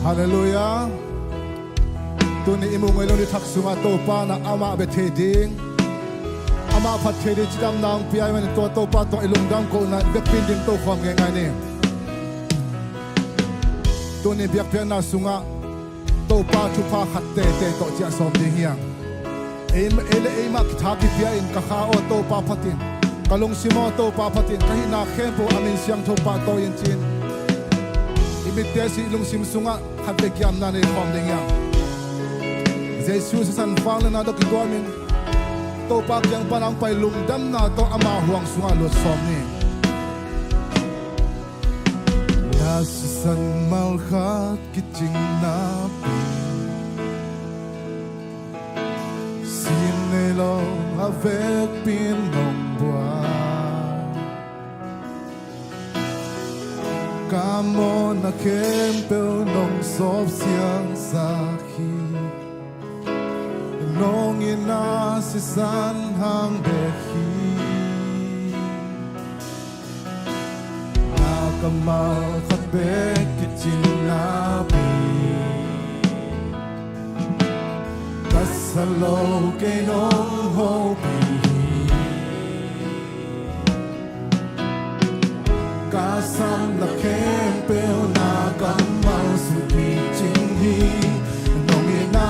Hallelujah. Tuni imong ilong ni taksunga topa na ama beteding. Ama pateding chidam nang piyay man ito topa tong ilungdam ko na bekpinding to kwam ngay ni. Tuni biakpiak na sunga topa chupa khatte te to chia som ding yang. Ele ema kitaki piyay in kakao topa patin. Kalong simo topa patin kahina kempo amin siyang topa to yin chin. Ibigay si ilong simsunga khatte kiam na ni kwam ding yang. Jesus san fang na do kigomin to pak yang panang pai lungdam na to ama huang sunga lo som ni nasisan malkhat kiching na sinelo avec pin nong bua kamo na kempel nong sop siang sakhi nong ina si san hang behi nakamal khabek kitinabi kasalo kay nong hobi kasam na kempel nakamal suki chinghi nong ina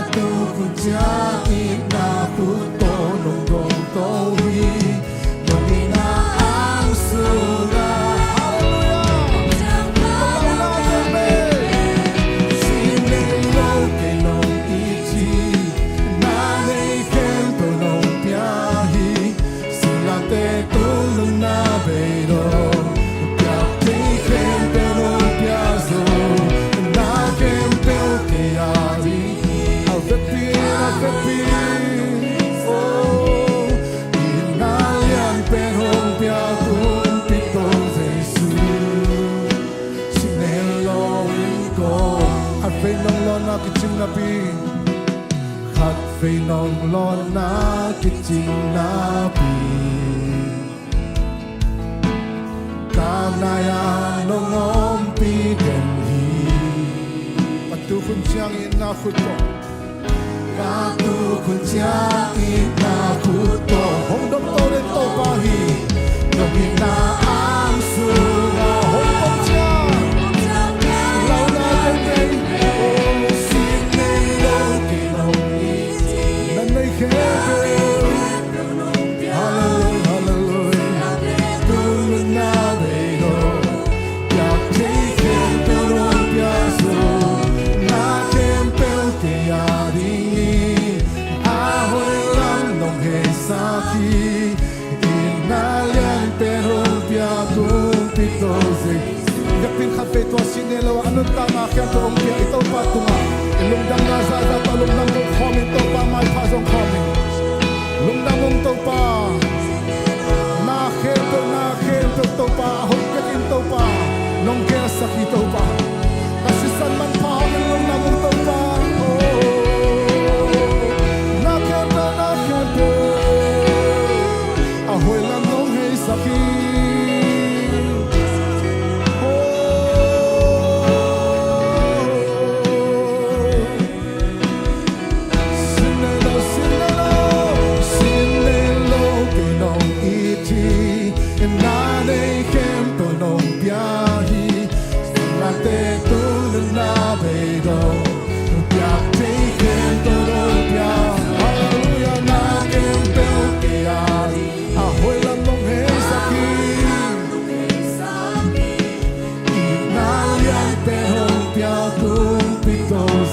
Hallelujah,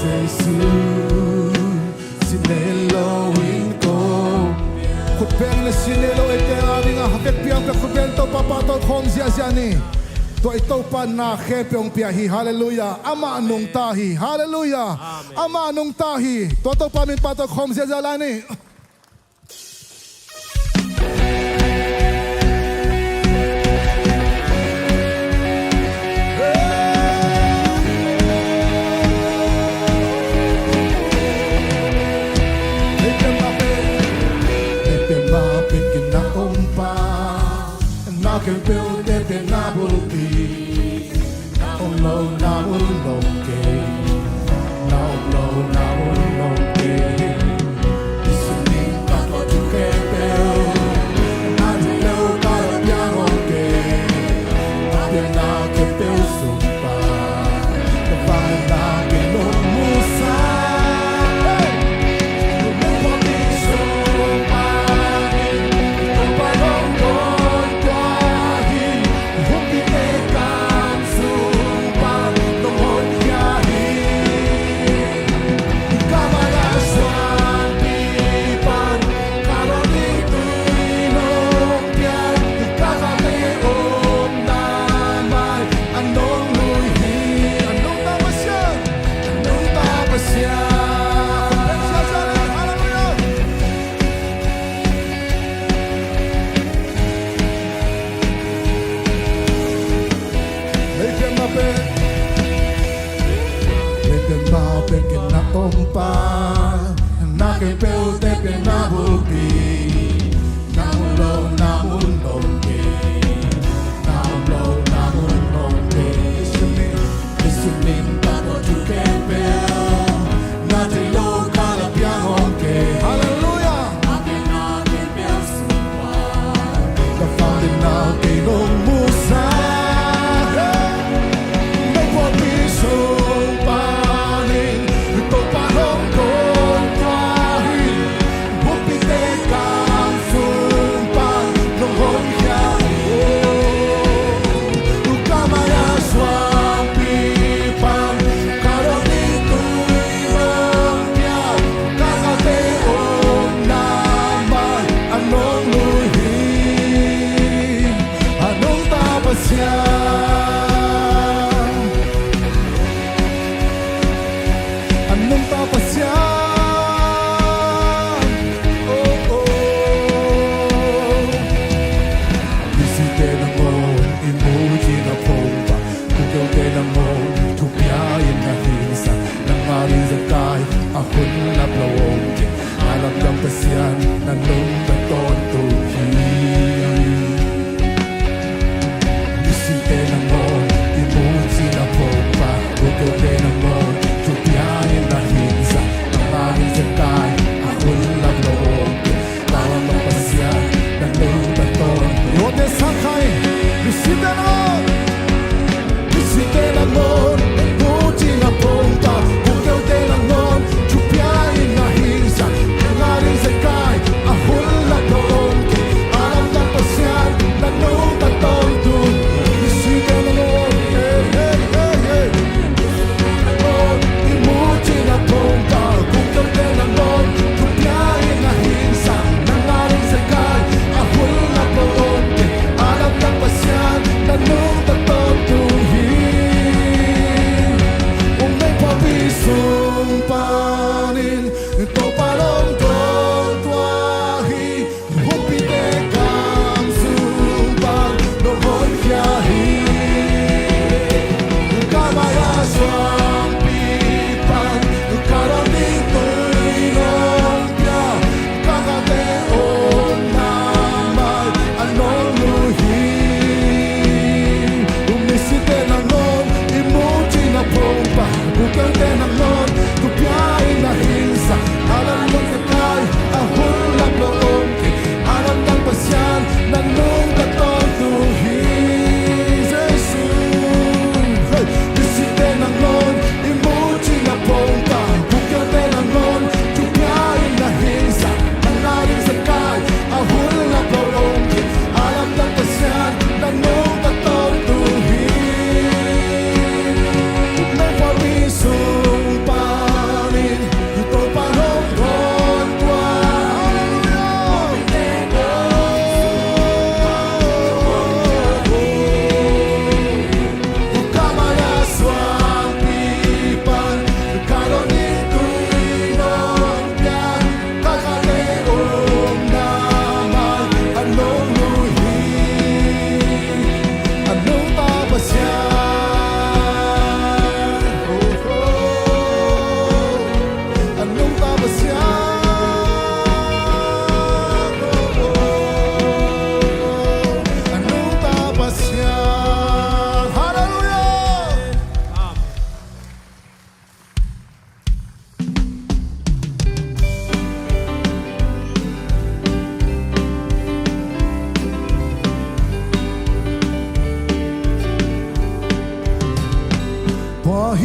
Jesus sinelo ko khut peng le sinelo ete ani nga haket piang ka khubel to papa to khom zia zia ni to ito pa na khe pyong pia hi hallelujah ama nong tahi hallelujah ama nong tahi to pa min pa to khom zia zia la ni can build it and I will be oh no na will no ke no no na will no ke listening to what you can build I know that ya okay I now can build so far the fire now can no musa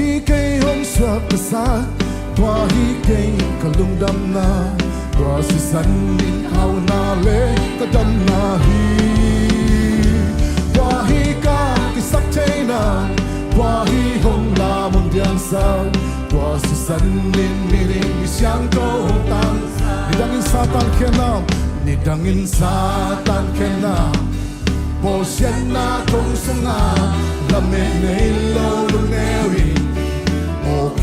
hi cây hồng xóa cả xa tua hi cây cả lung đâm na tua si san in hao na lệ cả đâm na hi tua hi ca cái sắc cháy na tua hi hồng la mong diang sao tua si san in mi ring mi xiang trâu tan ni dangin satan kena ni dangin satan kena Bo xiên na trong sông à làm mẹ này lâu luôn neo in ok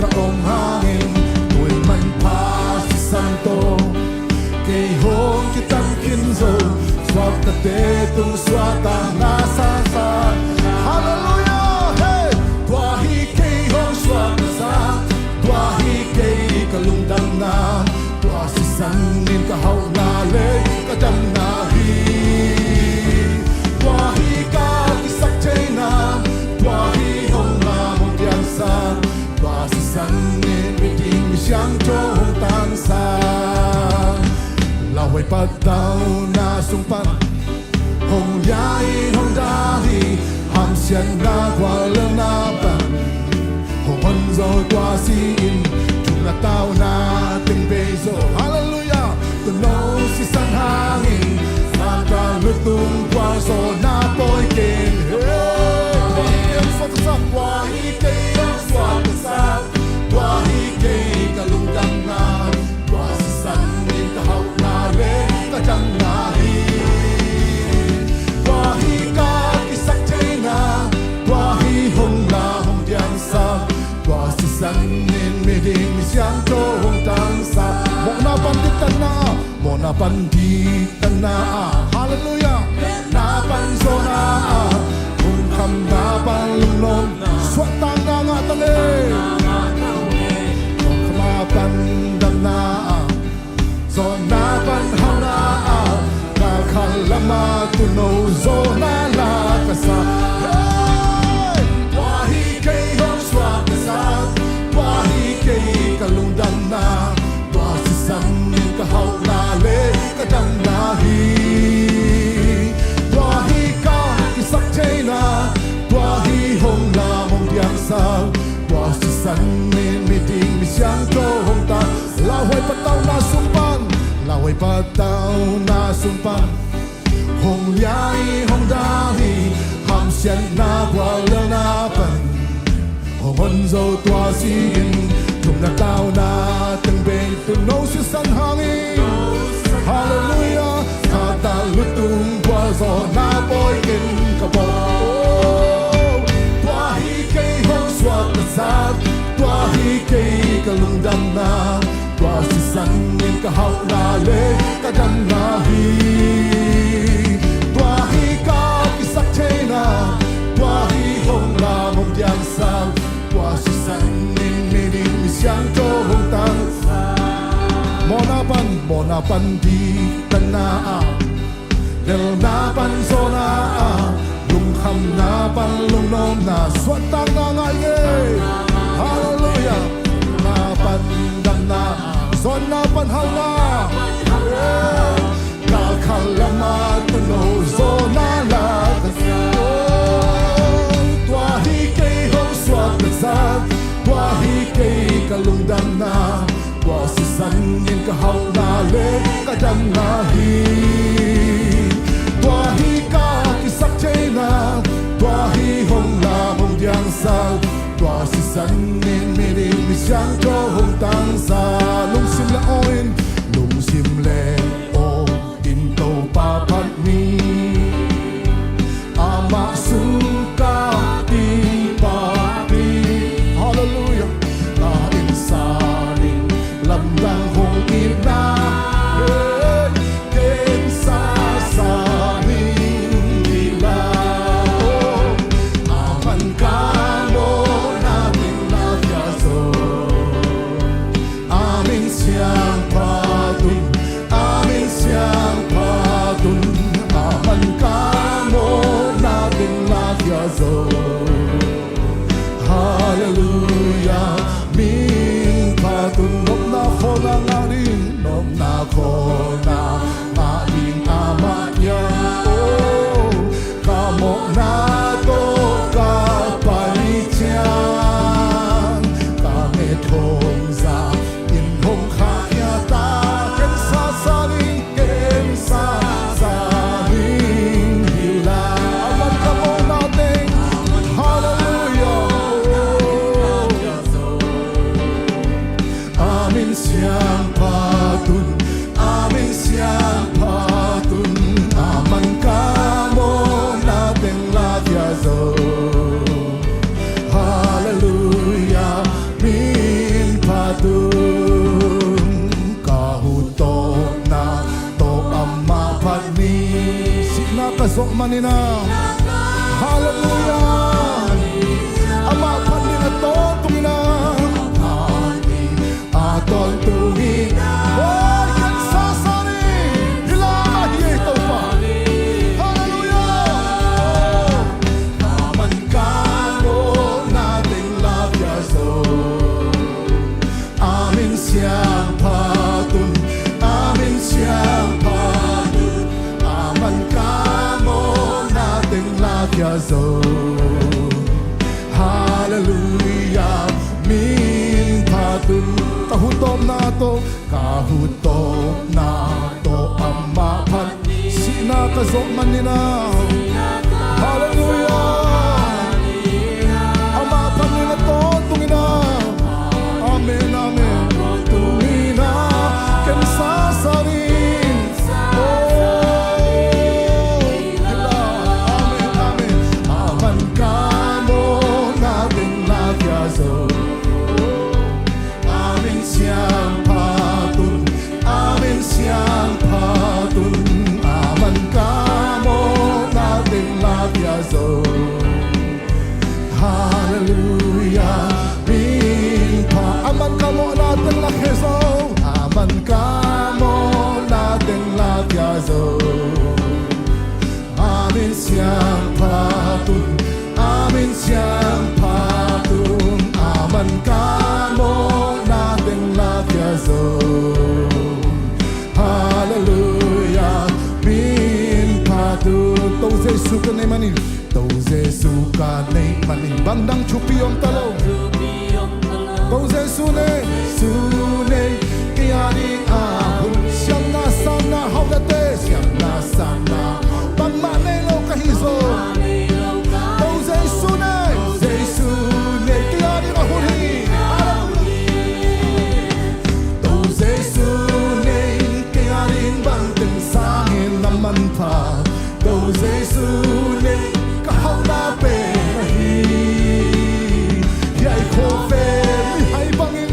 cả ông hangin tuổi mình pa si santo cây hôn cái tâm kinh dầu xóa ta tê tung xóa ta na sa sa hallelujah hey tua hi cây hôn xóa ta sa tua hi cây cả lung đam na tua si san in cả hậu na lệ cả đam na hi tua hi ca cái sắc cháy na tua hi hồng la mong diang sa tua si san in mi ding mi xiang trâu hồng tan sa lao huay bắt đầu na sung pan hồng yai hồng đa hi ham xian na qua lơ na ban hồng hân rồi qua si in chung na tao na tình bê rồi hallelujah tu nô si san hang in ta lướt tung qua gió na bôi kềnh em xóa ta sa qua hi cây em xóa ta sa qua hi cây cả lung đam na qua si san in cả hậu na lệ cả đam na hi qua hi ca cái sắc cháy na qua hi hồng la hồng diang sa qua si san in mi ding mi xiang trâu hồng tan sa Mona pandit na hallelujah na pan zona kung kam na pan lumnom swat tang na nga tale kung kama pan na zona pan hana na kalama tuno zona la kasa tua hi cây hong swat kasa tua hi cây kalung dan na tua si san ka hau na lệ ka dam na hi tua hi ca ki sak cháy na tua hi hồng la mong diang sao tua si san min mi ding mi xiang trâu hồng ta la huay pat tao na sumpan la huay pat tao na sumpan hồng yai hồng da hi ham xian na qua lơ na pan hồng hân dâu tua si in chung na tao na từng bên tu nô si san hangin hallelujah ta ta lướt tung qua gió na bôi kềnh cả bộ tua hi cây hồng xóa ta sa tua hi cây cả lung đam na tua si san in cả hậu na lệ cả đam na hi tua hi ca cái sắc cháy na tua hi hồng la mong diang sao tua si san in mi ding mi xiang trâu hồng tan Mona pan di tana del na pan zona lung kham na pan lung nom na swat tang na ngai ye hallelujah na pan dam na zona pan hal na ka khalama tu no zona la tua hi cây hong swat sa tua hi cây ka lung dam na tua si san in ka hau na lệ ka dam na hi tua hi ca ki sak cháy na tua hi hồng la mong diang sao tua si san in mi ding mi xiang trâu hồng tan sa lung sim la oin lung sim le o in tàu pa pat mi ama su ka ti pa pi hallelujah na in sa lâm đang hồng in na ken sa sa ni đi la aman ka mo na tin na ya so hong za in hong kha ya ta ken sa sa ning ken sa sa ning hila aman ka mo natin hallelujah amin siyang patun amin siyang patun aman ka mo natin lagyazo hallelujah min patun kahuto na to amma padni sinakasok manina hallelujah amma padni na to tumina atol tumina oh yan sasari hilahi ito pa hallelujah aman ka mo nating labyaso amin siyang patun amin siyang patun aman ka mo nating labyaso hallelujah min patun kahutom na to amma pat sinakasok manina hallelujah amma pat nina to tungina amen amen tungina ken sasarin amen amen aman kamo natin lagyaso amin siyang patun amin siyang patun aman kamo natin lagyaso hallelujah min pa aman kamo natin lagyaso aman kamo natin lagyaso amin siyang patun amin siyang patun aman kamo natin lagyaso hallelujah min patun to Jesu ka nay manin to Jesu ka nay manin bandang chupiyong talong to Jesu nay sunay kaya rin ahon siyang nasana hawdate siyang nasana pagmanelo kahizo to Jesu nay kaya rin ahon to Jesu nay kaya rin banteng sangin naman pa to Jesu nay kahaw na penahi yay ko fe hay bangin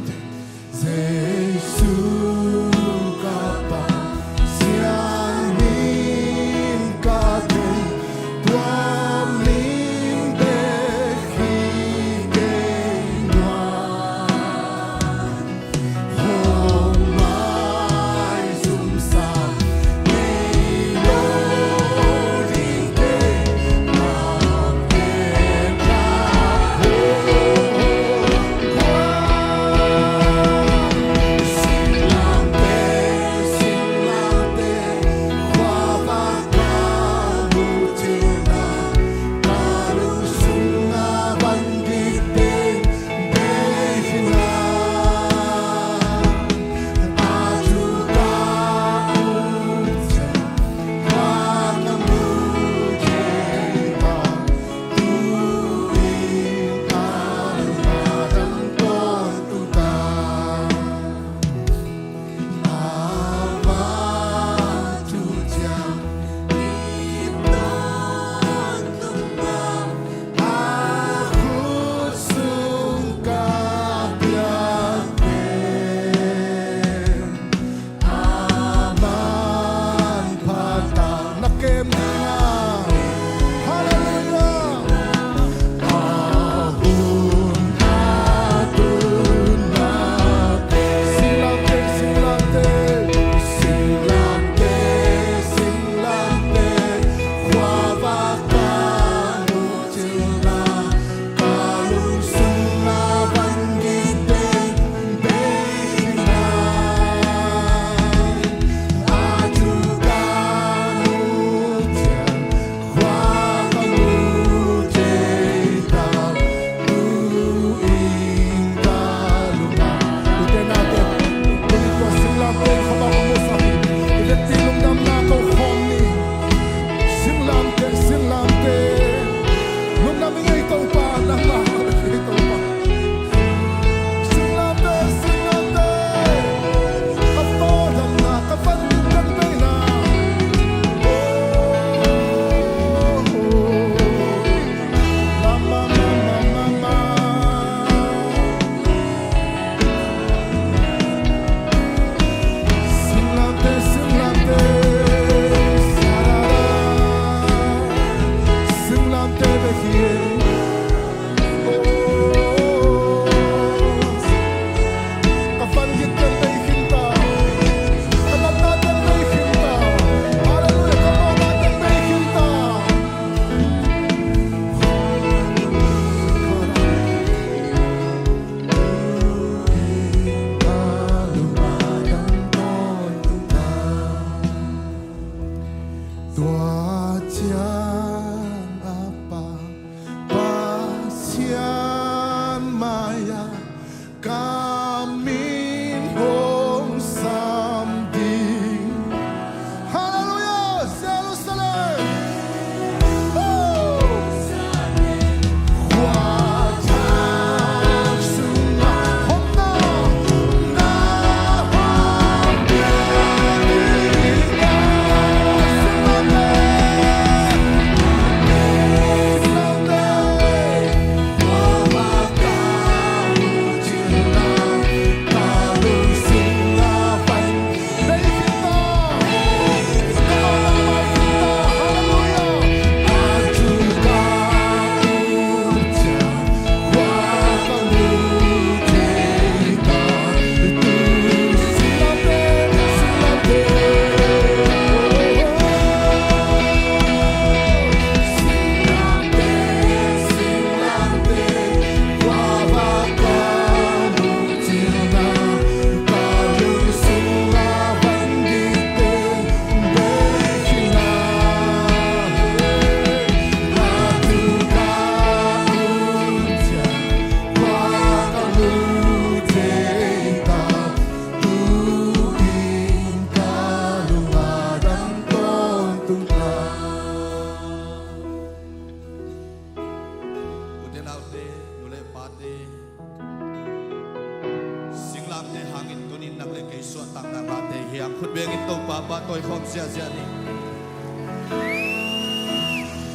te Giêsu ca pa xiang min ca te tuam linh de khi ke ngoan hôm mai zum sa ngày lô đi te nam te ca ho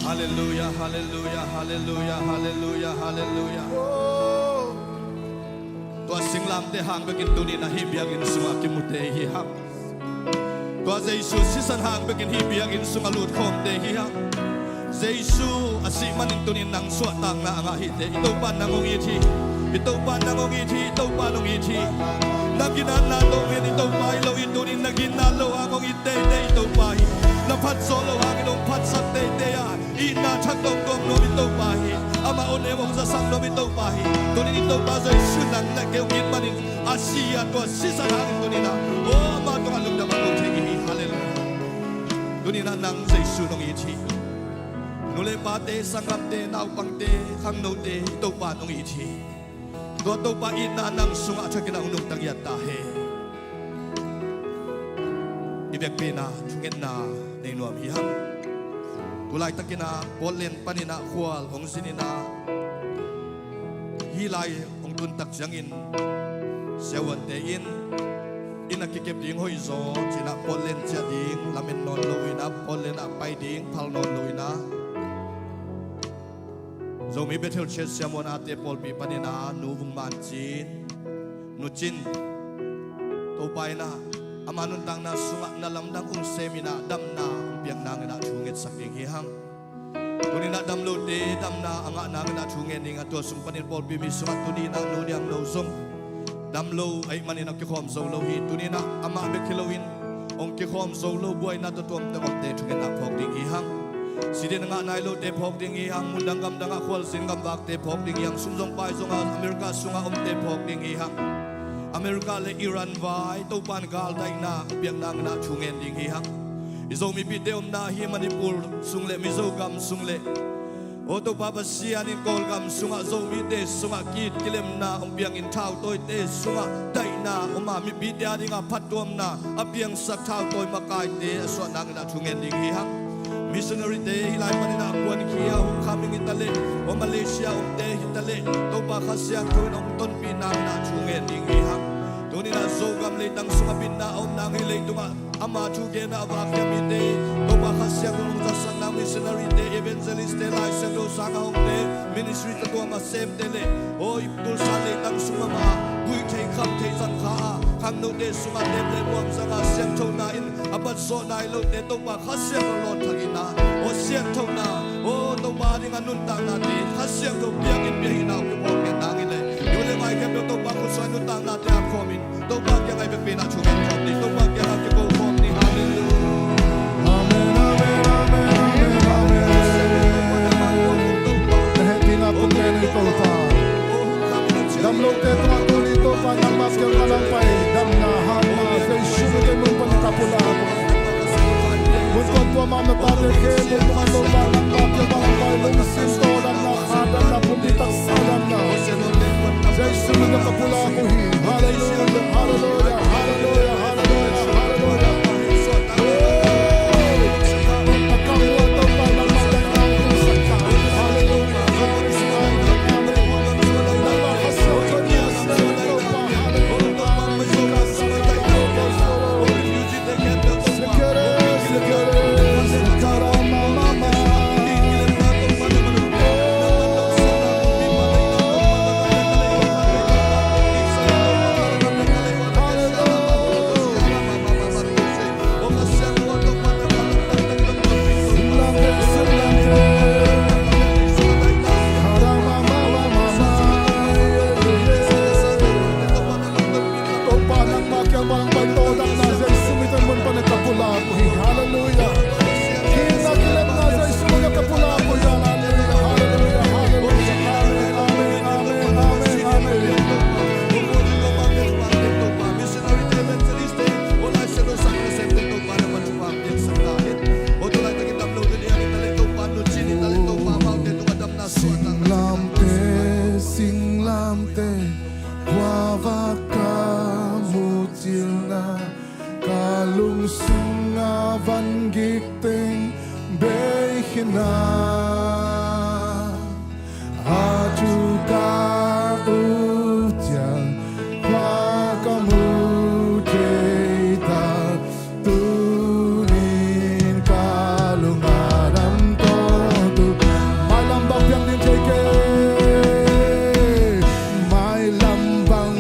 Hallelujah, hallelujah, hallelujah, hallelujah, hallelujah. Tua singlam te hang bekin tuni na hibiagin sunga kimute hi hang. Tua Jesu sisan hang bekin hibiagin sunga lut kom te hi hang. Jesu asiman intunin nang suatang na ang ahite. Ito pa nangong iti. Ito pa nangong iti. Ito pa nangong iti. Naginanalongin ito pa ilaw intunin naginalo akong ite ito pa. Napat solo hangin ang patsat te ya. Ina chakdong gong no ito pa. Ama onewong sasang no ito pa. Tunin ito pa Jesu nang nagkewin manin Asia tua sisan hangin tunin na. Oh ama tua Lungdam Kum tegi. Hallelujah. Tunin na nang Jesu nong iti. Nule pate sanggap te naupang te kang no te ito pa nong iti. Tua to pa ina nang sunga chakina unong tagyat tahe. Ibek pina tungen na nainuam hihang. Kulay takina polen panina kual ong sinina. Hilay ong tuntak siyangin sewan tein. Inakikip ding hoizo sina polen siya ding lamin non loina polen apay ding pal non loina. Zomi betel ches siamon ate polpi panina nuvung mancin nucin topay na amanun tang na sunga na lamdang semina dam na umpiang nang na chungit saking hihang tuni na dam lo de dam na anga nang na chungit ning ato sumpanin polpi mi sunga tuni na no diang lo som dam lo ay manin ak kikhom zo lo hi tuni na ama be kilowin ong kikhom zo lo buay na to tuam te te chungit na phok ding hihang Sidin nga nailo te phok ding ihang mundang gam danga khwal singam bak te phok ding yang sumjong pai zonga Amerika sunga te phok ding ihang Amerika le Iran vai to pan gal dai na piang nang na chungen ding ihang izomi pideom na hi Manipur sungle Mizogam sungle o to papa sian in kol gam sunga zomi te sunga kit kilem na piang in thau toy te sunga dai na oma mi bidya dinga phatom na apiang sak thau toy makai te so nang na chungen ding ihang Missionary day hilay manina akuan kia coming Italy o Malaysia te Italy to ba kasya tuin ang ton pinang na chungen ding ihang tuni na zogam le dang sunga pinna om nang hilay tunga ama chuge na abakya mite to ba kasya kung tasang na missionary day evangelist day lai sendo sanga hong day ministry to ma sem tele o ipul sa le dang sunga ma bui kay kam te san kha kang no de sunga de le buam sanga sem to na in abat so nai lo te to ba khasya ko lot thagina o sian to na o to ba ding anun ta na ti khasya to piang in piang na ko mo ke nang ile yo le mai ke to ba ko so anun ta na te a komin to ba ke ngai be pina chu ke to ni to ba ke ha ke ko form ni hallelujah amen amen amen amen amen he pina ko ke ni to ta dam lo te to ko ni to pa nang mas ke nang pai dam na ha ma se shu ke mo pa ta pula Muskon tua mama pate ke mo to ba nang pa ke ba pai lo sin to dam na ada na pumita salam na Jesu na kapula ko hi hallelujah hallelujah hallelujah hallelujah hallelujah Mai lambang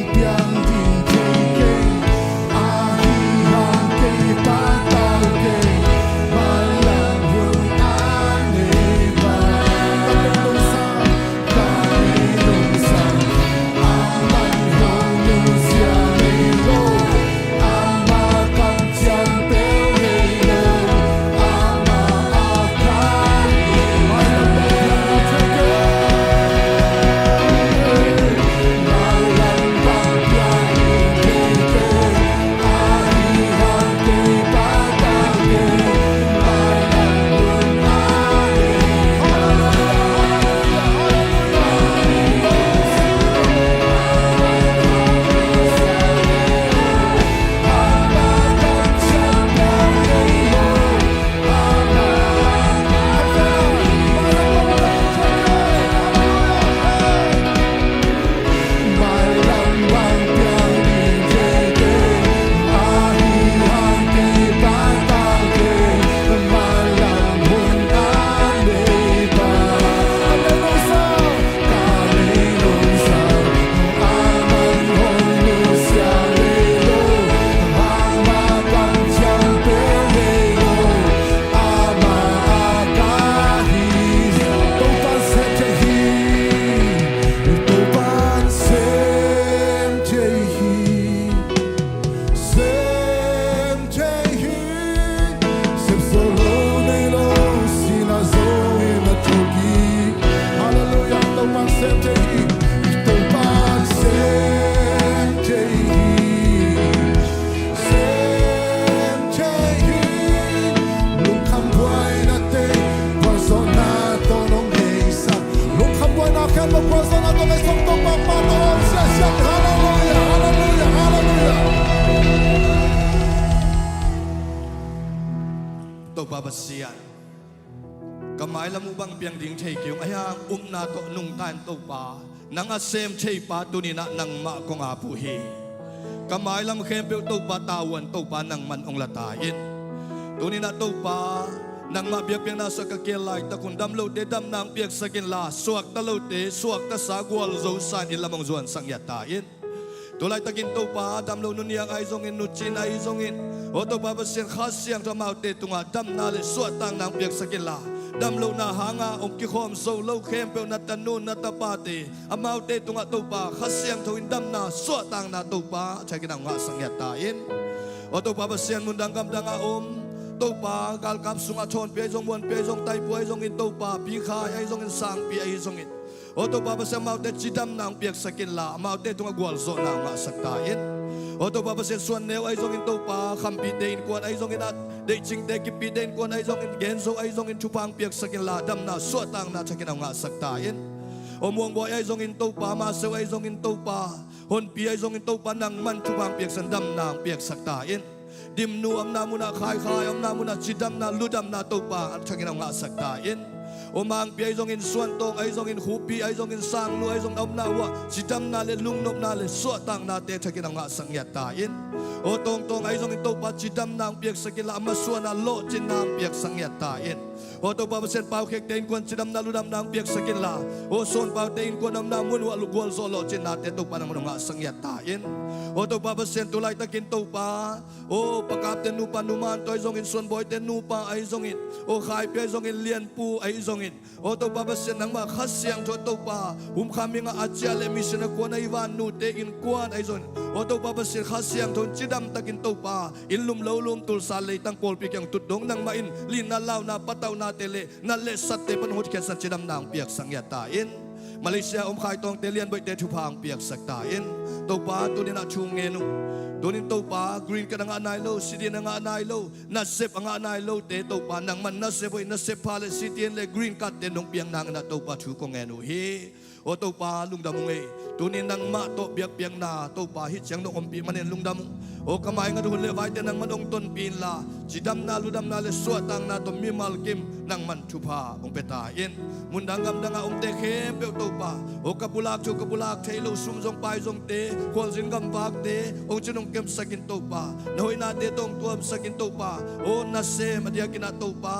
ปาบเสียนกำไมละมูบังเปียงดิ่งเชยเกี่ยวไอ้ยังนาโตนุ่งตานตัวปานังอาเซมเชยปาตุนีนะนังมะกงอาผู้เฮกำไมละมเข้มเปียวตัวปาตาวันตัวปานังมันองละตาอินตุนีนะตัวปานังมาเบียกเปียงนาสกเกลายตะกุนดำโลเดดำนางเปียกสกินลาสวกตะโลเตสวกตะสากวลโจสันอิละมงจวนสังยาตาอินตัวไลตะกินตัวปาดำโลนุนยังไอซงอินนุจินไอซงอินโอตัวปาเปเสียงข้าเสียงจะมาเตตุงาดำนาเลสวดตังนางเปียกสกินลาดำโลนาหางาองกิคอมโซโลเข้มเปียวนัตนูนนัตปาเตอามาเตตุงาตัวปาข้าเสียงทวินดำนาสวดตังนาตัวปาใช้กินงาสังยาตาอินโอตัวปาเปเสียงมุนดังกำดังอาตัวปากาลกับสุงาชนเปียจงวนเปียจงไตป่วยจงอินตัวปาปีขายไอจงอินสังปีไอจงอินโอตัวปาเปเสียงมาเตจิดำนางเปียกสกินลามาเตตุงากวลโซนางมาสักตาอินโอตัวปาเปเสียงส่วนเนวไอจงอินตัวปาคำปีเดนกวนไอจงอินนัดเด็กจิงเด็กกิปีเดนกวนไอจงอินเกนโซไอจงอินชุพังเปียกสกินลาดำนาสวดตังนาชักินงาสักตาอินโอมวงบอยไอจงอินตัวปามาเซวไอจงอินตัวปาฮนปีไอจงอินตัวปานังมันชุพังเปียกสันดำนางเปียกสักตาอินดิมนูอำนามุนาคายอำนามุนาจิดำนาลุดำนาตัวปาชักินงาสักตาอินโอมังปีไอจงอินส่วนตรงไอจงอินหูปีไอจงอินสังลูไอจงอำนาวะจิดำนาเลลุงนบนาเลสวดตังนาเตชักินงาสังยาตาอินโอตรงไอจงอินตัวปาจิดำนางเปียกสกิลามาส่วนนาโลจินนางเปียกสังยาตาอินโอตัวปาเปเซนเปาเขกเดินกวนจิดำนาลุดำนางเปียกสกิลาโอโซนเปาเดินกวนอำนามุนวะลุกวลโซโลจินนาเตตัวปานางงาสังยาตาอินโอตัวปาเปเซนตัวไลตะกินตัวปาโอประกาศเตนูปานุมานตัวไอจงอินส่วนบอยเตนูปาไอจงอินโอขายเปียจงอินเลียนปูไอจงอินโอตัวปาเปเซนนังมาขัดเสียงตัวปาหุมขามิงอาเจียเลมิสนกวนไอวานนูเตอินกวนไอจงโอตัวปาเปเซนขัดเสียงทนจิดำตะกินตัวปาอินลุมเลวลุมตุลซาเลตั้งโปลปีกยังตุดดงนังมาอินลินนาลาวนาปะเตานาเตเลนาเลสัตเตปนหุดแคสันจิดำนางเปียกสังยาตาอินมาเลเซียขายตองเตเลียนใบเตทุพางเปียกสักตาอินตัวปาตัวนี้น่าชูเงนุตัวนี้ตัวปากรีนกันงานายโลซิตีนงานายโลนัดเซฟงานายโลเตตัวปานังมันนัดเซฟไว้นัดเซฟพาเลซิตีนเลกรีนกัดเตนงเปียงนางน่ะตัวปาชูกงเงนุเฮโอตัวปาลุงดำงเอตัวนี้นังมาโตเบียกเปียงนาตัวปาฮิตเสียงนกอมปีมันเห็นลุงดำโอกำไมงัดหุ่นเลวายเตนังมันองต้นปีนลาจิดำนาลุดำนาเลสวตังนาตัวมีมัลกิมนังมันชุพาองเปตาอินมุนดังกำดังองเตเข้มเปียวตัวปาโอกบุลากชูกบุลากเทโลซุมจงไปจงเตควอลจินกำบักเตองจินองเกมสกินตัวปาโนยนาเตตองตัวสกินตัวปาโอนาเซมาเดียกินาตัวปา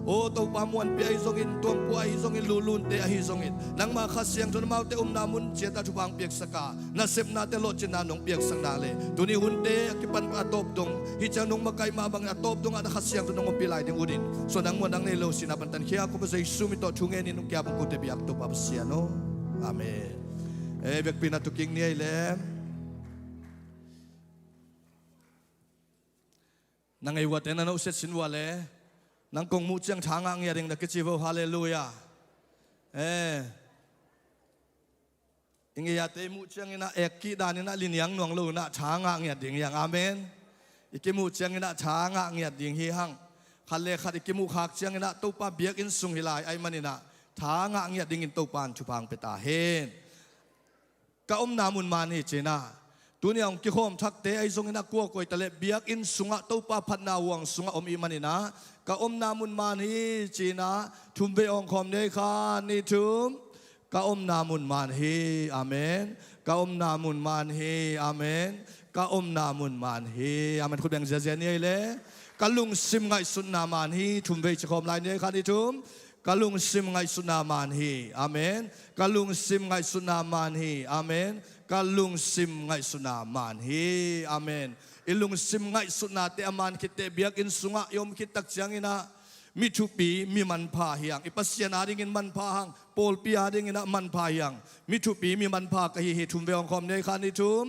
โอตัวปามวนเปียจงอินตัวปัวไอจงอินลุนเตอหิจงอินนังมาขัดเสียงจนมาเตนามุนเจตาชุพังเปียกสกานาเซฟนาเตโลจินานองเปียกสังนาเลตัวนี้หุ่นเตกิปันอาตบดงฮิจังนงมาไกมาบังอาตบดงอาขัดเสียงจนนงปีไลดึงอุดินส่วนนังมวนนังในโลสินาปันตันเขียกุปเซซุมิโตชุงเงินินุกยาบังกุเตบิยักตุปาบเสียโนอาเมนเบกปีนาตุกิงเนี่ยแหละนังไอวัดเอ็นนันอุเซสินวัวเลยนังกงมูเจียงช้างอ่างยาดิงนักกิจิโวฮาเลลูยาอิงยาเตมูเจียงนะเอกกีดานินะลินยังนวงลูนะช้างอ่างยาดิงอย่างอาเมนอิกิมูเจียงนะช้างอ่างยาดิงฮีฮังขันเลขัดอิกิมูขากเจียงนะตุปาเบียกอินสุงฮิลายไอมันนะช้างอ่างยาดิงอินตุปานชุพังเปตาเฮนกะอมนามุนมานีเจนะตัวนี้องกิโคมทักเตไอซงอินักกัวกวยตะเลเบียกอินสุงะตุปาพันนาวงสุงะอมอิมันนะกะอมนามุนมานีเจนะทุมเบองคอมเนคานีทุมกะอมนามุนมานเฮอาเมนกะอมนามุนมานเฮอาเมนกะอมนามุนมานเฮอาเมนคุณแบ่งเจเจนี่เลยกะลุงซิมไงสุนนามานเฮทุมเบจะคอมไลน์เนี่ยค่ะนี่ทุมกะลุงซิมไงสุนนามานเฮอาเมนกะลุงซิมไงสุนนามานเฮอาเมนกะลุงซิมไงสุนนามานเฮอาเมนอิลุงซิมไงสุนนาเตอามานคิดเตเบียกอินสุงะยมคิดตักเสียงอินะมิทุปีมีมันพาเฮียงอิปัสยานาดิ่งมันพาหังโปลปีอาดิ่งนะมันพาเฮียงมิทุปีมีมันพากะฮิฮิทุมเวองคอมในคานิทุม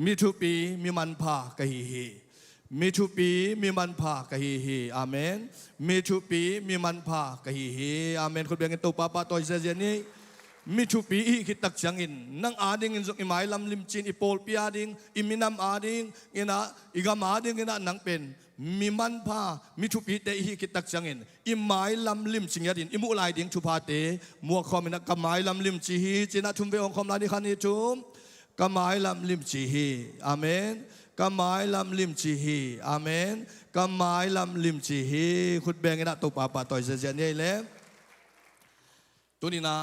มิทุปีมีมันพากะฮิฮิมิทุปีมีมันพากะฮิฮิอาเมนมิทุปีมีมันพากะฮิฮิอาเมนคนเบียงตัวปาปาตัวเจนี่มิทุปีอีคิดตักจังอินนังอาดิ่งอินจงอิหมายลำลิมจินอิโปลปีอาดิ่งอิมินามอาดิ่งอินะอิกามอาดิ่งอินะนังเป็นมีมันพามิทุปีเตอีคิดตักจังอินอิหมายลำลิมจิงยาดินอิมุลายดิ่งชุพาเตมัวคอมินะกามายลำลิมจีฮีจินะทุมเวองคอมลานิคันนิทุมกามายลำลิมจีฮีอาเมน กำไม้ลำลิมจีฮีอาเมนกำไม้ลำลิมจีฮีขุดแบงกันนะตัวป่าป่าต่อยเสียเนี่ยเลยตัวนี้นะ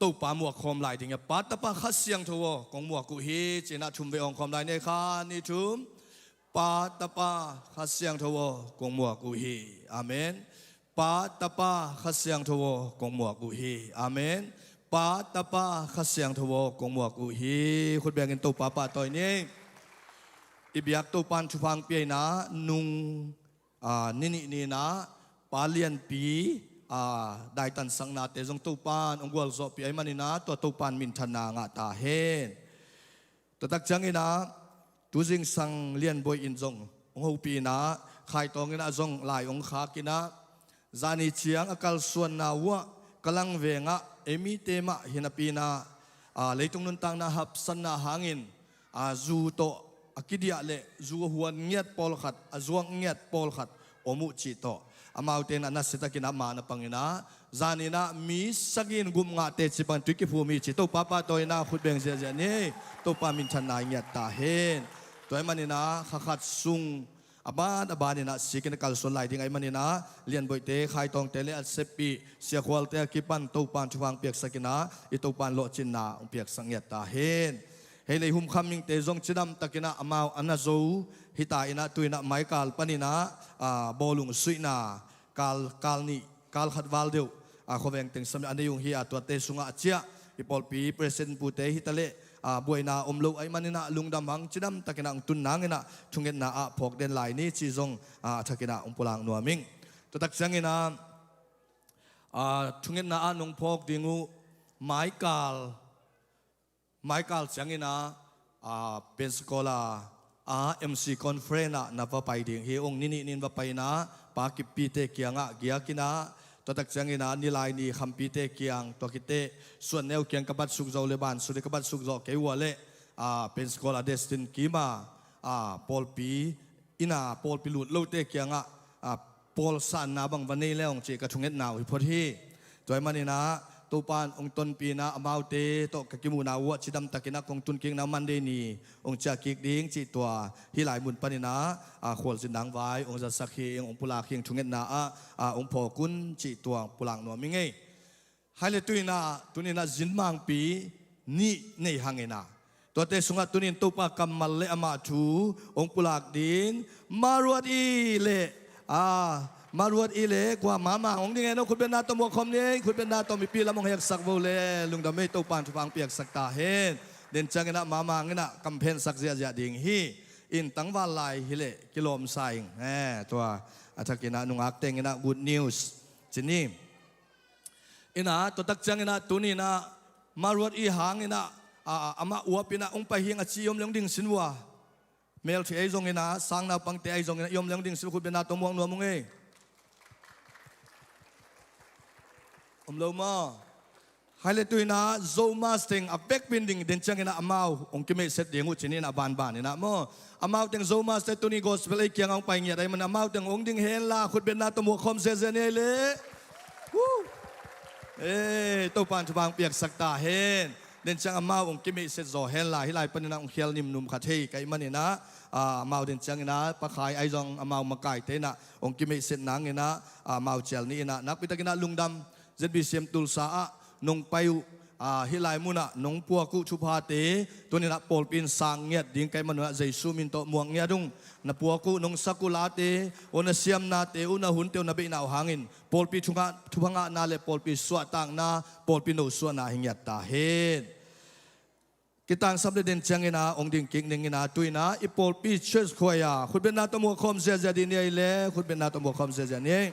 ตัวป่าหมวกคอมลายถึงเนี่ยปัตตะปะขัดเสียงทัวของหมวกกุฮีจีน่าชุมไปองคอมลายเนี่ยค่ะนี่ชุมปัตตะปะขัดเสียงทัวของหมวกกุฮีอาเมนปัตตะปะขัดเสียงทัวของหมวกกุฮีอาเมนปัตตะปะขัดเสียงทัวของหมวกกุฮีขุดแบงกันตัวป่าป่าต่อยเนี่ยอิบยักตัวปันชุพังเปียนะนุงนี่นะปาเลียนปีได้ตันสังนาเตจงตัวปันองกวลโซปีไอมันนี่นะตัวปันมินธนางาตาเฮนตัวตักจังนี่นะตัวจิงสังเลียนบอยอินจงองหูปีนะใครตองนี่นะจงลายองขากินะจานิเชียงอกาลส่วนนาวะกำลังเวงะเอมิเตมะหินปีนะเลยตรงนั้นต่างนะฮับสันนะหางินจูโตakidia le zu huan ngiat pol khat azuang ngiat pol khat omu chi to amauten ana sita kina ma na pangina zanina mi sagin gum nga te chi pan tuki phu mi chi to papa toina khut beng je je ni to pa min chan na ngiat ta hen toy manina khat sung aban na sikin kal son lai ding ai manina lian boi te khai tong te le at sepi sia khwal te ki pan to pan chuwang piak sakina i to pan lo chin na ong piak sangiat ta henเฮเลยหุ่มคำมิงเตจงชิดำตะกินะอมาอันนาโจฮิตาอินะตุยนะไมกาลปนินะบอลุงสุยนากาลนี่กาลขัดวาลเดียวขบเองถึงสมัยอันนี้ยุงเฮียตัวเตสุงอาเจียอิปอลปีเปรสินปูเตฮิตาเลบวยนาอมโลไอมันนะลุงดำมังชิดำตะกินะตุนนางนะทุงเงินนาพกเดนไหลนี่จีจงตะกินะองปุลังนัวมิงตัวตักเสียงนะทุงเงินนาหนงพกดิงูไมกาลเสียงอินะเป็นสกอลาMC conference นะว่าไปดิ่งเฮองนี่ว่าไปนะปากิปีเตเกียงเกียกินะตัวตักเสียงอินะนี่ลายนี่คำปีเตเกียงตัวกิเตส่วนแนวเกียงกบัดสุกโจเลบานสุดกบัดสุกโจเกวัวเล่เป็นสกอลาเดสตินกีมาปอลปีอินะปอลปีลุดโลเตเกียงปอลสันนาบังวันนี้แล้วองเจกระทุงเงินหนาวพอดีตัวมันนี่นะตัวปานองต้นปีนะอมาวเตโตกกิมูนาวะชิดำตะกินะคงตุนเก่งน้ำมันเดนีองจะกิกดิ้งจิตัวที่หลายมุนปานินะขวดสินดังไว้องจะสักเคียงองปุลาเคียงทุงเงินนาองพอกุนจิตัวปุลังนัวมิงเงให้เลยตุยนะจินมังปีนี่ในหังเงนะตัวเตสุงตุนินตัวปากำมัลเลอมาทูองปุลากดิ้งมารวดอีเลมารวดอีเล่กว่ามาของนี่ไงน้องคุณเป็นนาตมวคอมนี่คุณเป็นนาตมีปีละมงอยากสักโวเล่ลุงดำไม่ตัวปานชุฟังเปียกสักตาเห็นเด่นจังนะมาเงนะกำเพนสักเสียจะดิ่งฮีอินตั้งวันลายฮิเล่กิโลมไซงตัวอาจารย์กินะนุ่งอักเตงนะ good news จีนี่อินะตัวตักจังนะตัวนี้นะมารวดอีหางนะอามาอวปินะองไปเฮียงอาชียมเลี้ยงดิ่งสินวัวเมลที่ไอจงนะสร้างนาปังเตไอจงนะยมเลี้ยงดิ่งสินคุณเป็นนาตมวงนัวมงเองโลมาให้เลยตัวนะโซมาสติงอัพเบกบินดิ้งเดินจังนะอามาวองค์กิเมเสตเดียงอุจินี่นะบานนี่นะโมอามาวติงโซมาสเตตัวนี้กอสเปลเกียงเอาไปเงี้ยได้มันอามาวติงองค์ดิ้งเฮล่าขุดเป็นนาตัวมัวคอมเซเซเนเล่ตัวปานชบางเปียกสักตาเฮนเดินจังอามาวองค์กิเมเสตโซเฮล่าฮิไลปนินะองค์เฮลนิมนุมขัดเฮไกมันนี่นะอามาวเดินจังนะปะขายไอจงอามาวมาไก่เตนะองค์กิเมเสตนางนี่นะอามาวเจลนี่นะนักพิทักษ์นะลุงดำZBCM Tulsaนงไปฮิลายมุนะนงปัวกุชุพาเตตัวนี้นะปอลปินสังเงียดดิ้งไกมันว่าใจซูมินโตม่วงเงียดุงนะปัวกุนงสักุลาเตอุนเซียมนาเตอุนหุ่นเตอุนเบนาหางินปอลปีทุพังนาเลปอลปีสวดต่างนาปอลปีโนสวนาหิงยัดตาเฮนกิตังสับเดนจังเงินะองดิ่งกิ่งหนึ่งเงินะตุยนะอีปอลปีเชิดขวายคุณเป็นนาตมัวคอมเสียจะดีเนี่ยเลยคุณเป็นนาตมัวคอมเสียจะเนี่ย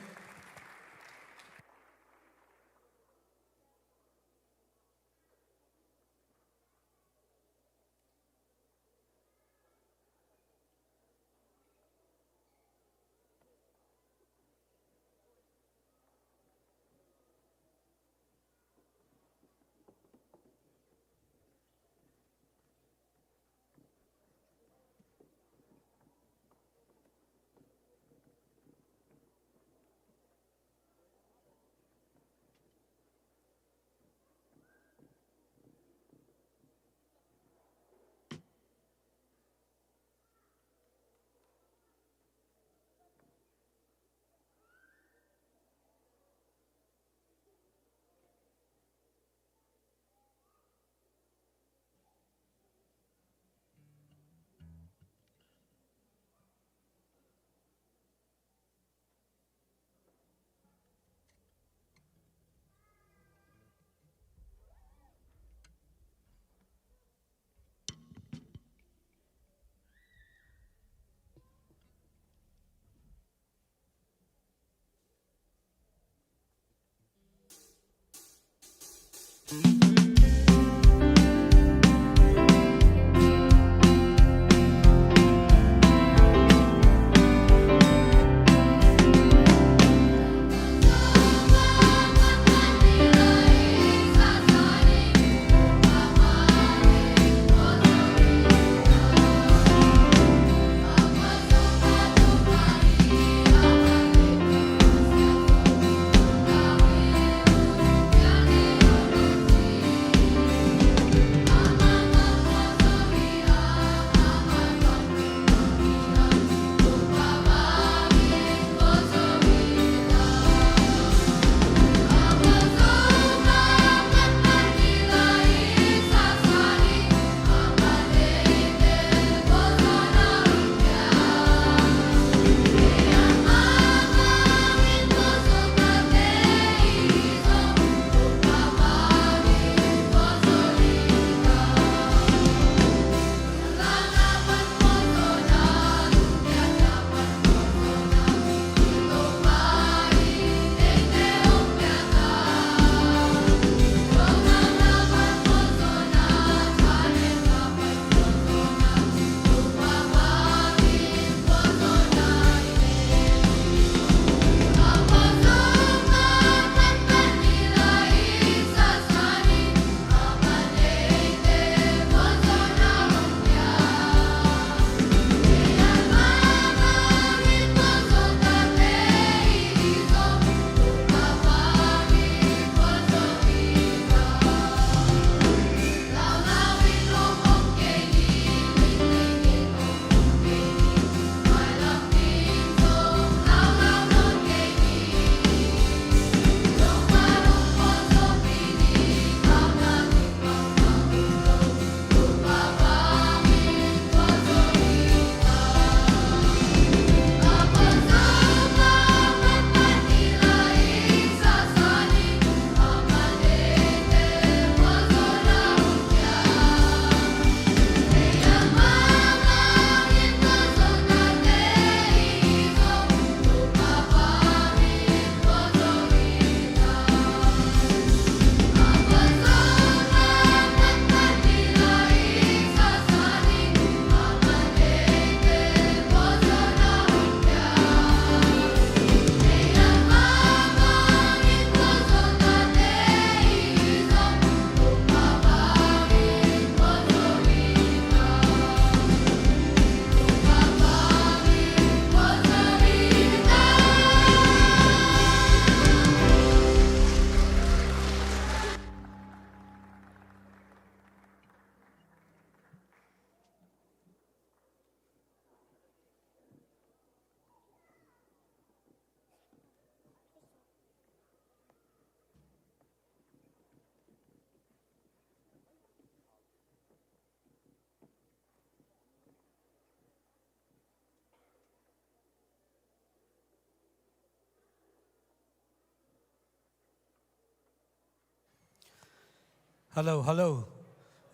Hello, hello.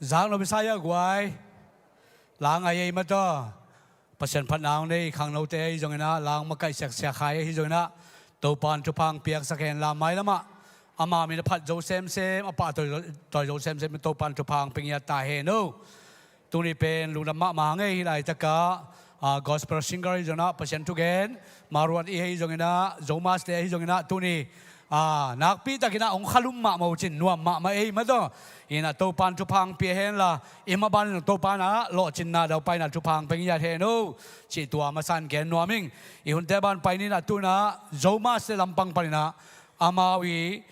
Giang nó bị sai à quái. Lang ai mà to. Pasien phát nào này khang nâu tê rồi na lang mà cái sạc khai rồi na. Tàu pan chụp hàng piak sắc hèn làm mai lắm ạ. Ama mình phát dấu xem apa tôi dấu xem tàu pan chụp hàng pengia ta hèn đâu. Tu ni pen Lungdam Mang ấy lại tất cả gospel singer rồi na pasien tu gen maruan i rồi na zomas tê rồi na tu ni. Nakpi ta kina ong khalum ma mau chin nuam ma ei ma do ina to pan chu phang pi hen la ima ban to pan a lo chin na dau pai na chu phang peng ya the no chi tua ma san gen nuaming I hun te ban pai ni na tu na zoma se lampang palina amawi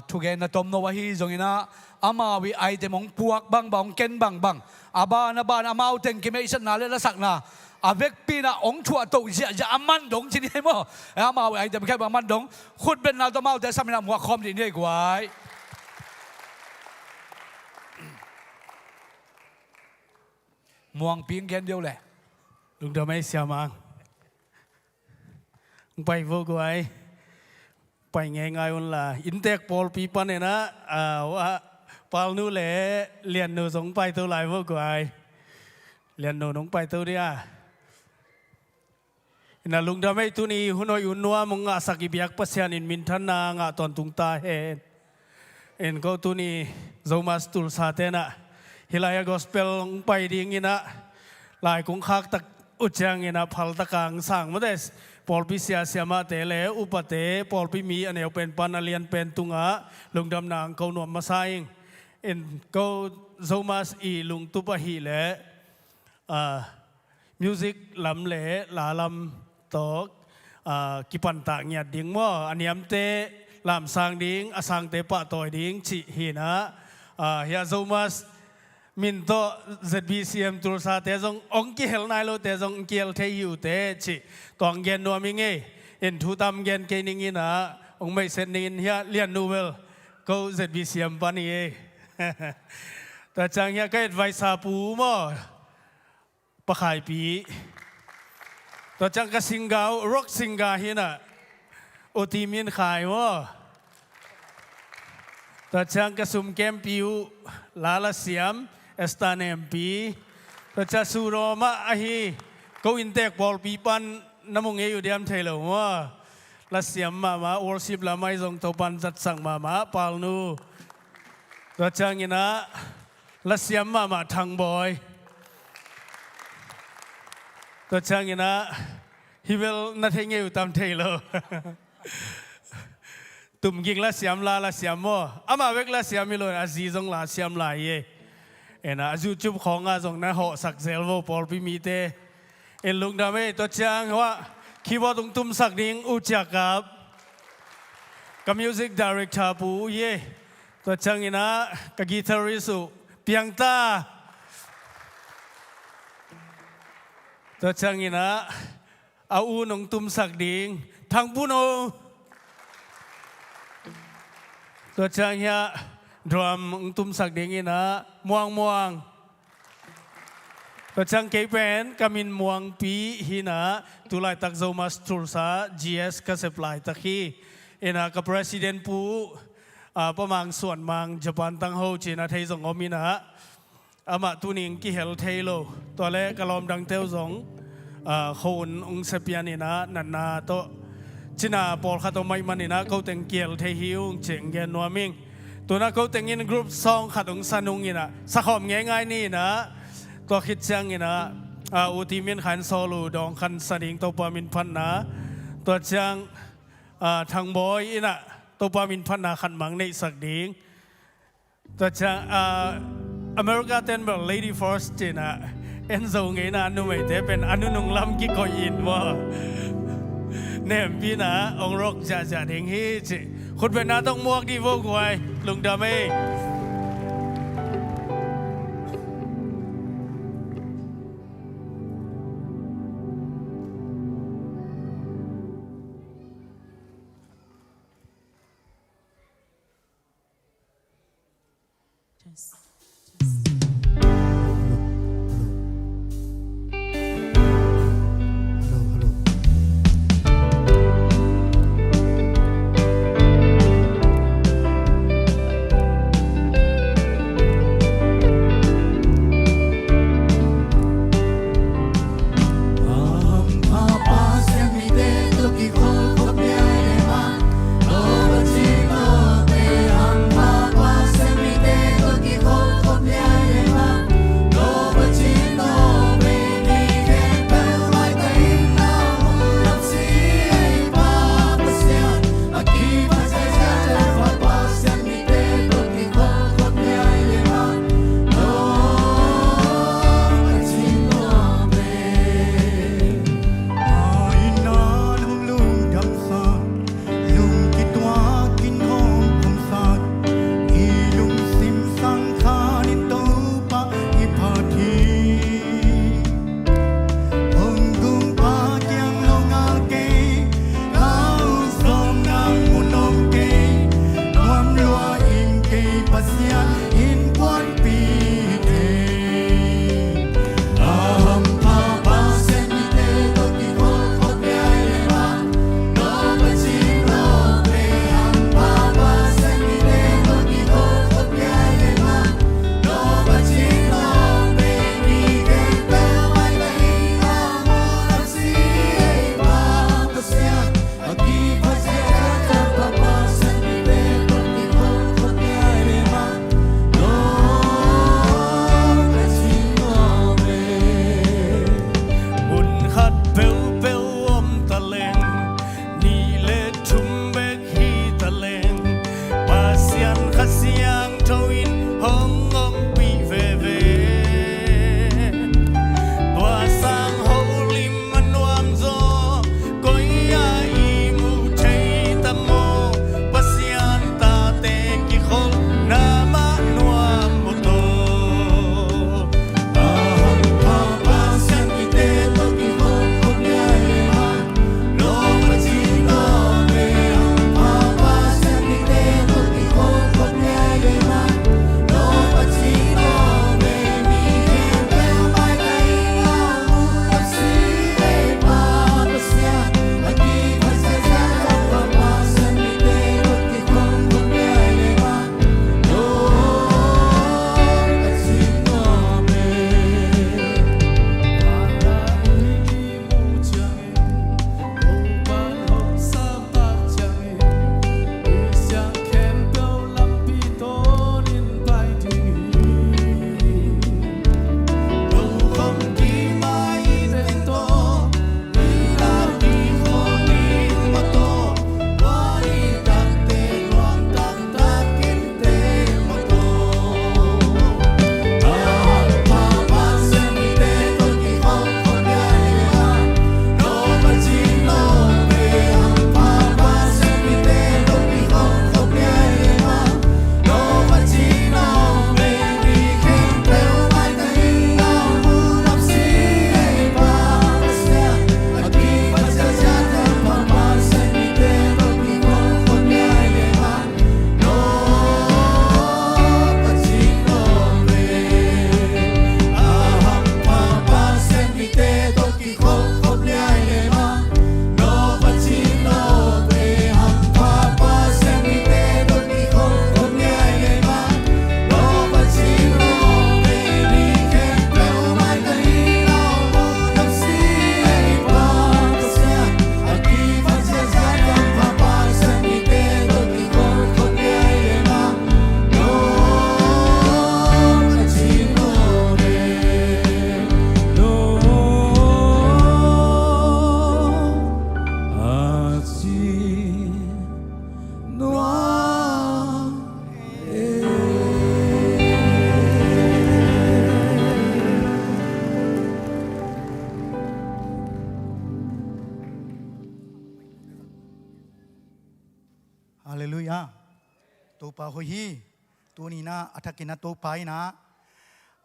thu gen na tom no wa hi zongina amawi ai te mong puak bang ken bang aba na ban amau teng ki me san na le la sak na avec pina ong chua to ja aman dong chin he mo ama ai dem khai aman dong khut ben na to mau te samina mwa khom ni nei kwai muang ping gen deu le Lungdam ai sia mang pai vô quái pai nghe ngay on là intek pol pi pan ne na wa pal nu le lian nu song pai tu lai vô quái lian nu nong pai tu dia na Lungdam ai tu ni hunoi unwa mong nga sakibiak pasian in min than na nga ton tung ta he en ko tu ni zomas tul sa te na hilaya gospelไปding ina lai kung khak tak uchang ina phal takang sang ma des pol pi sia sia ma te le upate pol pi mi aneu pen pan alian pen tunga lungdam nang ko nom ma saing en ko zomas I lung tu pa hi le music lam le la lam tok kipan ta nya ding mo aniam te lam sang ding asang te pa toy ding chi hi na ya zomas min to ZBCM Tulsa te jong ong ki hel nai lo te jong kiel the yu te chi tong gen no mi nge en thu tam gen ke ning ina ong mai sen nin hia lian nu wel ko ZBCM pa ni e ta chang ya ka advice pu mo pa khai pi ta chang ka singau rock singa hi na o ti min khai mo ta chang ka sum kem piu lala siam estanempi ta cha suroma ahi ko intek bol pi pan namong e yu diam thelo mo la siam ma worship la mai jong to pan jat sang ma palnu ta chang ina la siam ma thang boy ta chang ina he will nothing you tam thelo tum ging la siam mo ama vek la siam mi lo azi jong la siam la ye ena azu chup khong a jong na ho sak zel wo pol pi mi te en lung da me to chang wa keyboard tung tum sak ding u cha kap ka music director pu ye to chang ina ka guitarist u piang ta to chang ina au u nong tum sak ding thang pu noตัวช่างเฮียดรัมตุ้มสักเด้งนะม่วงตัวช่างเก็บเป็นกามินม่วงปีหินะตุลายตักโซมัสทูลซา GS ก็เสพลายตะกี้เอ็นะกับ President ปูประมังส่วนมังญี่ปุ่นตั้งโฮจีนะเทยสงอมินะอามาตุนิงกิเฮลเทโลตัวเล็กกลอมดังเทวสงคนองเซเปียนี่นะนันนาโตชินาปอลคาโตไม่มันนี่นะเขาแต่งเกียร์เทฮิวเจ๋งเกนนัวมิงตัวนั้นเขาแต่งอินกรุ๊ปซองขัดองสนุงนี่นะสักหอมง่ายๆนี่นะตัวคิดจังนี่นะอุติมินขันโซลูดองขันสนิงตัวปามินพันนะตัวจังทางบอยนี่นะตัวปามินพันนะขันมังในสักดิ่งตัวจังอเมริกาเต้นแบบ Lady First จีนะเอ็นโซงนี่นะนุ่มเตเป็นอนุนุงลำกิโกยินว่าเนมพี่นะองรกจ่าเด้งฮีจิคุณเป็นน้าต้องมวกดีโวกไว้ลุงดำเอง Hallelujah. Topa hohi. Tunina atakina topai na.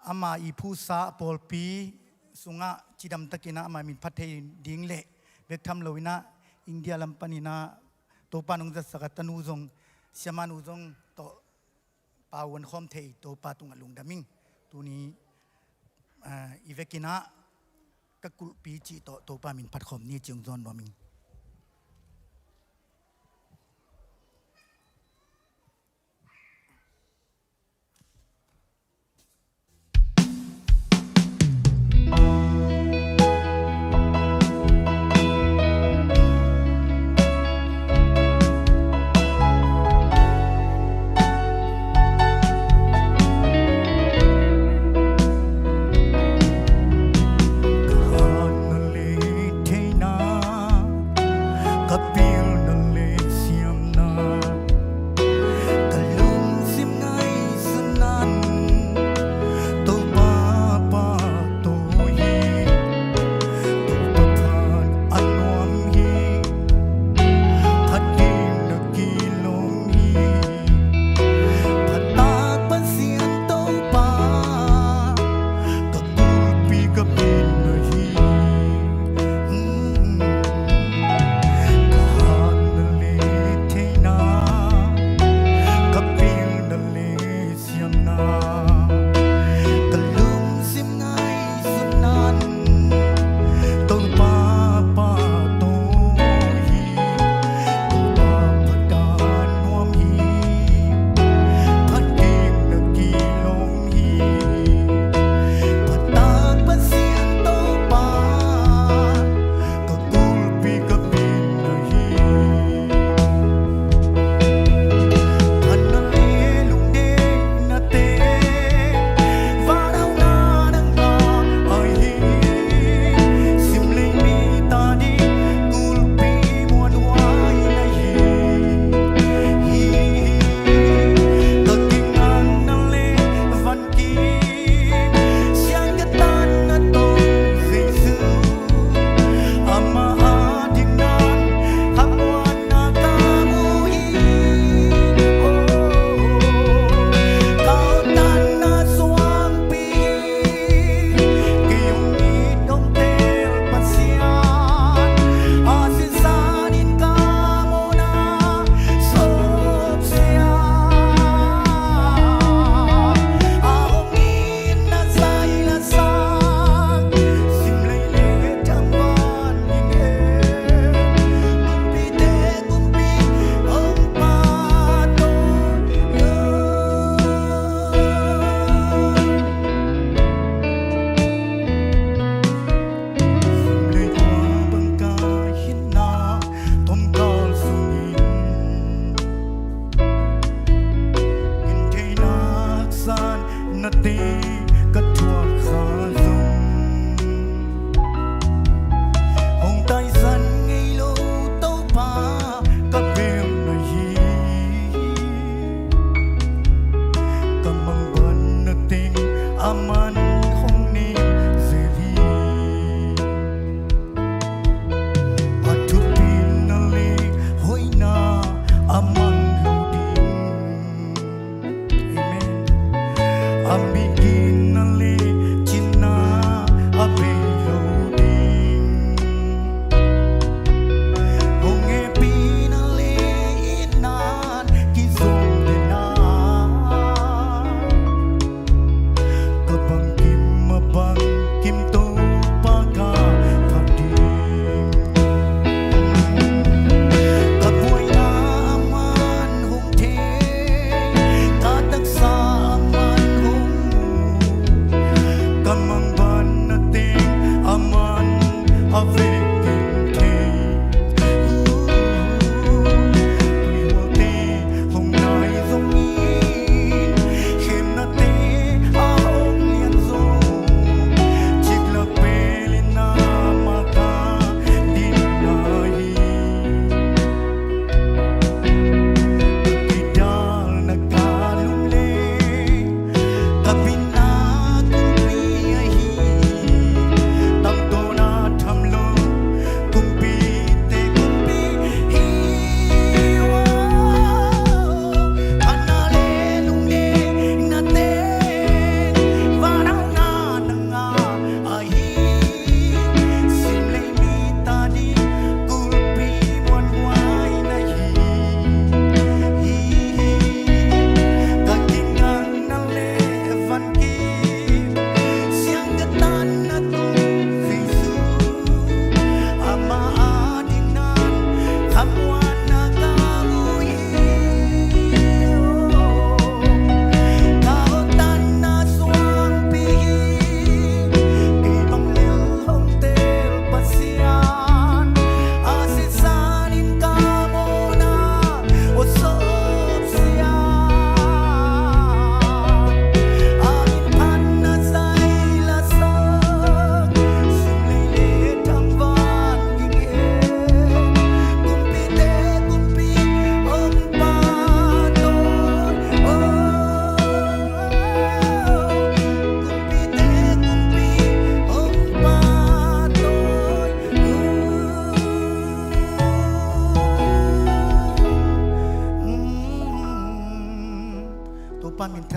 Ama ipusa polpi sunga cidam takina ama min pathe dingle. Bektam lowina India lampanina topa nung sakatan uzong siaman uzong to pawan khom thei topa tung Lungdaming. Tuni ivekina kakul pichi topa min pat khom ni chung zon noming.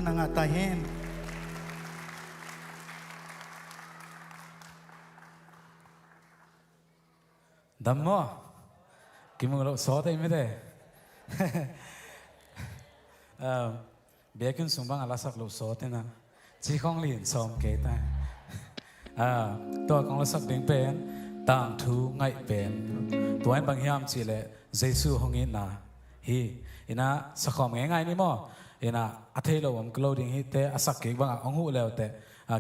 thằng ngã tai hen đâm mò kim ngọc số thế mới thế bé kinh sung bang alasak lô số thế na chỉ không liền Sawm kế ta tôi con alasak tiếng bên tang thu ngay bên tôi anh bằng hiam chỉ lệ Giêsu hong in na hi ina sakhom ngay ni mo ina athei lo om clothing hi te asak ke bang ong hu leo te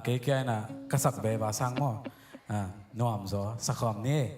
ke ke na kasak be ba sang mo noam zo sakhom ni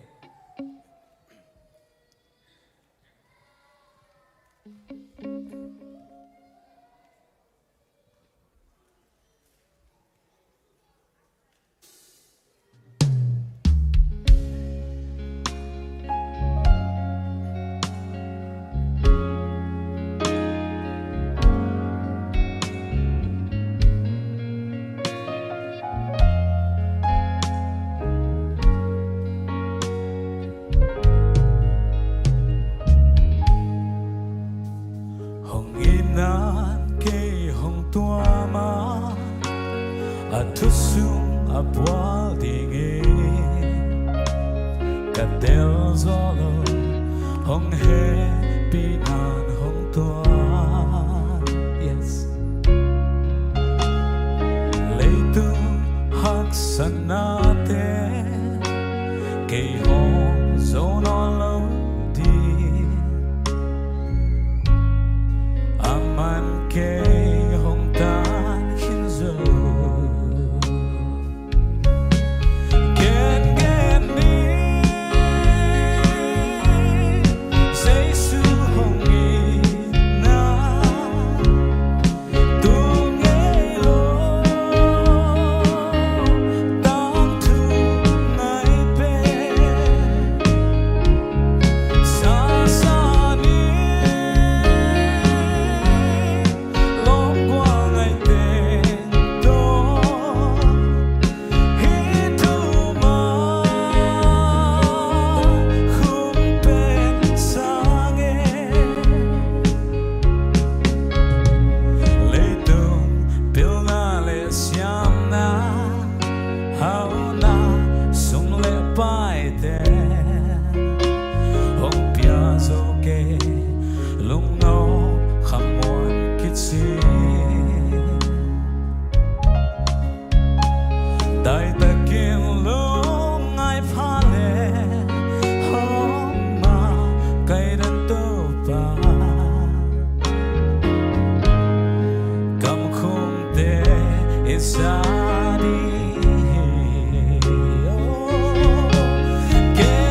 Get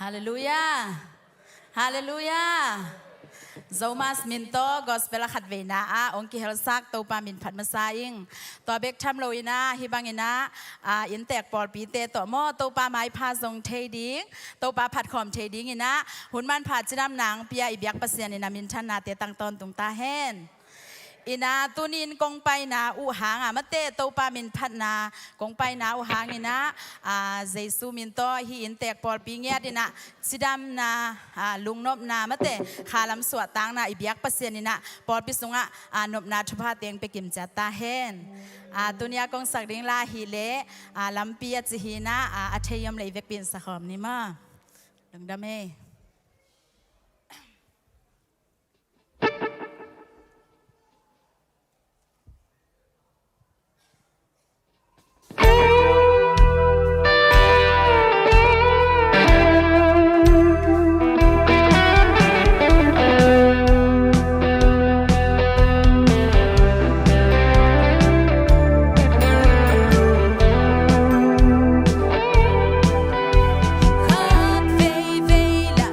Hallelujah. Hallelujah. Zomas minto gospel khat veina a ong ki helsak to pa min phat masaing to bek tham loina hibangina in tek pol pi te to mo to pa mai pha zong theding to pa phat khom theding ina hun man pha chinam nang pia ibyak pasian ina min than na te tang ton tung ta hen ina tunin kong pai na u hang a mate to pa min phat na kong pai na u hang ina jesu min to hi in tek pol pi nge dina sidam na lungnop na mate khalam swa tang na ibyak pasien ina pol pi sunga nop na thpa teng pe kim jata hen tunia kong sak ding la hi le lampi a chi hi na atheyam le vek pin sa khom ni ma lungdam e Hãy subscribe cho kênh Ghiền Mì Gõ để không bỏ lỡ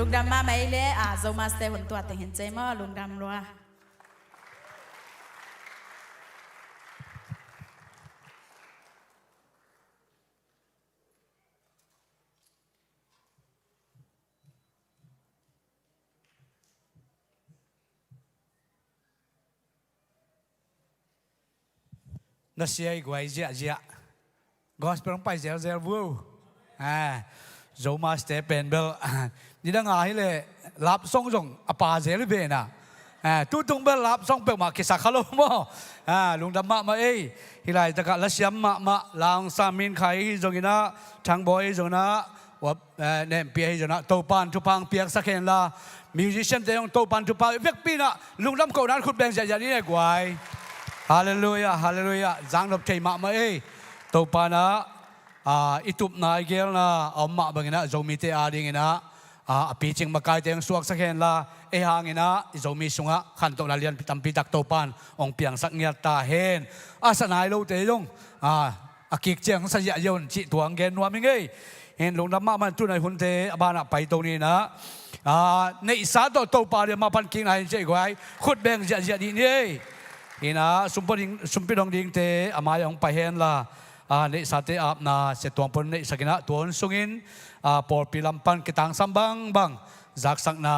ลุงดำมาไม่เละโซมาสเตหุ่นตัวแต่เห็นใจมั้งลุงดำรัวนักเสียกวยเจียกอสเปลงไปเจลวูโจมาสเตเป็นเบลนี่ดังไงเลยรับส่งอปาเจลเบน่ะตู้ตรงเบลรับส่งเปลมาคิสักฮัลโหลมั้งลุงดำมาฮิไลตะกะละเสียมมาลางสามินไข่จงกินะทางบอยจงนะว่าเนี่ยเปียจงนะโตปานทุพังเปียกสักเห็นละมิวสิชันเตยงโตปานทุพังเวกปีน่ะลุงดำเขานั้นขุดแบ่งจากอย่างนี้เลยกวยฮาเลลูยาฮาเลลูยาจังรบใจมาโตปานะอิตุบนายเกลนะอมมาบังนะโจมีเตอาดิงนะปีจิงมากายเตียงสวกสักเห็นละหางนะโจมีสุงะขันตกลาเลียนพิตัมพิตักโตปานองเปียงสักเงียตาเห็นสนายโลเตยงกิกเจียงสัญญายนจิตวงเกนวามิงเห็นลงน้ำมามันตุนายหุ่นเตอบานะไปตรงนี้นะในสาโตปาเดียมาพันกิงไหนเจ๊กไว้ขุดแบ่งจะดีนี่นะสุมปิดองดิงเตอามายองไปเห็นละในสาเตอาบนาเสตวงปนในสกินะตัวสุงินปอลปีลำปันกิตังซัมบังจากสักนา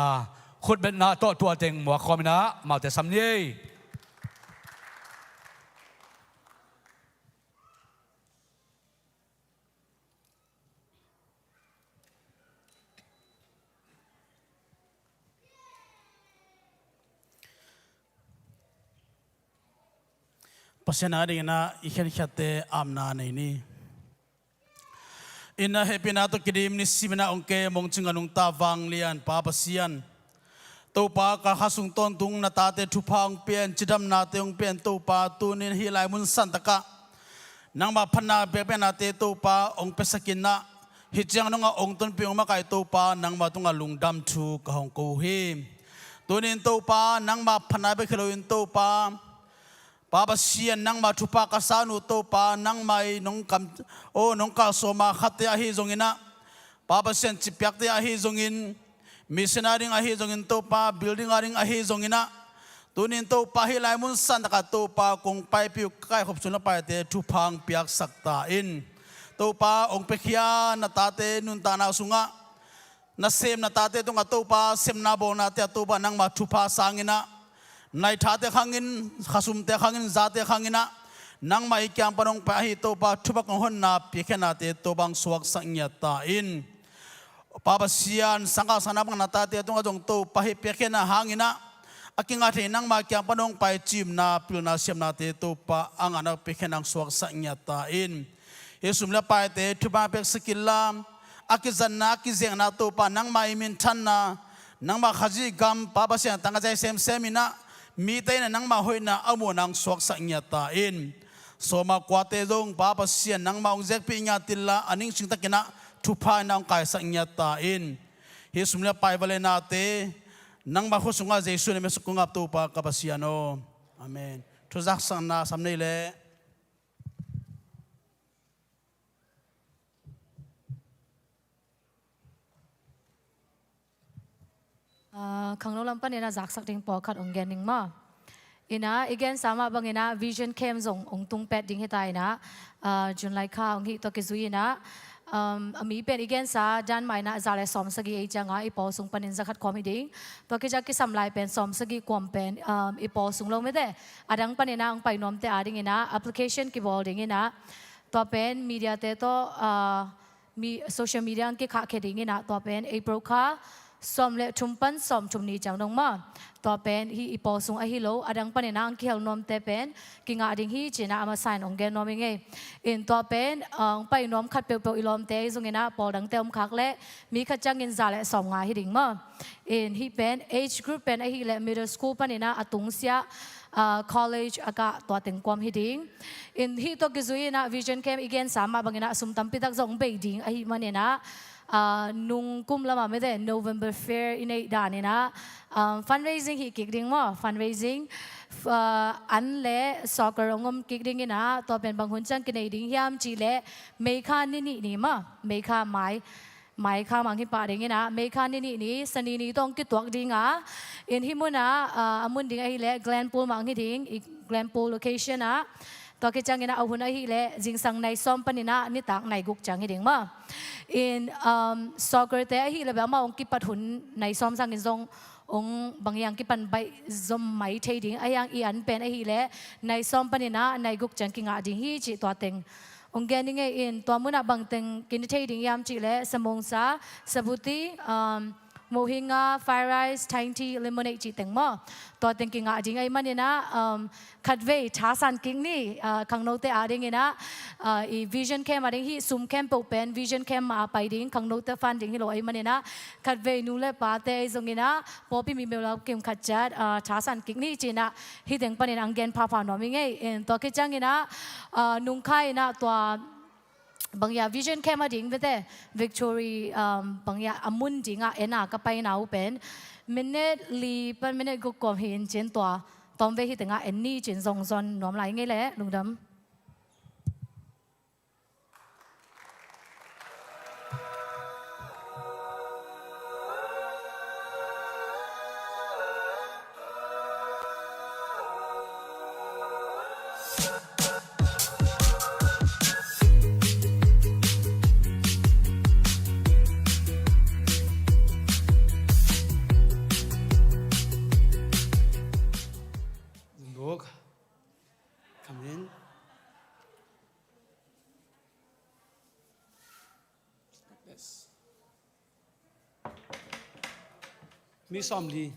ขุดเป็นนาตัวเต็งหมวกคอมินะมาแต่ซัมนี่ปัจจัยนี้นะอีกแค่ขัดเตะอำนาจนี้อินนาเฮปินาตุกิดิมนิสิมนาองเกมงจิงานุงตาวังเลียนปาปเซียนตัวปากะฮัสุงตอนตุงนาตาเตทุพังเปียนจิดำนาเตองเปียนตัวปาตูนินฮิไลมุนสันตะกะนังมาพันนาเปียเป็นนาเตตัวปาองเปสกินนะฮิจังนงองต้นเปียงมาไกตัวปานังมาตุงลุงดำทูกะฮองกูฮิตัวนินตัวปานังมาพันนาเปขลุนตัวปาปาบเสียนนังมาทุปากสานุโตปานังไม่นงกำนงกาโซมาขัดเตะฮิจงอินะปาบเสียนจิปยักเตะฮิจงอินมิสนาริงฮิจงอินโตปาบิลดิ้งอาริงฮิจงอินะตัวนี้โตปาฮิไลมุนสันตะกัดโตปากงไปพิวใกล้ขบสุนไปเตะทุพังเปียกสักตาอินโตปาองเปขียนาตาเตนุนตานาสุงะนาเซมนาตาเตตุงะโตปาเซมนาโบนาเตะโตปานังมาทุพาสังอินะนายท้าเตะขังอินขสุมเตะขังอินซาเตะขังอินะนังไม่แก่ปนองไปให้ตัวปาทุบกงหนนาเปียกนาเตตัวบางสวกสังยตาอินปาบเสียนสังกัดสนามนาตาเตตัวจงตัวไปให้เปียกนาหางอินะอากิงอาเทนังไม่แก่ปนองไปจิมนาพิลนาเสียมนาเตตัวปาอังอานาเปียกนางสวกสังยตาอินเยสุมเลไปเตทุบาเปียกสกิลลามอากิจันนากิเซงนาตัวปานังไม่มินทันนานังมาขจีกัมปาบเสียนตั้งใจเซมอินะมีแต่นังมาหอยนาอโมนังสวกสังยตาอินสมากวาเตจงปาปเสียนนังมาองเจกปีญาติละอันนี้สิ่งตะกินะทุพายนังกายสังยตาอินเฮสุมเลไปบาเลนาเตนังมาขุสุงอาเจสุนเมสุกุงับตัวปากปเสียโนอาเมนทุจักสังนาสำเนเลขังโนลัมปันเนนะจักสักดิ่งปอขัดองแกนิงมาอินะอีกแกนสามารถบังอินะวิชั่นเข้มส่งองตุงเป็ดดิ่งให้ตายนะจุนไลข้าองฮิตกิจุยนะมีเป็นอีกแกนสาดันไม่นะจะเลยสอมสกีจังอ่ะอีปอส่งปันนินจักขัดความดิ่งตัวกิจกิสัมไลเป็นสอมสกีความเป็นอีปอส่งลงไม่ได้อาดังปันเนนะองไปน้อมเตอดิ่งนะแอปพลิเคชันกีบอลดิ่งนะตัวเป็นมีเดียเตโตมีโซเชียลมีเดียที่ขาดดิ่งนะตัวเป็นไอโปรค่าสอมเลชุมปันสอมชุมนี้จังนงมาตัวเป็นฮีอีปอสุงอหิโลอดังปันนังเขียวนอมเตเป็นกิงอาดิงฮีจีน่าอามาใส่องเกนนอมิงเออินตัวเป็นไปนอมขัดเปียวๆอีลอมเตซุงเงนะปอดังเตอมคักเละมีขัดจังเงินซาเลสอมงาฮิดิงมาอินฮีเป็น age group เป็นไอฮีเล middle school ปันนะอตุงเสียcollege อากาตัวเต็งความฮิดิงอินฮีตัวกิจุยนะ vision camp อีกเกนสามมาบังนะสุมตัมปิตักจงเบดิงไอฮีมันนะนุ่งกุมละมาไม่ได้ November Fair อินไอดานี่นะ fundraising ฮิกิกดิ้งมั้ง fundraising อันเล่ soccer งมกิกดิ้งนะตัวเป็นบางคนจังกินไอดิ้งยามจีเล่ไม่ค่านี่มั้งไม่ค่าไม้ mai kha mang hi pa ding ina me kha ni sani ni tong ki tuak dinga in himuna amun ding ai le Glenpool mang hi ding Glenpool location a to ki chang ina ahuna hi le jingsang nai som panina ni tak nai guk chang hi ding ma in soccer te hi le ba ma ong ki pathun nai som sang in zong ong bangyang ki pan bai zom mai thei ding ayang I an pen hi le nai som panina nai guk chang ki nga ding hi chi to teng ong gening in to muna bang teng kin thei ding yam chi le samongsa sabuti mohinga fried rice Thai tea lemonade chi teng mo to teng ki nga ding ai manina khatve thasan king ni khang no te a ding ina I vision cam a ding hi sum cam po pen vision cam ma pai ding khang no te fan ding hi lo ai manina khatve nu le pa te zong ina popi mi mel kim khatchat thasan king ni china hi teng panin anggen pha pha no mi ngai en to ke chang ina nung khai na to bangya vision cam ding bete victory bangya amun dinga ena ka pai na open minute li pan minute go kom hin chen to tom ve hi tenga enni chen zong zon nom lai nge le lungdam Come in. Yes. Me Sawm Lee.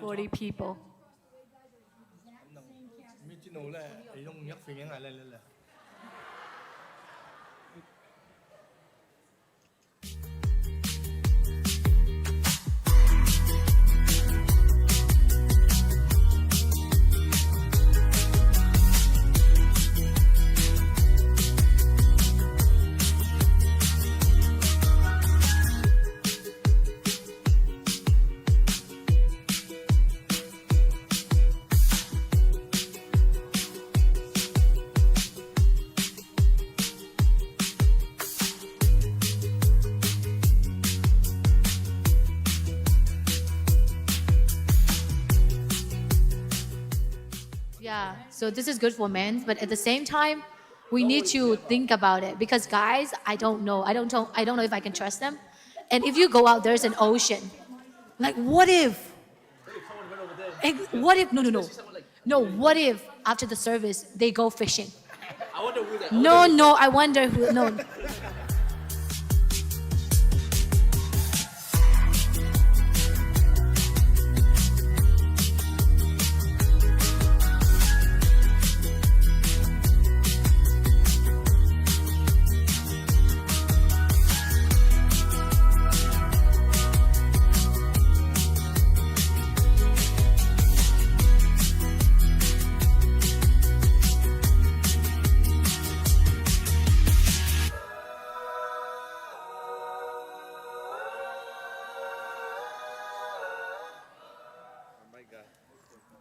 40 people มีจิโน่แหละไอ้ยงยักษ์ฟิงยังไงเลยแหละ Yeah, so this is good for men, but at the same time, we need to think about it because guys, I don't know if I can trust them. And if you go out, there's an ocean. Like, what if? No, what if after the service they go fishing? I wonder who that. No, I wonder who. No.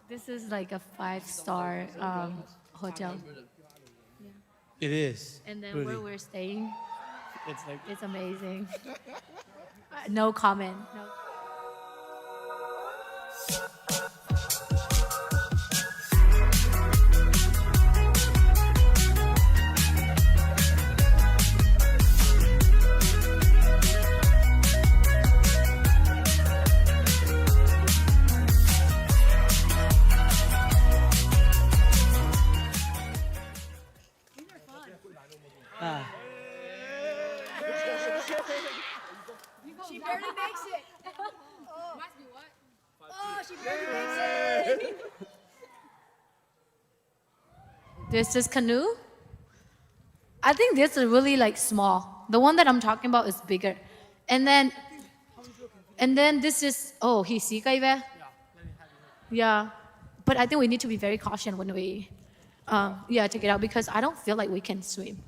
This is like a 5-star hotel. It is. And then really. where we're staying, It's like it's amazing. No comment. No. She barely makes it. Oh. Must be what? Oh, she barely makes it. This is canoe. I think this is really like small. The one that I'm talking about is bigger. And then this is, oh, he see kaive? Yeah. But I think we need to be very cautious when we, take it out because I don't feel like we can swim.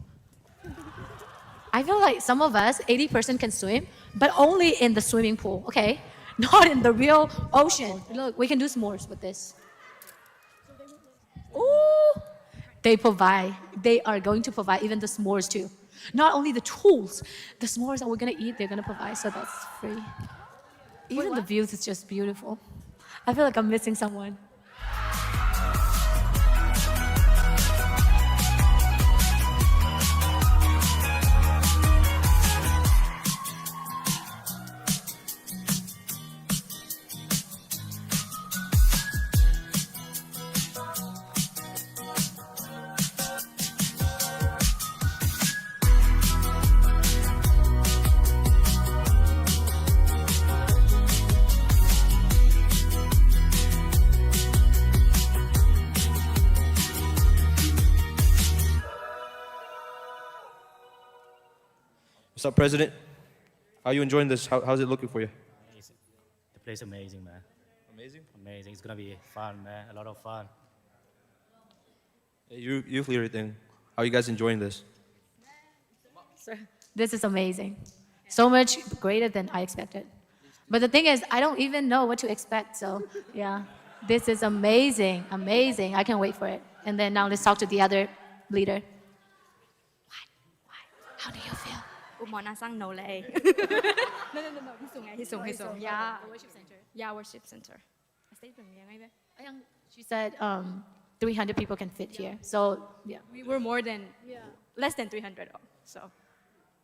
I feel like some of us, 80% can swim, but only in the swimming pool, okay? Not in the real ocean. Look, we can do s'mores with this. Ooh, they are going to provide even the s'mores too. not only the tools, the s'mores that we're gonna eat, they're gonna provide, so that's free. Even the views is just beautiful. I feel like I'm missing someone. What's up, President? How are you enjoying this? How's it looking for you? Amazing. The place is amazing, man. Amazing. Amazing. It's gonna be fun, man. A lot of fun. Hey, youth leader thing. How are you guys enjoying this? This is amazing. So much greater than I expected. But the thing is, I don't even know what to expect. So, yeah, this is amazing, amazing. I can't wait for it. And then now let's talk to the other leader. How do you feel? No. Yeah. Worship center. Yeah, worship center. She said 300 people can fit here. So, yeah. We were less than 300. So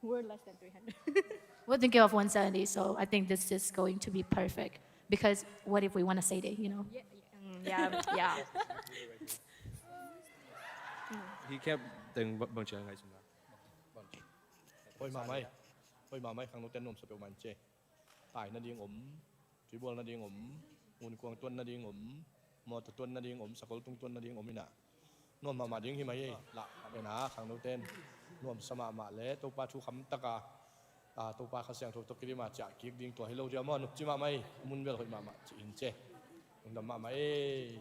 we're less than 300. We're thinking of 170, so I think this is going to be perfect. Because what if we want to say that, you know? Yeah. He kept từng bằng trường ngày chúng ta. Ôi mà mấy khang nô tên nôm sập bèo màn chê, tải nó điên thủy bol nó điên nguồn quang tuân nó điên mò tự tuân nó điên sạc tung tuân nó điên nè, nôm mà điên hi mấy lạ bên á khang nô tên, nôm sama mà lẽ tô pa chu khăm tắc tô pa khát sang thô kiri mà chả kiệt điên tuổi hello dia mò nục chi mà mấy mun bèo hội mà chỉ in chê, đầm mà mấy.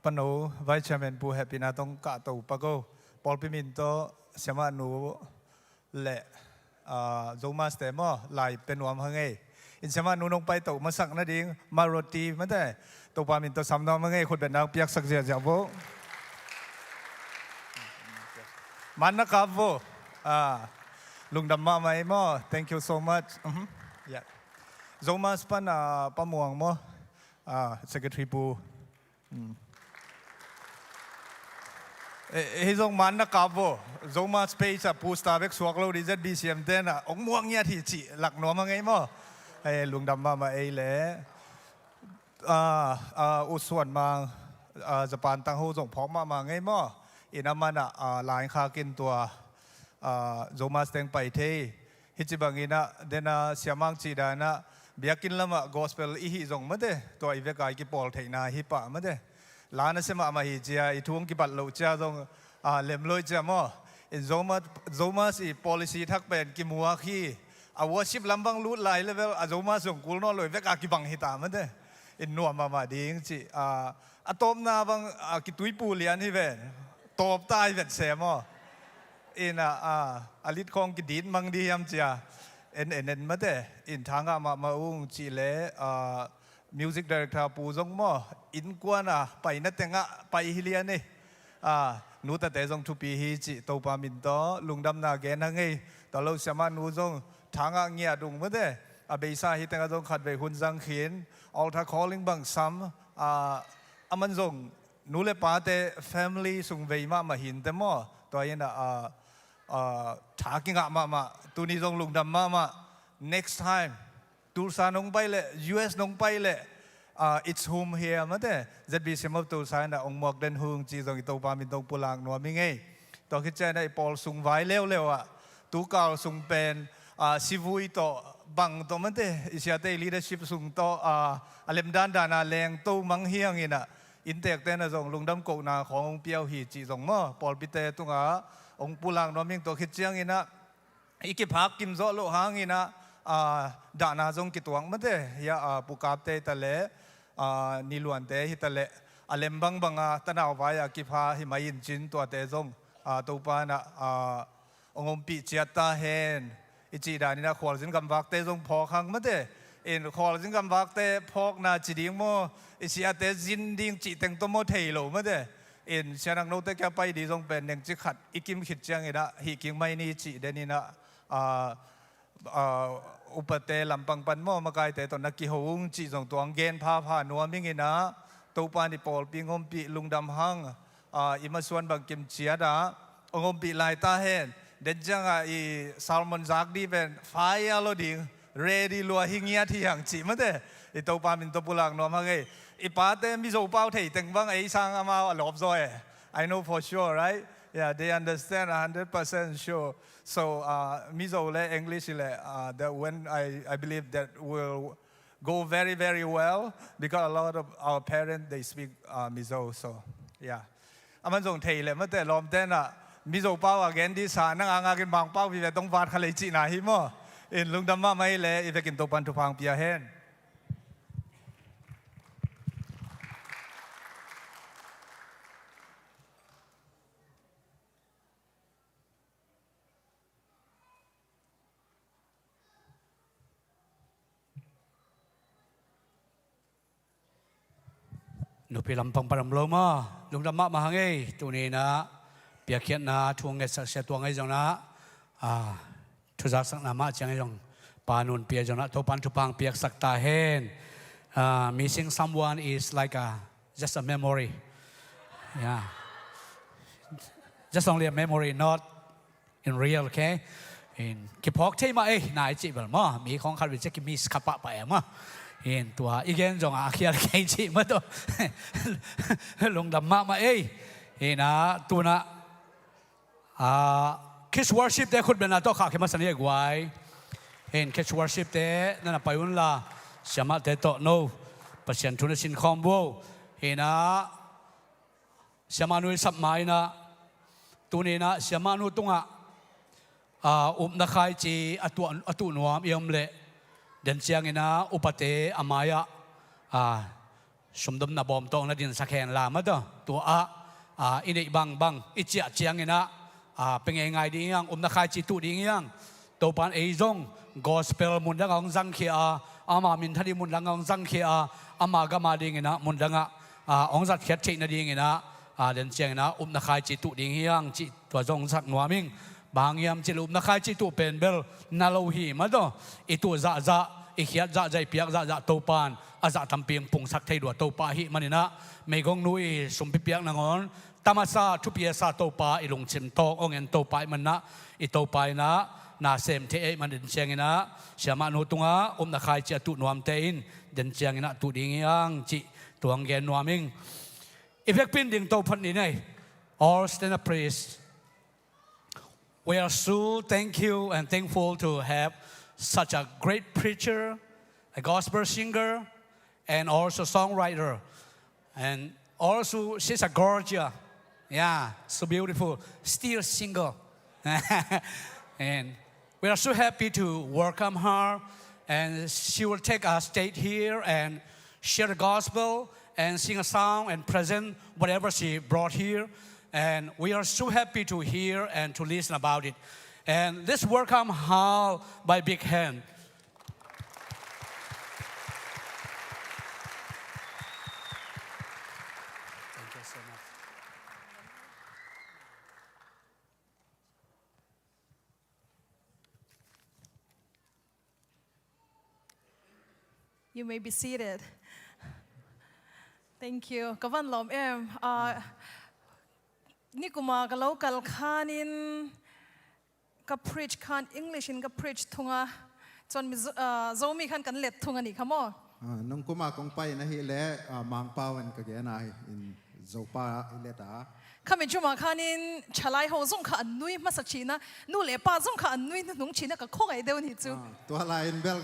Pano Vice Chairman Bu Happy na tong ka to pago Paul Piminto Sama nu le Zoma Stemo Lai Penuam Hange in Sama nu nong pai to masak na ding maroti mate to Paminto Samno Hange khut ben nang piak sak zia jabo Manna Kavo Lungdam Mai mo thank you so much yeah Zoma Span Pamuang mo Secretary Bu Hizong man na kabo, zoma space a pusta vek swaklo di ZBCM tena, ong muang ya thi chi lak no ma ngai mo, Lungdam ma le, Suan Mang, Japan tang ho zong phok ma ngai mo, inamana lain kha kin tua, zoma steng pai the, hichibangina dena siamang chi dana, biakin lama gospel ihi zong mate, tua ivek ai ki pol theina hi pa mate. Lana sema ama hijia ituang ki bat lo cha dong lem lo cha mo in zoma si policy thak pen ki muwa khi worship lambang lut lai level zoma song kul no loi vek ki bang hita man de in no ma ding chi atom na bang ki tui pu lian hi ven top tai vet se mo in alit khong ki din mang di yam cha en ma de in thanga ma ung chi le Music Director Pu Zong Mo in Kuana Pai na tenga Pai Hilian ni Nuta Te Zong Tupi Hi Chi Topa Minto Lungdam na gen hangai Talo Sama Nu Zong Thanga Ngia Dung Made Abesa Hi Tenga Zong Khat Ve Hun Zang Khin Altar Calling Bang Sam Aman Zong Nule Pate Family Sung Ve Ma Hin Te Mo Toyena Thaking Ma Tuni Zong Lungdam Ma next time Tulsa nong pai le US nong pai le it's home here mate ZBCM Tulsa na ong mok den hung chi zong to pa min tong pulang no mi ngai to ki chen dai Paul sung vai leo tu kal sung pen sivui to bang to mate isia te leadership sung to alem dan dana leng to mang hiang ina intek te na zong lungdam ko na khong piao hi chi zong mo Paul pite tunga ong pulang no ming to ki chiang ina iki phak kim zo lo hang ina ดานาจงกิตวงมาเดยาปุกาบเตตะเลนิลวนเตฮิตะเลอเลมบังบังตะนาววายากิพาหิมายินจินตัวเตจงตัวปานะองค์ปีเจียตาเฮนอิจิดานี่นะขอลจินกำวักเตจงพอขังมาเดอินขอลจินกำวักเตพอกนาจิดิงโมอิจิอาเตจินดิงจิเต็งตัวโมเทโลมาเดอินเชนังโนเตแกไปดีจงเป็นหนึ่งจิขัดอิกิมขิดจังอินะฮิกิงไม่นี่จิเดนี่นะอุปเตลำปังปันโมมากายแต่ตอนนักกิหงจีจงตัวเกณฑ์พานัวมิงินะตัวปานิปอลปิงอมปีลุงดำหังอิมาส่วนบางกิมเชียดาองมปีลายตาเห็นเด็ดจังอีซาลมอนซักดีเป็นไฟอโลดิงเรดีลัวหิงเงียที่อย่างจีมันเด้อีตัวปามินตัวปุลังนัวมังเออีป้าเตมิโซเป้าเทตึงบังไอซังอามาหลบซอย I know for sure right yeah they understand 100% sure so miso le English le that when I believe that will go very very well because a lot of our parents they speak miso so yeah มันส่งเทเลยเมื่อแต่ลมเต้นมิโซเป้าแกนดีสานั่งงากินบางเป้าวิเวต้องวาดทะเลจีน่าฮิโมอินลุงดำมาไม่เลยอีเวกินตัวปันทุพังเปียเฮนนุพิลำปังปรำโลมาลุงดำมาหังเอตัวนี้นะเปียกเขียนนะทวงเงสักเสียตัวไงจังนะทุจักสักนามาจังไงจังปานุนเปียจังนะทุปันทุพังเปียกสักตาเห็นmissing someone is like just a memory yeah just only a memory not in real okay in กิพอกเทมานายจิบลมามีของขัดวิจัยกิมิสขับปะไปมาเห็นตัวอีกอย่างจงอาเคียร์เกจิมาตัวลงดำมาเห็นนะตัวนะkids worship เต้คุณเป็นนะตัวข้าเข้ามาสนิทกว่าเห็น kids worship เต้นั่นนะไปวันละสมัครเต้โตโน่ประชันทุนสินคอมโบเห็นนะสมานุสับไม้นะตัวนี้นะสมานุตรงนักขายจีอตุนวมเอี่ยมเละเดินเชียงเงินะอุปเตอามายะสมดมนาบอมตองนัดินสักแห่งลามาตัวอินิบังอิเจียเชียงเงินะเป็นยังไงดียังนักขายจีตุดียังตัวปานเอจงกอสเปลมุนดังองจังเขียอามามินทัดีมุนดังองจังเขียอามากามาดีเงินะมุนดังองจัดเขียดเชนดีเงินะเดินเชียงเงินะนักขายจีตุดียังจีตัวจงสักนัวมิงบางยามจิลุมนักขายจิตุเป็นเบลนาโลหีมาตัวอิตุจะอีเขียดใจเปียกจะโตปานอาจะทำเปียงปุ่งสักไทยดัวโตปาหิมันนะไม่กงนุยสมเปียกนางอนตามาซาทุเปียซาโตปาอิลงชิมโตองเงินโตปามันนะอิโตปานะนาเซมเทมันเดินเชียงนะเชื่อมานุตุงนักขายจิตุนวมเตอินเดินเชียงนะตุดิ้งยังจิตัวเงินนวมิงอีเฟกปินดิ่งโตพันนี่ไง all stand up please We are so thank you and thankful to have such a great preacher, a gospel singer, and also songwriter. And also she's a gorgeous, yeah, so beautiful, still single. And we are so happy to welcome her. And she will take a stage here and share the gospel and sing a song and present whatever she brought here. And we are so happy to hear and to listen about it. And let's welcome her by big hand. Thank you so much. You may be seated. Thank you. Kavan lomนี่กูมากับเรากัลคานินกับ preach คัน English กับ preach ทุงจนมีโซมีคันกันเล็ดทุงนี่ขโมน้องกูมากงไปนะฮิเล่มังเป้าวันก็แกนายอินโซปาอิเลตาข้ามีจุมาคันินชลายหัวส่งขันนุยมาสักชีนะนู่เล่ป้าส่งขันนุยนุ่งชีนะกับข้อไอเดียวนี่จูตัวลายอินเบล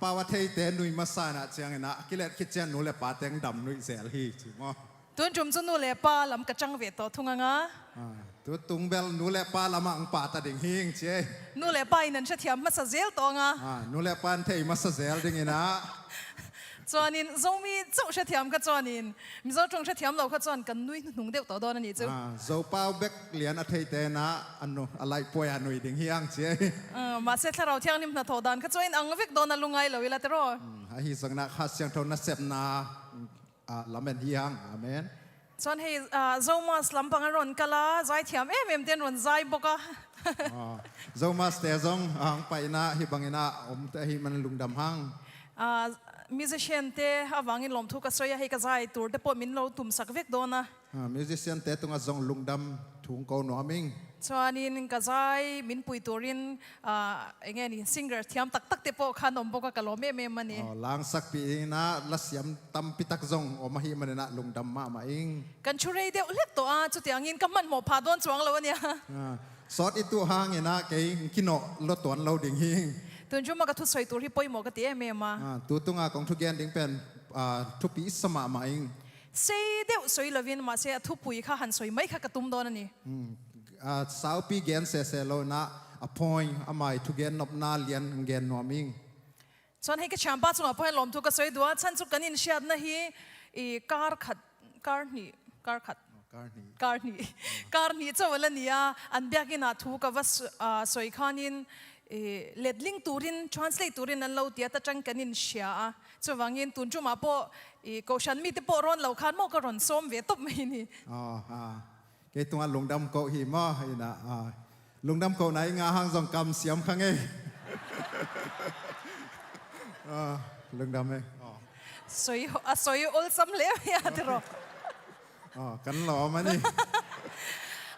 ป้าว่าเทเตนุยมาสานะเชียงนะกิเลสคิดเจนนู่เล่ป้าเต็งดำนุยเสียลีจิมอตัวจุ่มจนนู่เล่ป้าลำกระจังเวทตัวทุงงะ ตัวตุงเบลนูเล่ปาละมังปาตาดิ่งหิงเจ้ นูเลยไปนั่นจะเทียมมาสเซลตองอ่ะ นูเล่ปานเทมาสเซลดิ่งนะ จวนนินโซมีเจ้าจะเทียมก็จวนนินมิโซจงจะเทียมเราก็จวนกันนุ้ยหนุ่งเดียวต่อดอนนี่เจ้าโซเปาเบกเหรียญอัฐิเตนะอันนู้อะไรป่วยอันนู้ดิ่งหิงเจ้ มาเสร็จเราเที่ยงนิมนาทอดานก็จวนอังวิกโดนลุงไงเราเวลาเตรอฮิสังนักฮัสเซียงทนัสเซบนาลำเบนหิงอาเมนจวนให้โซมาสลัมปังรอนกะลาใจเทียมเอ็มเตียนรอนใจบกะโซมาสเตซงอังไปนะฮิบังนะแต่ฮิมันลุงดำหังมิวสิชเนเตอวังอินลมทุกข์สวยให้กระจายตัวเดปมินเราตุ่มสักเวกโดนะมิวสิชเนเตตุงจงลุงดำถุงโกนหัวมิงชวนินกระจายมินปุยตัวรินเงี้ยนี่ซิงเกอร์เทียมตักเตปขนมบกะกะโลเมมันนี่ล้างสักปีนะลัสยามตำปิตักจงอมาฮิมันนะลุงดำมาอิงกันชูเรเดียวเล็กตัวจุดที่อังอินกำมันหมอพาดวนจวงแล้วเนี่ยซอสอีตัวหางนะเกยกินโนลดตัวเราดิ่งหิงตัวจุ่มมากระทุสวยตัวที่ปอยหมอกระเตี้ยเมมาตัวตุงของทุกแกนดิ่งเป็นทุกปีสมามาอิงเสียเดียวสวยเลวินมาเสียทุบปุยข้าหันสวยไม่ข้ากระตุ้มโดนนี่สาวปีแกนเสเสโลนะอพอยอามัยทุกแกนนบนาเลียนแกนนัวมิงส่วนให้กระชามป้าจงอพอยลมทุกกระสวยดัวฉันสุกันอินเชียดนะฮีการขัดเจ้าวันนี้อันเบียกินาทุกว่าสวยขานินเลดลิงตูริน translate ตูรินนั้นเราเดียตจังกันอินเชียเจ้าวังอินตุนจุมาโปก็ฉันมีแต่โปรอนเราคันโมกรอนส้มเวตบไม่นี่เกตัวลุงดำโกหิมะฮินะลุงดำโกไหนงาหางจงกำเสียมขังเองลุงดำเองสวยอุลซัมเลี้ยยาตรอกันหล่อมานี่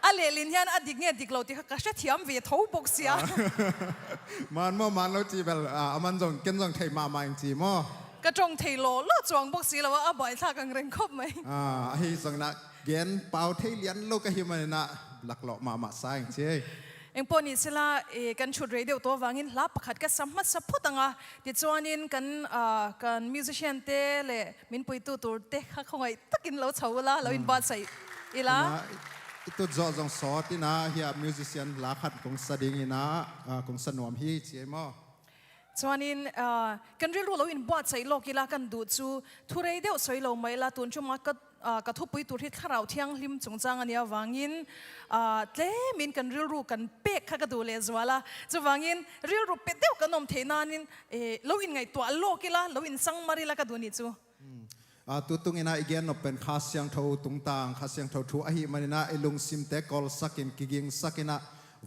อะไรลินยันอดีตเนี่ยดิกเราที่เขาจะเทียมเวทบกเสียมันเราจีแบบมันจงเกินจงไทยมาจริงมั้งก็จงไทยโลแล้วจวงบกเสียแล้วว่าบ่อยท่ากังเร่งคบไหมฮิสังนักเกียนเป่าไทยเลียนโลกหิมันนะหลักหล่อมาสายเจ้เอ็งปนิสละกันชุดเรดิโอตัววังอินลับขัดกันสมัติสัพพุตังดิจวนินกันมิวสิชเนเตเลมินปุยตูตัวเตะข้าคงไอ้ตักินเราเฉาละเราอินบาดใส่อีละตัวจอจงสอดที่นะเฮียมิวสิชเนลักขัดกงสดิ่งนะกงสนวมฮีเจ้มั้งจวนินกันเรื่องเราอินบาดใส่โลกิลากันดูจูทุเรดิโอใส่เราไม่ละตุนจุมาก็กระทบปุยตัวที่ข้าเราเที่ยงลิมจงจังอันนี้วังอินเล่มินกันเรียลรูกันเป๊กข้ากระดูเลยจวละจะวังอินเรียลรูเป็ดเดียวกันนมเทนานินเราอินไงตัวโลกิละเราอินสังมาริละกระดูนี่จูตัวตุงอินะอีกอย่างนเป็นข้าเสียงเท่าตุงตางข้าเสียงเท่าทัวฮีมันนะลุงซิมเตกอลสักินกิกิงสักินะ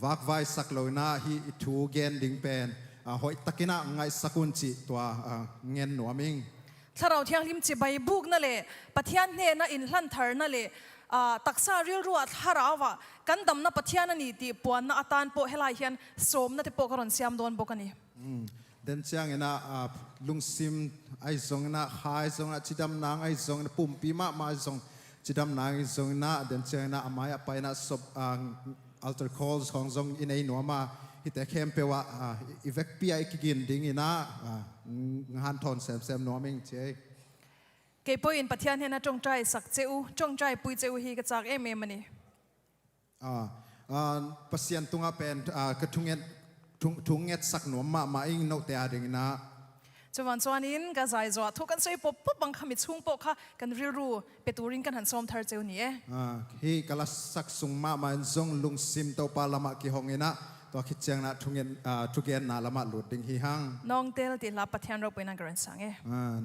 วักไว้สักโลนะฮีทูเกนดิ่งเป็นหอยตะกินะไงสักุนจิตัวเงินหนัวมิงถ้าเราเที่ยงลิมจีใบบุกนั่นแหละปะเทียนเนี่ยนะอินลันเทอร์นั่นแหละตักษาเรียลรัวถ้าเราว่ากันดำนะปะเทียนนี่ตีปวนนะอัตานโปเฮลายเฮียนสมนะที่โปกรอนเสียมโดนบกันนี่เดินเชียงนะลุงซิมไอซงนะไฮซงนะจิดำนางไอซงนะปุ่มปีมาไอซงจิดำนางไอซงนะเดินเชียงนะอามายไปนะศพอัลตร้าคอลของซงอินไอหนัวมาฮิตแต่เข้มเปว่าอีเวกปีไอกินดิ่งนะหันทอนเซมนัวมิงเจ้เก็บปุยอินปะเทียนเห็นนะจงใจสักเจ้าจงใจปุยเจ้าฮีกระจากมันนี่ปัสยันตุงอาเป็นกระทุงเงินสักหนัวมาอิงโนเตียดิ่งนะจวนนินกระจายจวดทุกกันใส่ปุ๊บบังคับมิดชุ่งปกค่ะกันเรียรู้เป็ดตูรินกันหันซ้อมเธอเจ้านี่ฮีกลัสสักสุงมาจงลุงซิมเตาปาลามากิฮงเนะตัวคิดเจงนะทุกเงินนาละมาหลุดดิ่งฮีฮังน้องเตลติลาปะเทียนเราไปนั่งกันสัง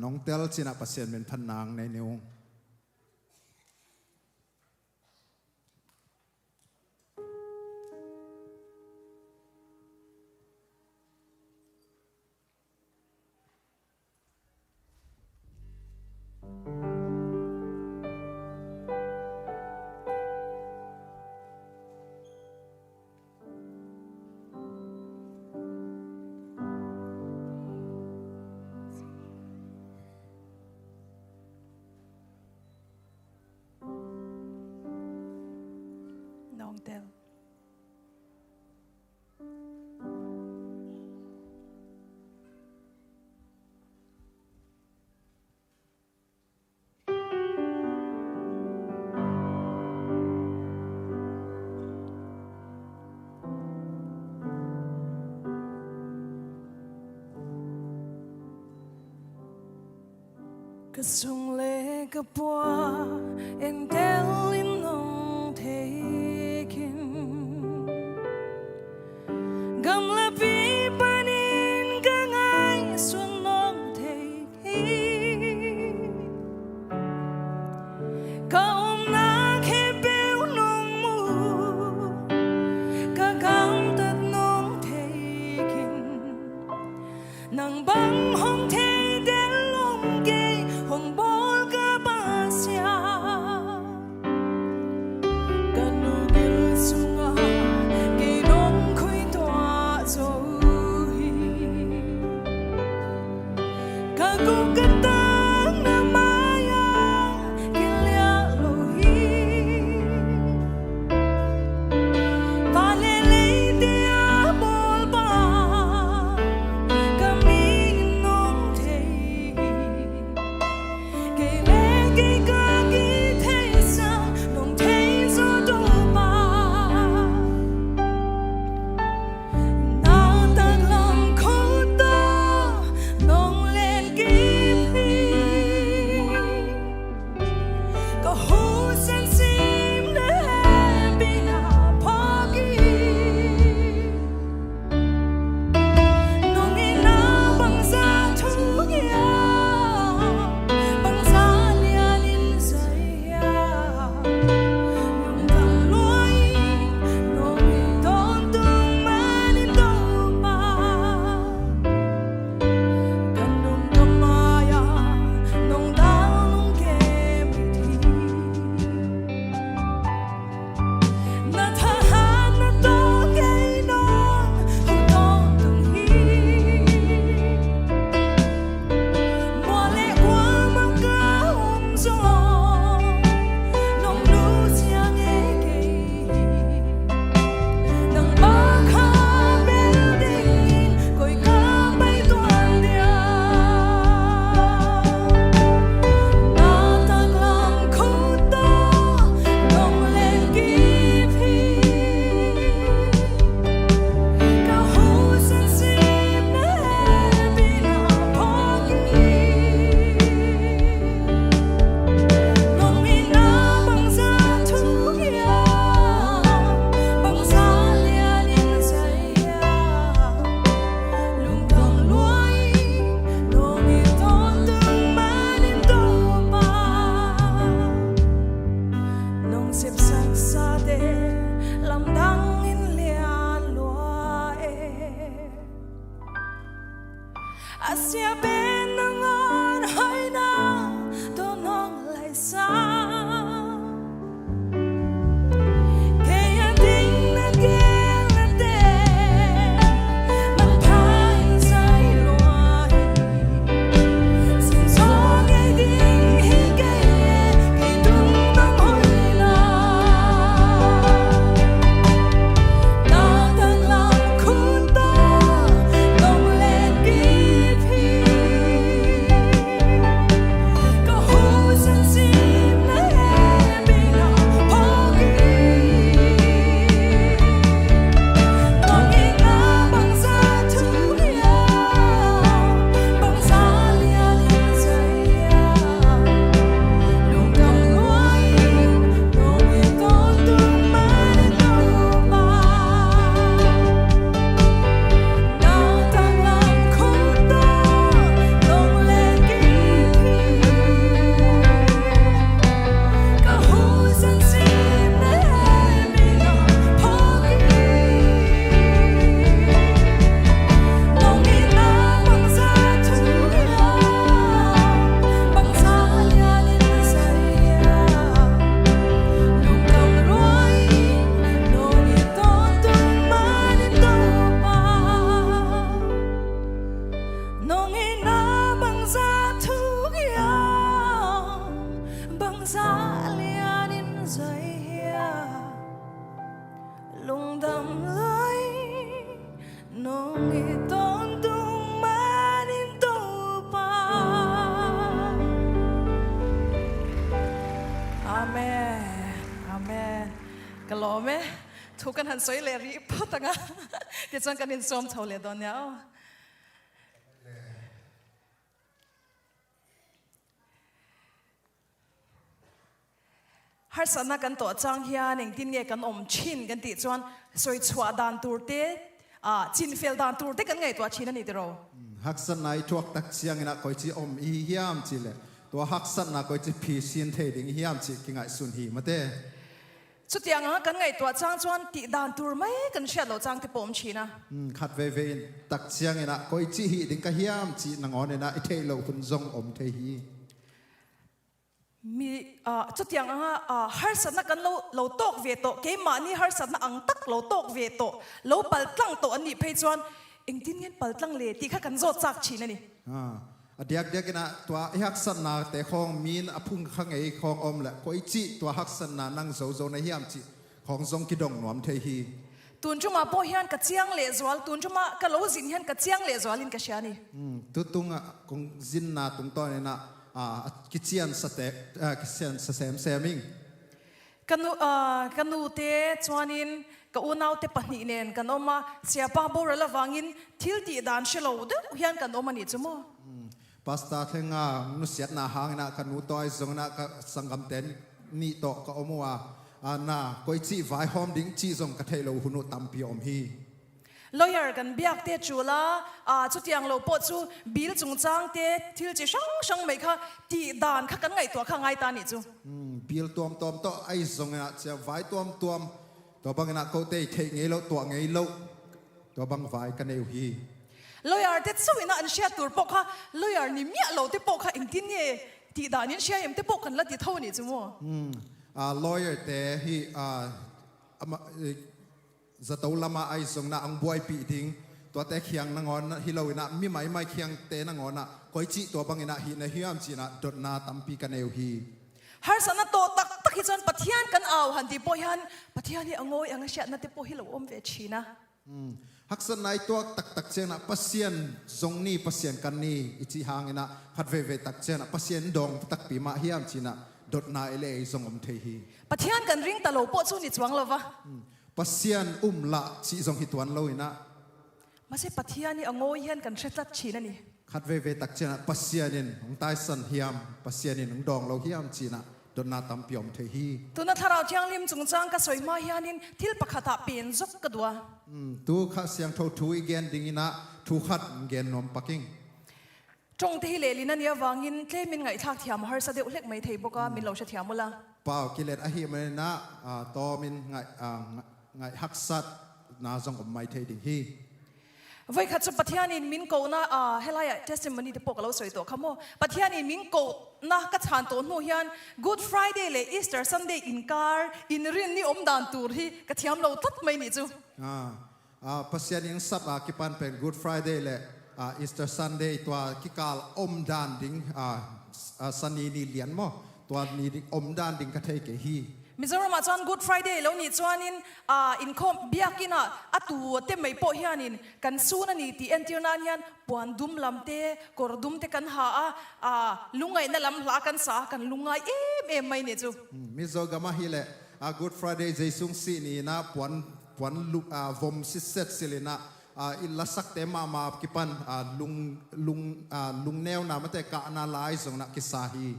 น้องเตลจีน่าปัสยันเป็นพันนางในนิ้ว น sung lệ cái bùa em đeo in nong thấy kinh gam la bi panin ka ngai sun nong thấy ka na khe beo nong mu ka gam tat nong thấy kinh nang bang hong thấy hong bol ka ba sia kanu gil sunga ke nong khoi toa zo hi ka ku ka ta na maya kilya lo hi pa le le de a bol ba ka mi nong the Asia bên ngon hơi na to nong lại xa kể anh tin na kia na te mang thay say loài xin cho ngày đi kể đúng tâm hồi là ta đang làm khôn ta nong lên kia có hú sân sim nè bị nó bỏ đi nong nghĩ ngã bằng giá thứ ya bằng giá lia lia dây luôn cầm loài nong nghĩ con tương mà đến đâu mà nào đang làm khôn ta nong lên kia có hú sân sim nè bị nó bỏ đi nong nghĩ ngã bằng giá thứ ya bằng giá lia lia dây luôn cầm loài nong nghĩ con tương mà đến đâu mà nong nghĩ na bằng giá thứ ya bằng giá lia lia dây Lungdam lối nong nghĩ tôn tung mà đến đâu mà Amen Amen cái lỗ mẹ thu căn hẳn soi lệ ri phút tăng á để cho căn in xóm thầu lệ đón nhau har sana kan to chang hian eng tin nge kan om chin kan ti chuan soi chua dan tur te chin fel dan tur te kan ngai to chin ani ti ro ฮักษณะทวกตักเชียงนะคอยจีอมอีเฮียมจีเลยตัวฮักษณะคอยจีพีเซียนเทดิงเฮียมจีกิงไอสุนฮีมาเต้ สุดยังกันไงตัวจ้างจวนติดานตัวไม่กันเชียดเราจ้างที่ปมชีนะ ขัดเวเวนตักเชียงนะคอยจีฮีดิงกะเฮียมจีนางอนนะไอเทโลคุณจงอมเทฮีมีจุดยังฮาร์สันนักกันเราตกเวโตเกมานี่ฮาร์สันนักอังตักเราตกเวโตเราปัลตั้งตัวอันนี้เพย์จวนเอ็งที่เงี้ยปัลตั้งเลยที่ข้ากันโจดจากชีนั่นนี่เดียกนะตัวฮักษณะแต่ของมีนอพุ่งข้างไอของอมแหละคอยจีตัวฮักษณะนั่งโซโซในเฮียมจีของทรงกิดงหนวมเทฮีตุนจุมาโปฮิอันกะเจียงเลสวลตุนจุมากะโลจินฮิอันกะเจียงเลสวลินกะเชียนี่ตุงคงจินนาตุงตอนนี้นะกิเชียนสเตกิเชียนสเซมเซมิงกันนูเตจวนินกะอุนาวเตปนิเนนกันออกมาเสียป้าโบระละวังอินทิลตีดานเชลโลเดฮิอันกันออกมานี่จุโมพาสต้าเทงานุเสียนาหางนะกันนูตัวไอซงนะก็สังกัมเต็นนี่โตก็อมัวน่ะก็จีไวหอมดิ้งจีซงกะเทโลหุนุตัมปีอมฮีลอยร์กันเบียกเตจูละจุดยังเราปวดจูบิลจงจางเตทิลจีช่างไม่ค่ะตีดานข้ากันไงตัวข้างไงตานี่จูบิลตัวโตไอซงนะจะไวตัวบางนะเขาเตะเทงเงโลตัวเงโลตัวบางไวกันเอวฮีลอยร์เตสวินะอันเชียตัวปกค่ะลอยร์นี่เมียเราเตปกค่ะอิงตินเนี่ยตีดานินเชียยังเตปกกันละตีเท่านี่จูมั้งลอยร์เตฮีจะตัวละมาไอส่งนะอังบวยปีทิ้งตัวเตะเขียงนางอนฮิโลวินะมีไม่เขียงเตะนางอนนะคอยจีตัวบางนะฮีนะฮิอัมจีนะดดนาตัมปีกันเอวฮีฮาร์สันโตตักฮิจอนปะเทียนกันเอาหันตีโปยันปะเทียนนี่อังโอยอังเชียนนั่นเตปฮิโลอมเวชีนะฮักษณะตัวตักเชียงนะปัสเซียนทรงนี่ปัสเซียนกันนี่อิจิหางนะฮัดเวตักเชียงนะปัสเซียนดงตักปีมาฮิอัมจีนะดดนาเอเลทรงอมเทฮีปะเทียนกันริงตะโลปจูนี่จวงเลยวะปัสเซียนละชีทรงฮิตวันโลยนะมาใช่ปะเทียนนี่อังโอยเฮียนกันเช็ดลัดชีนั่นนี่ฮัดเวตักเชียงนะปัสเซียนินของใต้สันฮิอัมปัสเซียนินของดองโลฮิอัมจีนะดนนาตัมปีอมเทฮีตัวนั้นถ้าเราเที่ยงลิมจงจางก็สวยมาเฮียนินทิลปะขะตาเปลี่ยนจกกระดัวตัวข้าเสียงทูทูอีเกนดิ้งนะทูขัดเกนนอมปักกิ้งจงที่เลลินันเนี่ยวังอินเคลมินไงทักเทียมฮาร์สเดลเล็กไม่เทบก็มินเราเทียมมุละเปล่ากิเลสอหิมันนะตอมินไงฮักซัดนาจงอมไม่เทดิ้งฮีไว้ขัดสุปัทยานินมินโกนะเฮลัยเทสติมอนีที่ปกเราสวยตัวขโมปัทยานินมินโกนะกัจฉันตัวโนยัน Good Friday เลย Easter Sunday อินการอินรินนี่อมดานตูที่กัจฉามเราตัดไม่นิจูปัสยานินสับกิปันเป็น Good Friday เลย Easter Sunday ตัวกิกาลอมดานดิ้งสันนีนี่เลียนมั้งตัวนี้อมดานดิ้งกระเทยเกฮีมิจฉามาจวน Good Friday แล้วนี่จวนนินอินคอมเบียกินะอัตัวเต็มไม่พอเฮียนินกันสู้นั่นนี่ที่เอ็นเทียนันยันปวนดุมลำเตะกอดดุมเตะกันหาลุงไงนั่นลำลากันสากันลุงไงไม่เนี่ยจูมิจฉากามาฮิเลGood Friday ใจสุ่งสีนี่นะปวนลุวมสิเซตสิเลนะอิลลัสักเตมากิปันลุงแนวนะมันแต่กะนาลายส่งนะกิสาฮี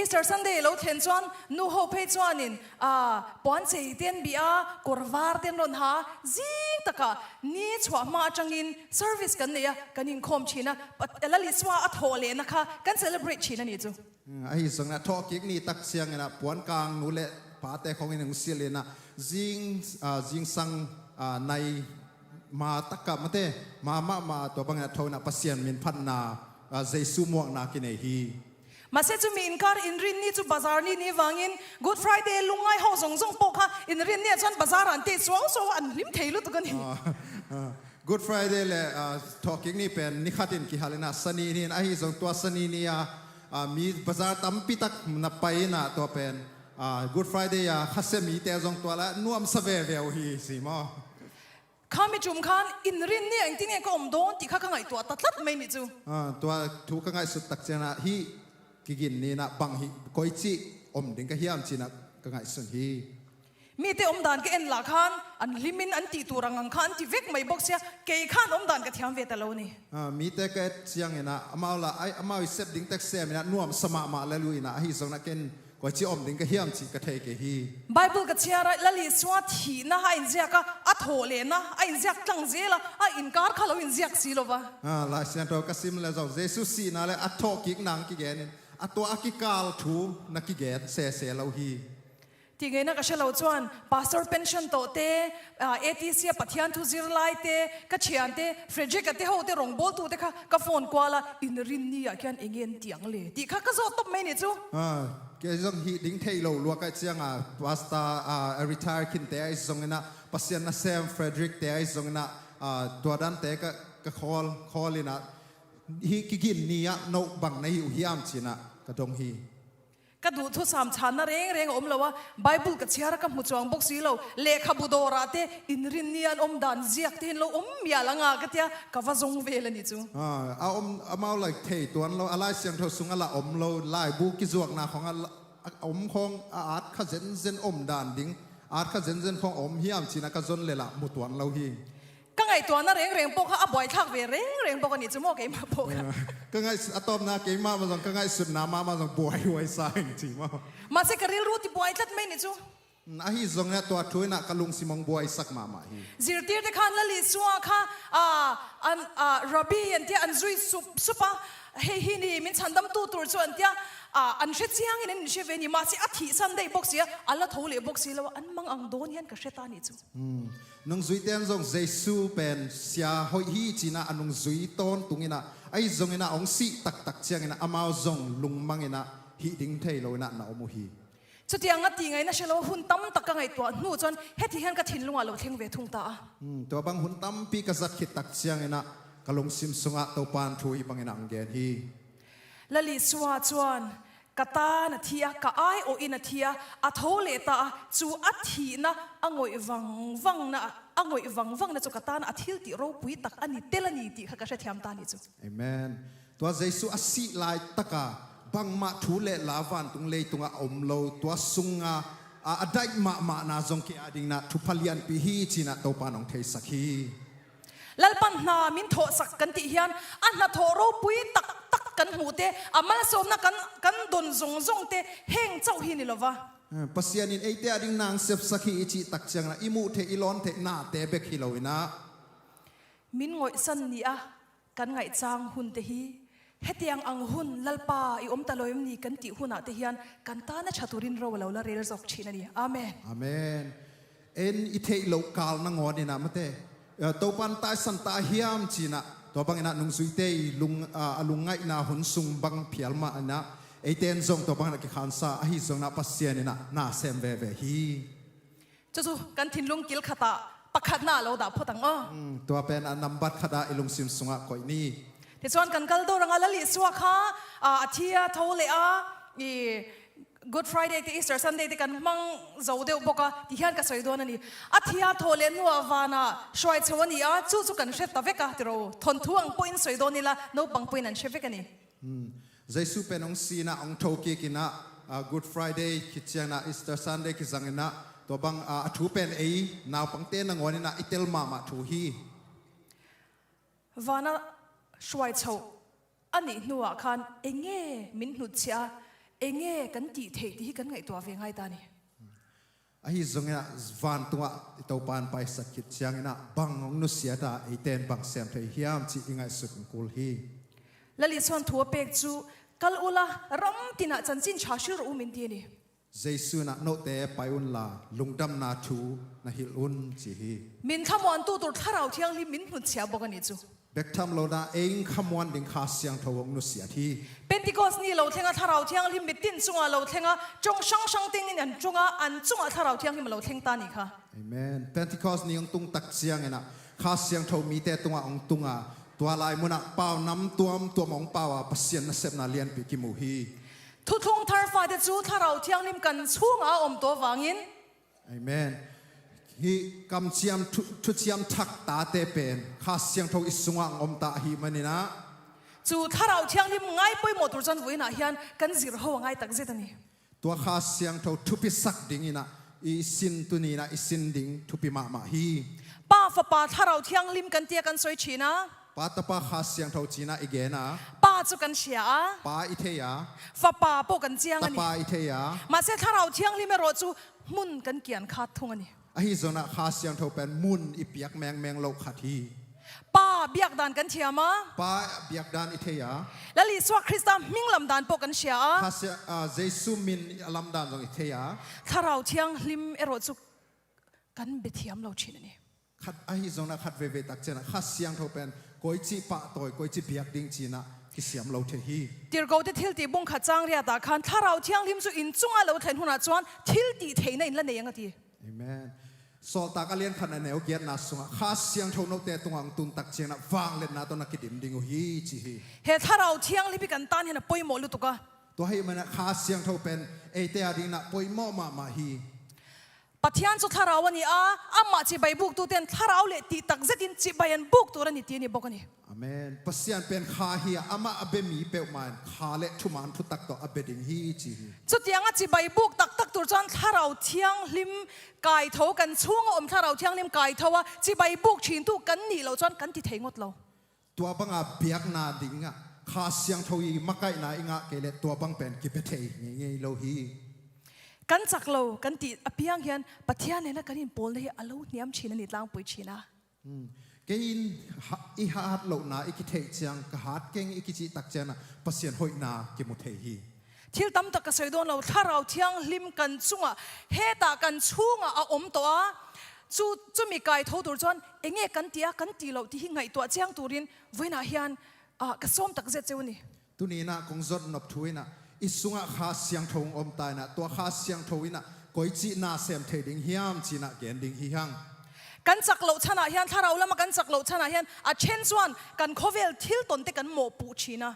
Easter Sunday เราเห็นจวนนูโฮเพจวนนินปอนเสียเตียนบีกอร์วาร์เตียนรอนหาจิงตะกะนี่ชัวมาจังอิน service กันเนี่ยกันอินคอมชีนะเอลลิสวาอัทโฮเลนะคะกัน celebrate ชีนะนี่จูไอ้ส่งนะทอกิกนี่ตักเสียงนะปวนกลางนูเละปาแต่ของอินหนึ่งเสียเลยนะจิงสังในมาตะกะมาเตมาตัวบางนะทอนะปัสเซียนมินพันนาเจสุม่วงนากินเอฮีมาเสจูมีอินการอินรินนี่จูบาซาร์นี่วังอิน Good Friday ลุงไงห้องส่งปกค่ะอินรินเนี่ยฉันบาซาร์อันเตะสวงอันริมเทลุตุกันนี่ Good Friday เลยทอกิ้งนี่เป็นนิคัตินกิฮาเลนะสันนีนี่ไอ้ส่งตัวสันนีนี่มีบาซาร์ตั้มปิตักนับไปนะตัวเป็น Good Friday ฮัสเซมีแต่ส่งตัวละนวมสเวเวลฮีสิมอข้ามีจุ่มขันอินรินเนี่ยที่เนี่ยก็อมโดนที่ข้าข้างไงตัวตัดไม่นิจูตัวทุกข้างไงสุดตักเจนะฮีกิกินนี่นะบังฮิคอยจีอมดิ้งกะฮิอัมจีนะก็ไงสุนฮีมีแต่อมดานก็เอ็นหลักขันอันลิมินอันตีตัวรังขันที่เวกไม่บอกเสียเกยขันอมดานก็เทียมเวตาโลนี่มีแต่ก็เสียงนะอามาละไออามาวิเซฟดิ้งเต็กเซมินะนวมสมามาเลลุยนะฮิส่งนักเก็นค ก็จีอมดิ้งก็เฮียมจีก็เทกฮี Bible ก็เชื่อละลิสวาทีนะไอ้เจ้าก็อัดโหเลนะไอ้เจ้าตั้งเจละไอ้อินการเขาเราอินเจ้าสิโลวะลายเสียงตัวก็ซิมเลยจ้าเยซูสีนั่นแหละอัดทอกิกนางกิเกนอัดตัวอักิกาลทูนักกิเกนเสเราฮีที่ไงนะก็เชื่อเราจวน pastor pension โตเตATC ปัทยันทุจิรไลเตก็เชียนเตเฟรดริกก็เตเขาเตรงบอลตูเตค่ะก็โฟนกว่าละอินรินนี่อ่ะแค่เองเงินเตียงเลยที่ข้าก็จะตบไม่เนี่ยจูเกี่ยวกับฮีดิ้งเทโลลัวก็เชียงวาสตาretire คินเตไอซงนะปัสยานะแซมเฟรดริกเตไอซงนะตัวดันเตก็คอลเลยนะฮีกินนี่อ่ะโนบังในหิวฮิมจีนะก็ตรงฮีก็ดูทุกสามชั้นนะเร่งอมเลยว่าไบเบิลก็เชื่อรักมุจวงบกสีเราเลขาบุโดราเตอินรินเนียนอมดันเจียกเทนเรามีอะไรงาก็เทียกับว่าจงเวลนี่จูเอามาเลยเทตัวเราอะไรเสียงเท่าสุงอะไรเราไล่บุกิจวกนาของของอาร์ตข้าเซนดันดิ้งอาร์ตข้าเซนของฮิมจีนะก็จนเลยละมุตวันเราฮีก็ไงตัวนั้นเร่งปกเขาบ่อยทักเวเร่งปกนี่จะโมกไอ้มาปกก็ไงอะตอมนาเกมามาส่งก็ไงสุดน้ำมาส่งบ่อยไว้ใส่จริงมั้งมาเสกเรียรู้ที่บ่อยทัดไม่นี่จูอาฮิส่งเนี่ยตัวช่วยนักลุงสิมงบ่อยสักมาฮีจิรตีร์เด็กขันละลิสัวค่ะรับบี้อันที่อันจุยสุปะเฮีนี่มินฉันดำตู้ตัวส่วนที่อันเชื่อเสียงนี่เชื่อเวนี่มาสิอาทิสันได้บอกเสียอัลละทูเลยบอกเสียแล้วอันมังอังโดนยันกับเชตานี่จูนงจุยเตียนจงเยซูเป็นเสียหอยฮีจีน่ะอันนงจุยต้นตุงิน่ะไอ้จงน่ะองสิตักเชียงน่ะอามาจงลุงมังน่ะฮีดิ้งเทโลน่ะน่ะอมุฮีจุดยังงัดตีไงนะเชลหุ่นตั้มตักไงตัวนู่จนเฮ็ดที่เห็นกระถิ่นลุงอ่ะเราเทงเวทุงตาตัวบางหุ่นตั้มปีกษัตริย์ตักเชียงน่ะกะลงซิมสงะตัวปานทุยบางน่ะอังเกนฮีละลิสวาจวนกตานาทียกไอโออินาทียอัทโหเลตาจูอัทีนะอ่างอยวังนะอ่างอยวังนะจูกตานะอัทิลติโรปุยตักอันนี้เตลนีติข้าก็จะเทียมตานี่จูเอเมนตัวเยซูอัสิลายตะกาบังมาทูเลลาวันตุงเลตุงอมโลตัวสุงอาได้มานาจงเกียดิงนะทุพลียนปีฮีจีนะตัวปานองเทสักฮีลัลปันนามินโถสักกันติฮิยันอันนาโถโรปุยตักกันหูเตอามาสมนะกันดนจงเตเฮงเจ้าหินี่หรอวะปัสยานินเอเตอดิงนางเซฟสักฮีจีตักเชียงนะอิมูเทอิลอนเทนาเตเบกฮิโลวินะมินงอยสันนี่อะกันไงจางหุ่นเตฮีเฮตียงอังหุ่นลัลปาอีอมตะลอยมนี่กันติหุ่นอะเตฮิยันกันตานะชัตุรินเราเราละเรลจอกชีนันนี่อาเมนอาเมนเอ็นอิเทโลกาลนังอดีนะมะเตตัวปันตายสันตาฮิยามจีนะตัวบางนะนุ่งสุยเตยลุงไงนะหุ่นซุงบางเพียลมานะไอเตนซงตัวบางนะกิขันซาอหิซงนะปัสเซียนนะน่าเซมเวเวฮีจู่ๆกันทิ้งลุงกิลขตาปักขัดหน้าเราด่าพูดตั้งตัวเป็นอันนำบัตรขดาอิลุงซิมสุงะก่อยนี่ที่ส่วนกันกัลโดรังอลลิสวะค่ะอาทิตย์เท่าเลยอีGood Friday ที่ Easter Sunday ที่กันมังเจ้าเดียวบอกว่าที่ฮันก็สวยด้วยนั่นนี่อาทิตย์โทเลนัววานะช่วยชวนนี่จู่ๆกันเชฟตาเวกะที่เราทนทวงปุ่นสวยด้วยนี่ละโน้บังปุ่นนั่นเชฟเวกันนี่เยซูเป็นองค์สีนะองค์โทกิกินะ Good Friday คิดเชียงนะ Easter Sunday คิดสังนะตัวบางทูเป็นไอ้นาวปังเต้นงวนี่นะอิเตลมาทูฮีวานะช่วยชาวอันนี้นัวคันเองมินหนุดเชียเองกันตีเทที่กันไงตัวเวงไงตานี่ไอ้จงเนี่ยวันตัวตัวปานไปสักคิดเชียงนะบังองนุเสียตาไอเตนบังเสียมเทียมจีอิงไงสุดกุลฮีและลิส่วนทัวเป็กจูกัลอุลารำตินะจันจินชาชิรุมินทีนี่เยซูนะโนเตไปอุนลาลุงดำนาทูนะฮิลุนจีฮีมินขมวนตัวตัวท่าเราเที่ยงลิมินหนุเสียบอกกันนี่จูเบกทำเราได้เองขมวนดิ่งขาเสียงทวงนุเสียที่เป็นที่กอสนี่เราเที่ยงท่าเราเที่ยงลิมิตินจงเราเที่ยงจงช่างติ้งนี่จงอันจงท่าเราเที่ยงลิมเราเที่ยงตานี่ค่ะเอเมนเป็นที่กอสนี่องตุงตักเสียงนะขาเสียงทวมีแต่ตัวองตุงตัวลายมุนักเป่าน้ำตัวมองเป่าปัสเซียนนัสเซบนาเลียนปีกิมูฮีทุทงทาร์ฟาเดจูท่าเราเที่ยงลิมกันช่วงอมตัววางินเอเมนฮีกำเชียมทุเชียมทักตาเตเป็นข้าเสียงทวิสุงอังอมตาฮีมันนี่นะจู่ถ้าเราเที่ยงที่ง่ายไปหมดตัวจันวินาเฮียนกันสิรหัวง่ายตักเจตันนี่ตัวข้าเสียงททุพิสักดิ่งนะอีสินตุนีนะอีสินดิ่งทุพิมาฮีป้าฟ้าป้าถ้าเราเที่ยงลิมกันเตียกันสวยชีนะ ปาตะปาขาเสียงเท่าจีน่าอีกนะ ป้าจุกันเชีย ปาอิเทีย ฟ้าป้าโปกันเจียง ตะ อันนี้ ปาอิเทีย มาเสียถ้าเราเที่ยงลิเมโรจูมุนกันเกียนขาดทุงอันนี้ ไอ้โซนะขาเสียงเท่าเป็นมุนอีเปียกแมงโลขัดที ป้าเบียกดานกันเชียมา ปาเบียกดานอิเทีย แล้วลิสวาคริสต์มิ่งลำดานโปกันเชีย ขาเสียเจสุมินลำดานตรงอิเทีย ถ้าเราเที่ยงลิมเอโรจูกันเบทียมเราชินอันนี้ ขัดไอ้โซนะขัดเวเวตักเจนะขาเสียงเท่าเป็นก้อยจีปะต่อยก้อยจีเบียกดิ้งจีน่ะกิเสียมเราเทีย เดี๋ยวเราจะทิลตีบุงขัดจังเรียตาคันถ้าเราเที่ยงลิมจูอินจุงอาเราเห็นหัวจวนทิลตีเทนในละเนียงกันที เอเมนสอลตากเลียนขันแนวเกียรตินาสุงข้าเสียงโทนกเตะตรงตุนตักเชียงนะฟังเล่นนาตัวนักกิดมดิ่งฮีจีฮี เฮ้ถ้าเราเที่ยงลิบิกันตันเห็นป่วยหมดลุตุกะ ตัวให้มันข้าเสียงโทเป็นเอเตอดิ่งนะป่วยหม้อมาฮี ปัทยานสุดถ้าเราวันนี้อามาจีใบบุกตัวเต็นถ้าเราเลตีตักเจ็ดินจีใบยันบุกตัวนี้ตีนี่บอกกันนี่ อเมนปัสยานเป็นข้าฮีอามาอเบมีเปลมันข้าเละทุมันทุตักตัวอเบดิ่งฮีจีฮี สุดยังจีใบบุกตักตัวจวนถ้าเราเที่ยงลิมกายเท่ากันช่วงถ้าเราเที่ยงลิมกายเท่าว่าจีใบบุกชินตุกันนี่เราจวนกันที่เทงดเรา ตัวบังอาเบียกนาดิ่งอ่ะข้าเสียงโทยีมักไก่นาอิงะเกเลตัวบังเป็นกิเปเทยเงี้ยโลฮี กันจักเรากันตีอภิยังเห็นปัทยานเนี่ยนะกันยินโปลเลยอาลูเนียมชินนี่ล้างปุยชินะ เกินอีฮาร์ดโลนาอีกิเทเจียงกฮาร์ดเก่งอีกิจิตักเจนะปัสยานหอยนาเกมุเทฮีที่ตั้มตะกระเสยโดนเราถ้าเราเที่ยงลิมกันจุงเฮตากันช่วงอมตัวจูมีกายเท่าตัวจวนเองกันตีกันตีเราที่ไงตัวเจียงตัวรินเวน่าเฮียนกระส้มตักเจ็ดเจ้านี่ตัวนี้นะคงจดนับถุยนะอิสุงะข้าเสียงทงอมตายนะตัวข้าเสียงทวินะก้อยจีน่าเสียมเทดิ่งเฮียมจีน่าเกนดิ่งฮิฮังกันจักเราชนะเฮียนถ้าเราละมากันจักเราชนะเฮียนเช่นส่วนกันโคเวลทิลตนเตกันโมปูชีนะ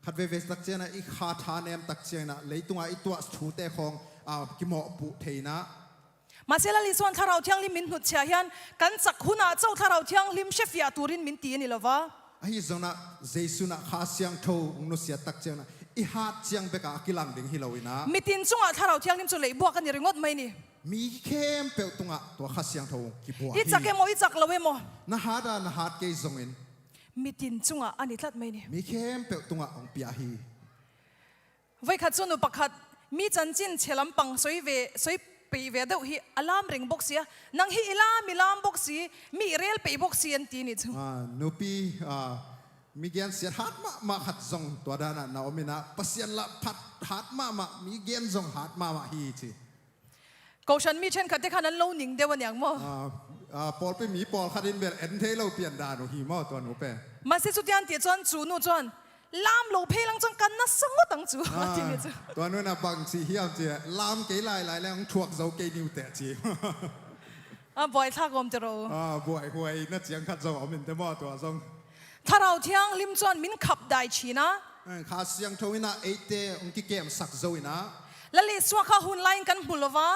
ขัดเวสตักเจนะอีข้าทานเอมตักเจนะเลยตัวอีตัวถูเตของกิโมปูเทนะมาเซลลิส่วนถ้าเราเที่ยงลิมมินหุดเชียเฮียนกันจักหุนาเจ้าถ้าเราเที่ยงลิมเชฟยาตูรินมินตีนี่ละวะไอ้จงนะเจสุนะข้าเสียงทงนุเสียตักเจนะอีฮาร์ดเจียงเบกากิลังดิ่งฮิโลวินะมิตินจุงถ้าเราเที่ยงลิมจุเลยบวกกันยังงดไหมนี่มีเข้มเปลตุงะตัวข้าเสียงทงกิบัวอีจักเกโมอีจักเราเวโมนะฮาร์ดเกยจงอินมิตินจุงอันนี้ทัดไหมนี่มีเข้มเปลตุงะองปิอาฮีไว้ขัดจุนุปักขัดมีจันจินเชลัมปังสวยเวสวยปีเวดฮีอลามริงบกเสียนังฮีอลามมิลามบกสีมีเรียลปีบกเสียนตีนี่จุนูปีมีเกียนเสียฮัดมาหัดจงตัวด้านนั้นเอามินะปัสยันละพัดฮัดมามีเกียนจงฮัดมาฮีจีก็ฉันมีเช่นขัดที่ขันนั้นโลนิงเดียววันอย่างมั้งปอลไปมีปอลขัดินเบลเอ็นเทเราเปลี่ยนดานฮีมาตัวหนูเป้มาสิสุดยานเตียจวนจูนูจวนลามโลเพลังจังกันนะสังวตังจูที่นี่จูตัวนู้นนะบางสีเฮียมจีลามเกยลายแล้วถ่วงเจ้าเกยนิวเตะจีบ่อยท่ากรมจะรู้บ่อยหวยน่าเจียงขัดเจ้าเอามินเตมอตัวจงถ้าเราเที่ยงลิมจวนมินขับได้ชีนะข้าเสียงทวินะเอเตองค์กิเกมสักโจวินะแล้วลิสวาข้าหุ่นไลน์กันบุลวะ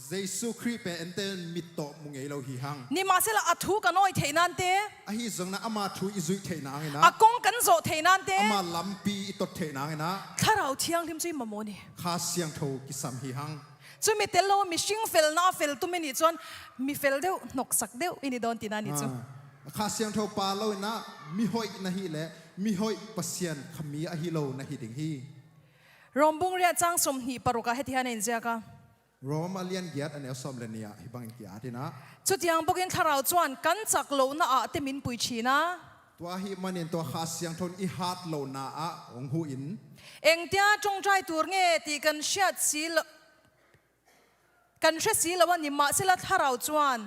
เจสุคริสเป็นเอ็นเตมิโตมุงเอโลฮิฮังนี่มาเสละอัฐุกันน้อยเทนันเตอหิจงนะอามาทุอิจุยเทนังนะอากงกันโจเทนันเตอามาลัมปีอิตเทนังนะถ้าเราเที่ยงลิมจุยมาโมนี่ข้าเสียงทกิสัมฮิฮังจุยมีเตโลมีชิงเฟลนาเฟลตุมินิจวนมีเฟลเดียวนกสักเดียวอินิดอนตินานิจูข้าเสียงทปาโลนะมีหอยนะฮิเลมีหอยปัสยันขมีอหิโลนะฮิดิงฮีรอมบุงเรียจังสมหีปรุกะเฮติฮันเอ็นเซียกะรอมาเลียนเกียรติอันเอลสอมเลนียฮิบังเกียรตินะจุดยังบุกินถ้าเราจวนกันจักโลนะเตมินปุยชีนะตัวฮิมันเองตัวข้าเสียงทนอีฮาร์ดโลนาองหูอินเอ็งเดียจงใจตัวเงี้ยตีกันเชียดสีกันเชียดสีแล้ววันนี้มาสิละถ้าเราจวน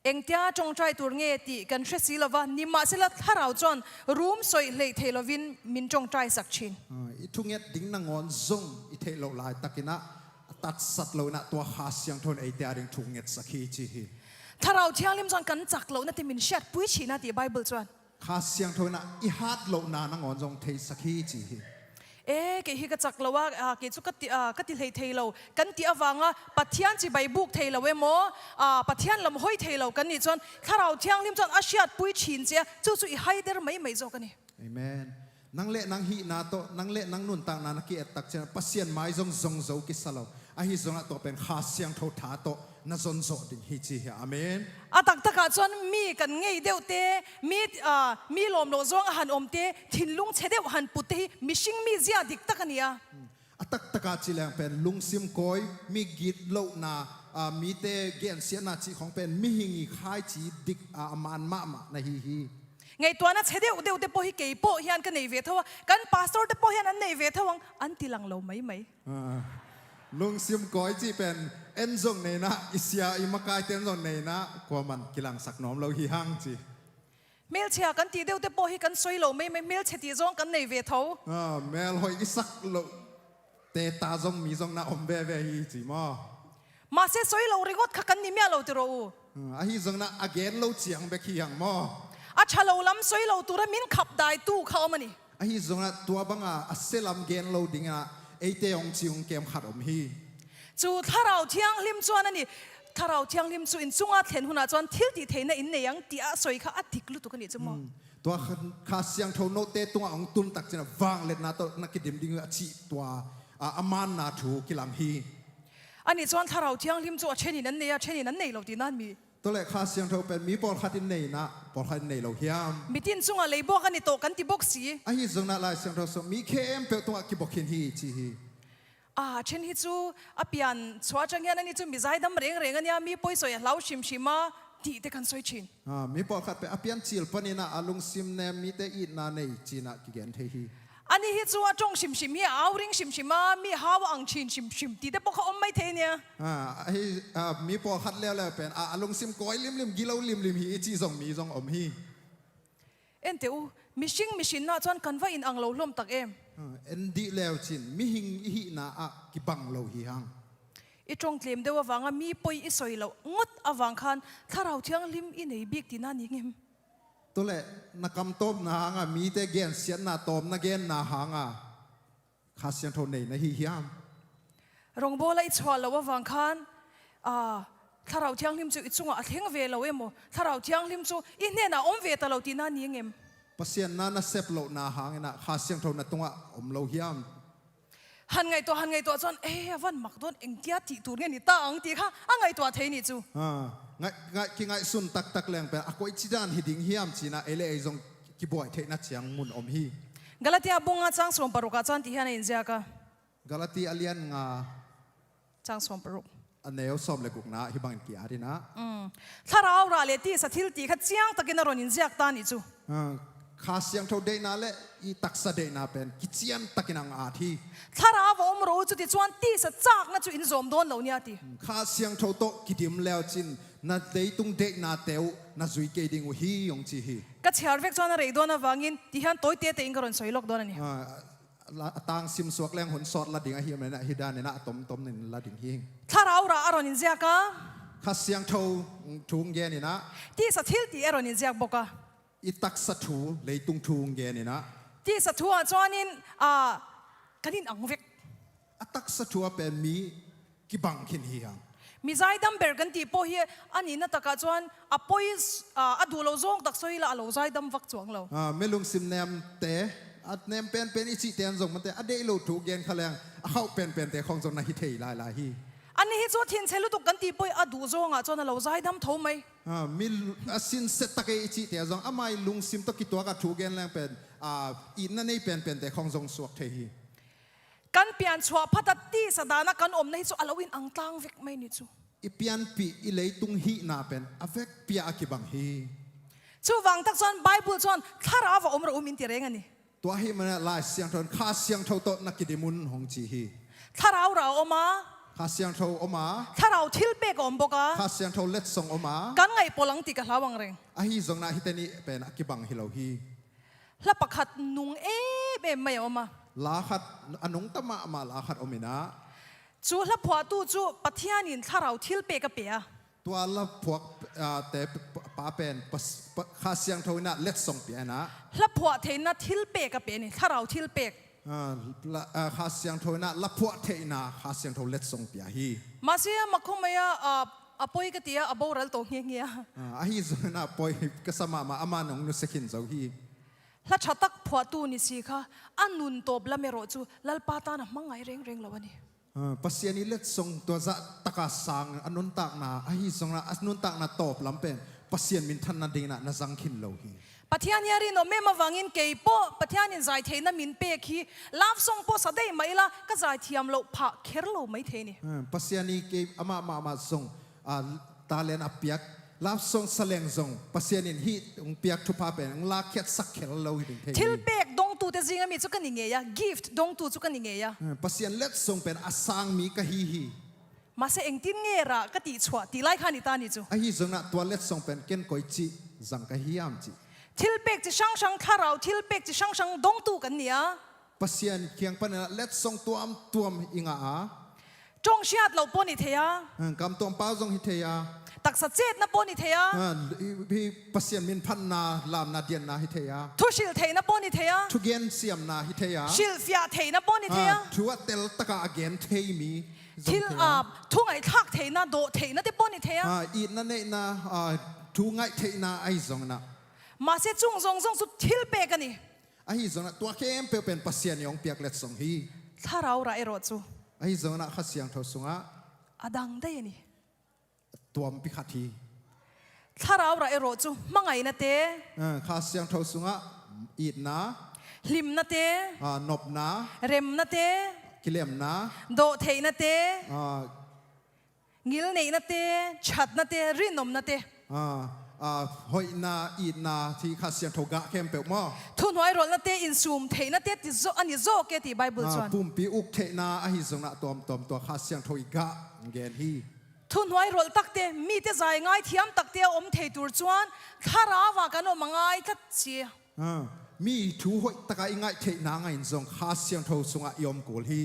เอ็งเดียจงใจตัวเงี้ยตีกันเชียดสีแล้ววันนี้มาสิละถ้าเราจวนรูมสวยเลยเทลวินมินจงใจสักชินอีทุงเงี้ยดิ้งนางอนซงอีเทโลลายตะกินะตัดสัตว์เรานะตัวข้าเสียงทนไอเดียริงทุงเงสักฮีจีฮีถ้าเราเที่ยงลิมจวนกันจักเรานะที่มินเชียดปุ้ยชีนะที่ไบเบิลจวนข้าเสียงทนนะอีฮัดเรานานางอนจงเทสักฮีจีฮีเกี่ยกับจักเราว่าเกี่ยจุกัติเทเรากันที่อวังปัทยานจีใบบุกเทเราเวโมปัทยานลำห้อยเทเรากันนี่จวนถ้าเราเที่ยงลิมจวนอาเชียดปุ้ยชีนเจ้าจู่ๆอีไฮเดอร์ไม่จบกันนี่อาเมนนังเละนังฮีนาโตนังเละนังนุนต่างนานักเกียรตักเชนปัสยันไม้จงโจกิสลาวไอ hi zonga to pen kha siang tho tha to na zon zo ding hi chi hi amen อาตักตะกาจวนมีกันไงเดียวเตมีลมโลซองหันอมเตถิ่นลุงเชเดวหันปุตเตมีชิงมีเจียดิกตะกันเนี่ย atak taka chi lang pen lungsim koi mi git lo na mi te gen sia na chi khong pen mi hingi khai chi dik aman ma na hi ไงตัวนั้นเชเดวเดียวเตปอฮิเกยปอฮิอันกันในเวทว่ากันพาสตอร์เตปอฮิอันในเวทว่าอันติลังเราไหม lungsim koi chi pen en zong nei na isia i makai ten zong nei na kwa man kilang sak nom lo hi hang chi เมลเชียกันตีเดียวเตปอฮิกันสวยเราไม่เมลเชตีซองกันในเวทว่า mel hoi i sak lo te ta zong mi zong na om ve ve hi chi mo มาเสสวยเราเรียกว่ากันนี่เมียเราติโร a hi zong na again lo chiang be khi hang mo อาชาเราล้ำสวยเราตัวมินขับได้ตู้เข้ามานี่ a hi zong na tua banga aselam gen lo dinga eite ong chiung kem khat om hi จู่ถ้าเราเที่ยงลิมจวนนี่ถ้าเราเที่ยงลิมจู่อินจุงอาเทนหุนาจวนทิลตีเทนอินเนียงตีอาสวยข้าอัดติกลุตุกันนี่จุ่ม ตัวข้าเสียงโทโนเตตัวองตุนตักจะวางเล็ดนาตัวนักกิดิมดิ้งชีตัวอามันนาถูกิลามฮี อันนี้จวนถ้าเราเที่ยงลิมจู่เช่นนี้นั่นเนี่ยเช่นนี้นั่นเนี่ยเราตีนั่นมี ตัวแรกข้าเสียงโทเป็นมีปอลขัดในนะปอลขัดในเราเฮียม มีตินจุงอะไรบอกกันนี่โตกันที่บอกสี ไอ้ฮิจงนั่นลายเสียงโทสมีเข้มเปตัวกิบกินฮีจีฮี เช่นที่จู่อเปียนสวาจังยันนี่จู่มีใจดำเร่งกันเนี่ยมีป่วยสวยเราชิมมาดีแต่กันสวยชิน มีปอลขัดไปอเปียนจิลปนินะอลุงซิมเนมีแต่อีนาในจีนักกิเกนเทฮี อันนี้ที่จู่จงชิมมีเอาริงชิมมามีฮาวอังชิมดีแต่พวกเขาไม่เทเนี่ย มีปอลขัดแล้วเป็นอลุงซิมก้อยลิมกิโลลิมฮีจีซงมีซงอมฮี เอ็นเตอมิชินน่าจวนกันว่าอินอังโลลมตักเอ็ม เอ็นดีแล้วจินมิหิงฮีนากิบังโลฮีฮัง อีตรงเตรียมเดี๋ยววังมีป่วยอีสวยเรางดอวังคันถ้าเราเที่ยงลิมอินไอบิกตีนั่นนี่เงี้ย ตัวเล่นักกำต้มนาหางมีแต่เกนเสียนนาต้มนักเกนนาหางข้าเสียงโทนในนะฮิฮิม รงโบเลยชวนเราวังคันถ้าเราเที่ยงลิมจูอีจุงเที่ยงเวลเราเอ็มถ้าเราเที่ยงลิมจูอีเนี่ยนะอมเวตเราตีนั่นนี่เงี้ย ปัสยานาเซปโลนาหางนะข้าเสียงโทนตัวอมโลฮิม หันไงตัวจนวันมักโดนเอ็งเกียตีตัวเนี่ยนี่ตาอังตีค่ะไงตัวเทนี่จู ไงสุนตักแรงไปอะก็อิจฉาหิดิงฮิมจีน่าเอเลไอซงกิบอยเทนัดเสียงมุนอมฮี กาลาตีอาบุงจังสวมปรุกจันที่ฮันอินเซียกะ กาลาตีอาเลียนงา จังสวมปรุก อันเนวสอมเลกุกนะฮิบังกีอารินะ ถ้าเราเราเลตีสถิลตีขัดเจียงตะกินนรนินเซียกตานี่จู ข้าเสียงโทเดนาเล่อีตักสะเดนาเป็นกิจยันตะกินังอาที ถ้าเราวมรู้จุดที่จวนตีสจากนั่นจุอินโซมโดนเหล่านี้ตี ข้าเสียงโทโตกิดิมแล้วจินนาเดตุงเดนาเตวนาจุยเกดิงอุฮียงจีฮี ก็เชียร์เวกจวนอะไรโดนวังอินที่ฮันตัวเตะอิงกรนสวยลกโดนนี่ ต่างซิมสวกแรงหุนสอดละดิ่งอาฮิมเลยนะฮิดานเนี่ยนะต้มหนึ่งละดิ่งฮิง ถ้าเราอารนินเซียกะ ข้าเสียงโททุงเยนี่นะ ที่สถิลตีอารนินเซียกบอกะ อีตักสะถูเลยตุงทุงเยนี่นะ ที่สถัวจวนนินกันนินอังเวก ตักสะถูเป็นมีกิบังขินฮีฮัง มีใจดำเบิร์กันตีโพเฮียอันนี้น่าตะกาจวนปอยดูเราซงตักสวยละเราใจดำวักจวงเราไม่ลุงซิมเนมเตะอัดเนมเป็นอิจิเตียนส่งมันเตะอเดลูถูกเย็นขะแรงเขาเป็นเตะของจงนาฮิเทยลายฮี อันนี้จวนทิ้งเชลุตุกันตีโพยดูซงจวนเราใจดำทุ่มไหมมีสินเซตตะเกอิจิเตียนส่งไม่ลุงซิมตะกิตัวกับถูกเย็นแรงเป็นอินนั่นนี่เป็นเตะของจงสวกเทฮีกันเปลี่ยนชัวพัดตีสดานะกันอมในจูอลาวินอังตังเวกไม่นี่จูอีเปียนปีอีเลยตุงฮีนาเป็นอเวกเปียกิบังฮีจูวังตักจวนไบเบิลจวนถ้าเราว่าอมเราอุมินตีเรงอันนี้ตัวฮีมันลายเสียงทนข้าเสียงเท่าโตนักกิดิมุนหงจีฮีถ้าเราอมาข้าเสียงเท่าอมาถ้าเราทิลเบกอมบอกะข้าเสียงเท่าเล็ดส่งอมากันไงโปลังติกะลาวังเรงอาฮีจงนาฮิเตนี่เป็นกิบังฮิโลฮีแล้วประคัดนุงเบไม่อมาลาขัดอนุงตมะมาลาขัดอมินะจูแล้วพอตูจูปะเทียนินถ้าเราทิลเปกะเปียตัวละพวกแต่ป้าเป็นข้าเสียงเท่านั้นเล็ดส่งเปียนะแล้วพอเทน่ะทิลเปกะเปียนี่ถ้าเราทิลเปกข้าเสียงเท่านั้นละพวกเทน่ะข้าเสียงเท่าเล็ดส่งเปียฮีมาเสียมาคงไม่ปอยกะเตียบ่รัลตงเงี้ยอาฮีจงนาปอยก็สมาอามาหนงนุสกินเจ้าฮีแล้วชัดตักพอตูนี่สิค่ะอันนุนตบละเมโรจูลัลปาตานะมังไงเร่งแล้ววันนี้ ปัสยานิเล็ดทรงตัวจะตะกาสังอนุนตักนาไอ้ทรงนะอนุนตักนาตอบลำเป็นปัสยานมินทันนาดิงนะจังขินโลหีปัทยานีรินโอเมมาวังอินเกย์โปปัทยานินใจเทน่ะมินเปคีลาฟส่งโปสะได้ไหมล่ะก็ใจเทียมโลผักเคร์โลไม่เทนี่ปัสยานีเกย์อามาทรงตาเลนอเปียกลาฟส่งแสลงทรงปัสยานินฮีองเปียกทุพาเป็นลาเข็ดสักเคร์โลหิดิงเททิลเปกดงตูเตจิงมีจุกันยังไงยะกิฟต์ดงตูจุกันยังไงยะปัสยานเล็ดทรงเป็นอาสังมีกะฮีมาเสเองตินเงระก็ตีชัวตีไล่ขานิตานิจูไอ้ทรงนะตัวเล็ดทรงเป็นเกนกอยจีจังกะฮียามจีทิลเปกจะช่างข้าเราทิลเปกจะช่างดงตูกันเนี่ยปัสยานเคียงปนเล็ดทรงตัวมอิงอาจงเชียดเราปนิเทียกำตัวเป้าทรงฮิเทียตักสัจเจตนะปนิเทียพี่ปัสยานมินพันนาลามนาเดียนนาฮิเทียทุชิลเทนะปนิเทียทุเกนเสียมนาฮิเทียชิลฟิอาเทนะปนิเทียทัวเตลตะกาเกนเทมีทิลทุ่งไอ้ทักเทนะโดเทนะเตปนิเทียอีนั่นเองนะทุ่งไอ้เทนะไอ้ทรงนะมาเสจุงสุดทิลเปกันนี่ไอ้ทรงนะตัวเข้มเปเป็นปัสยานยองเปียกเล็ดทรงฮีถ้าเราไรรถจูไอ้ทรงนะข้าเสียงทศงะอดังได้นี่ตัวมพิขัดทีถ้าเราไรรถจูมังไงนะเต้ข้าเสียงทศงะอีดนะลิมนะเต้นบนะเร็มนะเต้กิเลมนะโดเทนะเต้งิลเนนะเต้ชัดนะเต้รินนมนะเต้หอยนาอีดนาที่ข้าเสียงทกะเข้มเปลวมั้งทุนไว้รถนะเต้อินซูมเทนะเต้ติโซอันนี้โซเกติไบเบิลจวนปุ่มปีอุกเทนาไอ้ทรงนะตัวข้าเสียงทกะเกนฮีทุนไว้รถตักเต้มีแต่ใจง่ายเทียมตักเต้อมเทตูจวนข้าราวากันอมังไงทัดเสียมีทูหอยตะกายง่ายเทนาไงทรงข้าเสียงทศงะยอมกุลฮี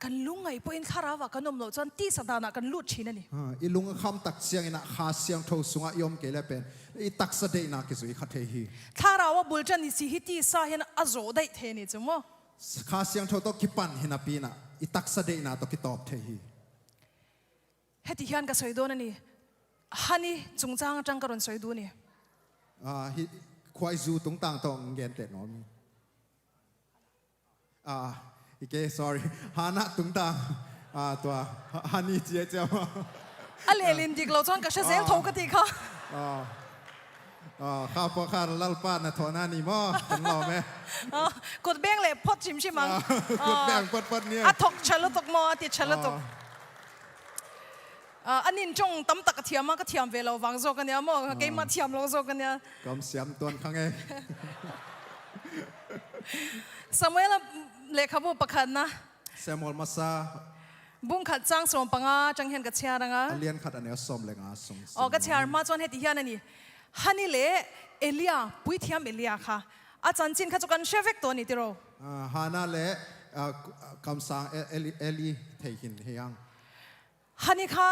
กันลุงไงพวกอินข้าราวากันอมโลจวนตีสัตานะกันลุดชินนี่อีลุงคำตักเสียงนะข้าเสียงทศงะยอมเกลเป็นอีตักสะเดนะกิสุยขัดเทฮีข้าราวาบุลจันนิสิฮิตีสาเห็นอโจได้เทนี่จุ๊มข้าเสียงทศกิปันเห็นปีนะอีตักสะเดนะตกิตอบเทฮีเฮติฮิอันก็สวยดูนี่ฮันนี่จงจังกระรนสวยดูนี่ควายจูตรงต่างตรงเงินเตะน้อมอีกsorry ฮานะตรงต่างตัวฮันนี่เจี๊ยเจ้าอะไรลินดิกเราจอนกับเชเซลทกติค่ะข้าวพอข้าลัลป้านะทอนานี่มั้งเป็นเราไหมกดแบงเลยพอดชิมชิมังกดแบงพอดเนี่ยถกเชลตกมอติดเชลตกอันนี้จงตั้มตักเทียมก็เทียมเวลาวังโซกันเนี่ยมั้งเกมมาเทียมเราโซกันเนี่ยกำเสียมตัวข้างเองสมัยละเลขาบุปขันนะเซมอลมาซาบุ้งขัดจ้างสมปังจังเห็นกับเชียร์นะเลียนขัดอันนี้สมเลยสมกับเชียร์มาจนเฮติยานี่ฮันนี่เล่เอเลียปุยเทียมเอเลียค่ะอาจารย์จินข้าจุกันเชฟเวกตัวนี้ติโรฮานาเล่คำสั่งเอลีเทียนเฮียงฮันนี่ค่ะ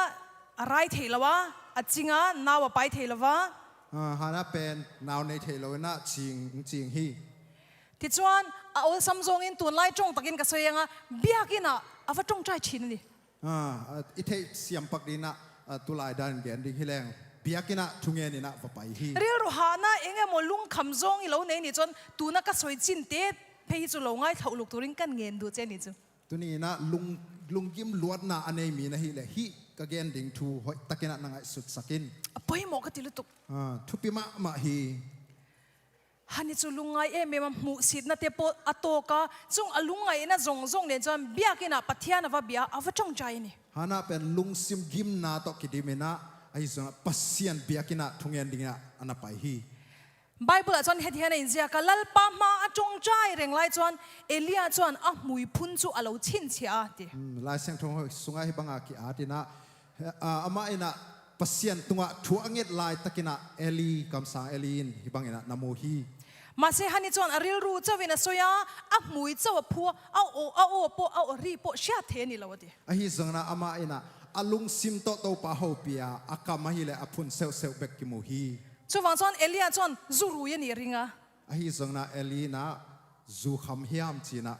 อะไรเทลวะอาจริงนาวไปเทลวะฮานาเป็นนาวในเทลวนะจริงฮีที่จวนเอาซัมซุงอินตัวไล่จงตะกินกับเสียงเบียกินะเอาว่าจงใจชินนี่อีเทเสียมปักดีนะตัวลายดันเกนดิ้งฮิแรงเบียกินะทุ่งเงินนี่นะว่าไปฮีเรียรูหานะเองมอลุงคำซงอีเหล่านี้นี่จนตัวนักก็สวยจินเต็ดเพย์จุลง่ายเท่าลูกตัวริงกันเงินดูเจนี่จูตัวนี้นะลุงกิมลวดนะอันนี้มีนะฮีเลยฮีก็เกนดิ้งทูหอยตะกินนั่งไงสุดสักินไปหมอกติลุตุกทุบปีมาฮีฮันนี่จูลุงไงเมมันมุสิดนะเตปอโตกาจงอลุงไงนะจงเนี่ยจนเบียกินะปัทยานะว่าเบียเอาว่าจงใจนี่ฮานาเป็นลุงซิมกิมนาตอกิดิเมนะไอ้ส่วนปัสยันเบียกินะทุ่งยันดิ้งนะอันนั้นไปฮีไบเบิลจนเฮติฮันอินเซียก็ลัลปามาจงใจเร่งไล่จนเอเลียจนมุยพุนจูอาลูชินเชียติลายเสียงทงสุงไงบังอากิอาตินะอามาเอนะปัสยันตัวทัวเงตลายตะกินะเอลีคำสั่งเอลีนฮิบังเอนะนาโมฮีมาเสฮันนี่จวนอริลรูเจ้าวินาสยามุยเจ้าพัวเอาปเอารีปเชียเทนี่แล้วดิไอ้ที่งนะอามาเอนะอาลุงซิมโตโตปะฮอปียอากามาฮิเลอพุนเซลเบกกิโมฮีช่วงจวนเอลียจวนจูรุยันนี่ริงะไอ้ที่งนะเอลีนะจูคำเฮียมจีนะ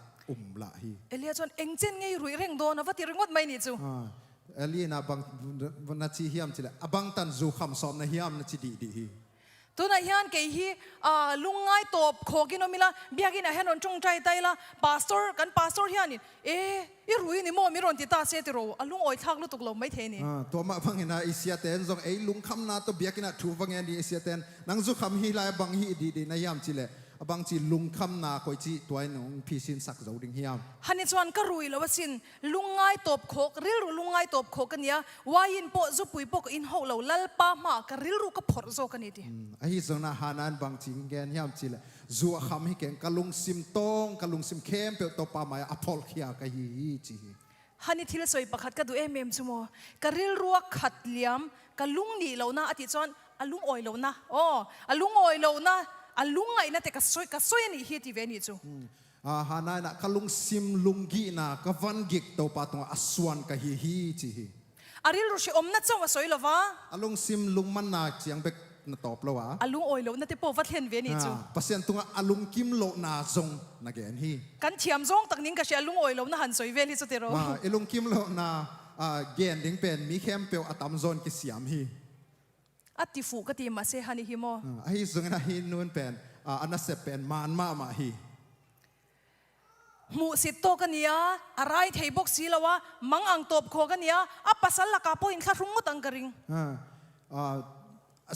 ละฮีเอลียจวนเอ็งเจนไงรุยเร่งโดนว่าที่ริงวัดไม่นี่จูเอลีนะบางวันนัดจีเฮียมจีละบังตันจูคำสอมนะเฮียมนัดจีดีฮีท ตัวนั้นยันเกี่ยลุงไงตบโคกินอมิละเบียกินอาหารจงใจไตละพาสเตอร์กันพาสเตอร์ยันนี่อีรู้นี่โมมีรอนติตาเสติโรลุงอ้อยทักลุตุกลมไม่เทนี่ตัวมาบังเห็นนะอิเสียเตนจงลุงคำนาตัวเบียกินถูบังเงินดีอิเสียเตนนังจุคำฮีไลบังฮีดีนายามจิเลบางจีลุงคำนาคอยจีตัวน้องพี่สินสักเจ้าดิ่งเฮียมฮันนี่ชวนก็รู้แล้วว่าสินลุงไงตบโคกริลลุงไงตบโคกันเนี้ยวายินโปจุปุยโปกอินหัวเราลัลปามากริลรู้ก็พอร์โซกันนี่ดิไอ้ส่วนนั้นฮานันบางจีเงี้ยเฮียมจิเลจัวคำให้เก่งกะลุงซิมตงกะลุงซิมเข้มเปียวตัวปามาอพอลขี้กะฮีจีฮันนี่ที่เราสวยประคัดก็ดูเมมสมอกริลรัวขัดเลี้ยมกะลุงนี่เรานะอธิจวนลุงอ้อยเรานะลุงอ้อยเรานะลุงไงนะแต่ก็สวยนี่เฮียที่เวนี่จูฮานันนะกะลุงซิมลุงกีนะกะวันกิกตัวปาตัวอสวนกะฮีจีริลรู้สินะจังว่าสวยหรอวะลุงซิมลุงมันนาเจียงเบกนตอบแล้ววะลุงอ้อยเรานะแต่พอวัดเห็นเวนี่จูปัสยันตัวลุงกิมโลนาจงนักเอ็นฮีกันเทียมจงตักนิ้งก็เสียลุงอ้อยเรานะหันสวยเวนี่จูเตโรลุงกิมโลนาเกนดิ้งเป็นมีเข้มเปียวอัตมซอนกิเสียมฮีอัติฟูก็ตีมาเซฮันนี่ฮิโมไอ้ส่วนนั้นฮีนูนเป็นอันนั้นเสเป็นมันมาฮีมูสิโตกันเนียอะไรเทบกสีละวะมังอังตบโคกันเนียปัสสาวะกาโปอินข้ารุ่งมุตังกริง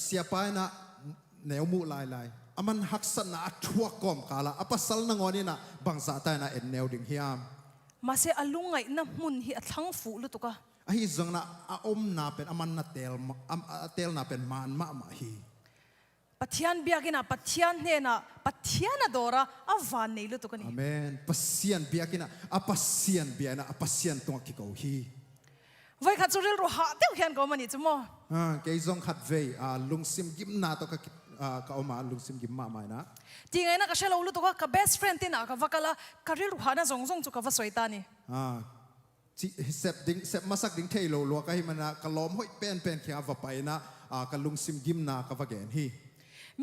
เสียไปนะแนวมูลายมันหักษณะทั่วกอมกาละปัสสาวะนงอนี่นะบางสาตายนะเอ็นแนวดิ่งเฮียมมาเซอลุงไงนะมุนฮีทั้งฟูลุตุกะไอ้ส่วนนั้นอมนาเป็นมันนาเตลนาเป็นมันมาฮีปัทยานเบียกินะปัทยานเนนะปัทยานดอระอวานนี่ลุตุกันนี่อาเมนปัสยานเบียกินะปัสยานเบียนะปัสยานตัวกิโกฮีไว้ขัดจุเรลรู้หาเดียวเขียนก็มันนี่จุโมเกยซงขัดเวลุงซิมกิมนาตัวก็เอามาลุงซิมกิมมาไม่นะจริงไงนะก็เชลลุตุกะกับ best friend ที่น่ะกับวักละกับเรลรู้หานะซงจุกับว่าสวยตานี่เสพมาสักดิ้งเทโลลัวก็ให้มันนะกะล้อมห้อยเป็นเขียว่าไปนะกะลุงซิมกิมนากับว่าแกนฮี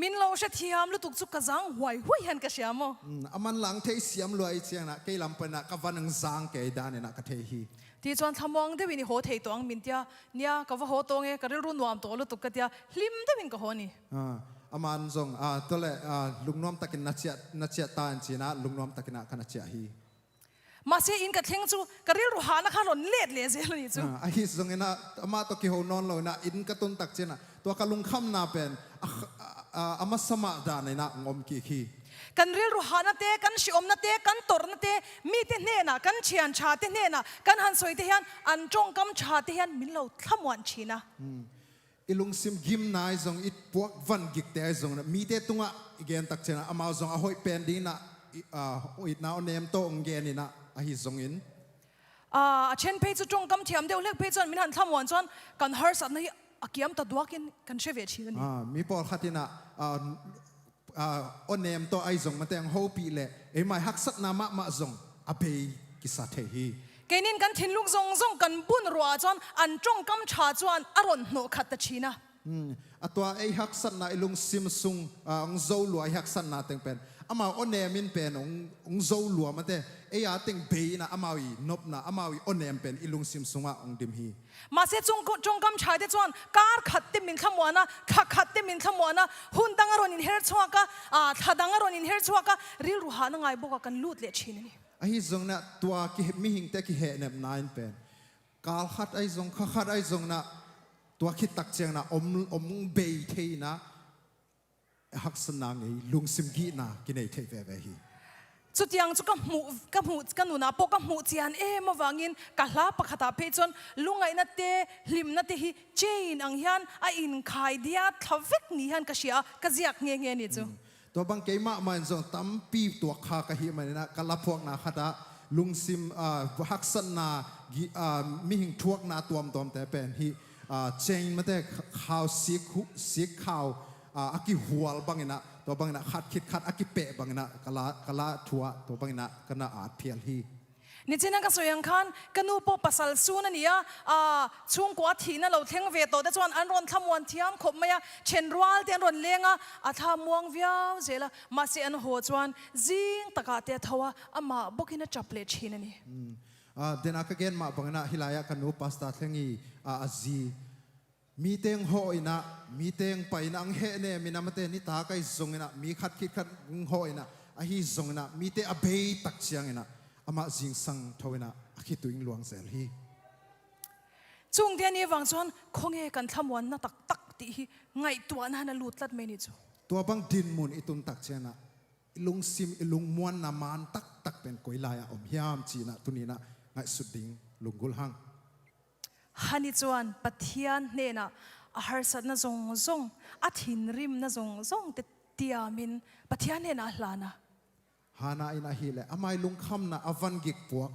มินเราเชียมลุตุกจุกกะจังหวยหุยหันกะเชียมมันหลังเทเสียมรวยเชียงนะเกยลำเป็นนะกับวันนึงจังเกยดานเนี่ยนะกะเทฮีที่จวนทำมองได้วินิโหเทตวงมินเตียเนี่ยกับว่าโหตวงกะเรรุ่นวามตัวลุตุกกะเตียลิมได้วินกะโหนี่มันจงตัวเล่ลุงน้อมตะกินนัดเชียตานจีนะลุงน้อมตะกินนักนัดเชียฮีมาเสียอินกับเทงจูกะเรียรู้หานะข้าหล่นเล็ดเลยเสียเลยจูไอ้ส่งเงินนะมาตัวกี่หัวนอนเลยนะอินกับต้นตักเจนะตัวกะลุงคำนาเป็นมาสมาดานนะงอมกี่ขี้กันเรียรู้หานะเตกันชิอมนะเตกันตอร์นะเตมีเตเนนะกันเชียนชาเตเนนะกันหันสวยเทียนอันจงกำชาเทียนมินเราทำวันชีนะอีลุงซิมกิมนายจงอีพวกวันกิกเตจงนะมีเตตุงะอีเกนตักเจนะมาจงหอยเป็นดีนะอีน่าเอาเนมโตองเกนี่นะไอ้จงอินเช่นเพจจงกำเทียมเดียวเล็กเพจมินหันทำวันจวนกันฮาร์สันนี่อากิยมตัดวักินกันเชฟเวชีนี่มีพอขัดที่นะอันเนมโตไอ้จงมาแต่งโฮปีเล่ไอ้ไม่หักสัตนามะมาจงอเปย์กิสัตเฮีเกนินกันทิ้งลุงซงกันบุญรัวจวนอันจงกำชาจวนอารมณ์โนขัดตะชีนะตัวไอ้หักสัตนาไอ้ลุงซิมซุงองโซลัวไอ้หักสัตนาแต่งเป็นอามาอันเนมินเป็นองโซลัวมาแต่ไอ้ยาติงเบย์นะอามาวีนบนะอามาวีอันเนมเป็นอิลุงซิมซุงะองดิมฮีมาเสียจงกำชายเดจวนการขัดติมินขมวนะขัดติมินขมวนะหุ่นดังอรนินเฮร์ชวกะถ้าดังอรนินเฮร์ชวกะริลรูหานังไงบอกกันลูดเลี้ยชินนี่ไอ้จงนะตัวกิมิหิงแต่กิเหเนมนายเป็นการขัดไอ้จงขัดไอ้จงนะตัวคิดตักเจียงนะอมเบย์เทนะหักสนางไอ้ลุงซิมกีนะกินไอ้เทเวเวฮีจุดยังจุกหมูกันหนูนะปกหมูเจียนมาวางินกะลาปะขตาเพจนลุงไอ้นัดเตลิมนัดเตฮีเจนอังยันไอ้อินขายเดียทวิกนี่ฮันกะเชียกะเจียกเงี้ยนี่จูตัวบางเกมามันจงตั้มปีตัวขากะฮีมันนะกะลาพวกนาขตาลุงซิมหักสนามีหิงทวกนาตัวมแต่เป็นฮีเจนมาแต่ข่าวสีข่าวอากิหัวบางนะตัวบางนะขัดคิดขัดอากิเปะบางนะกะลาทัวตัวบางนะกันนะอาจเพียลฮีนี่จริงๆก็สวยงคันกันนูปปัสสาวะสูนั่นเนี่ยช่วงกว่าทีนั่นเราเทงเวโตแต่ส่วนอันรอนทำวันเทียมขบไม่ยาเช่นรัวเตียนรอนเลี้ยงทำมวงวิวเจละมาเสียนหัวจวนจิงตะกาเตียทัวมาบุกินจับเลชีนั่นนี่เดนักเกณฑ์มาบางนะฮิลายะกันนูปัสตาเทงีอาจี มีเตงโหยนะมีเตงไปนะอังเฮเนมินามาเตนิตาไกซงนะมีขัดคิดขัดโหยนะอาฮิซงนะมีเตอเบยตักเชียงนะอามาจิงสังทวินะอาคิตุอิงหลวงเซลฮีจุงเดียนี่วังส่วนคงเอกันทำวันน่ะตักตีไงตัวนั้นน่ะลุดลัดไม่นิจูตัวบังดินมุนอิตุนตักเชียนะลุงซิมลุงมวนนามันตักเป็นกุยลายอมยามจีนะตุนีนะไงสุดดิ่งลุงกุลหังฮันนิจวนปะเทียนเนนะอาหารสัตว์น่ะซงอาทินริมน่ะซงแต่เตียมินปะเทียนเนนะลานะฮานาอินาฮีเลอามายลุงคำนะอวันกิกพวก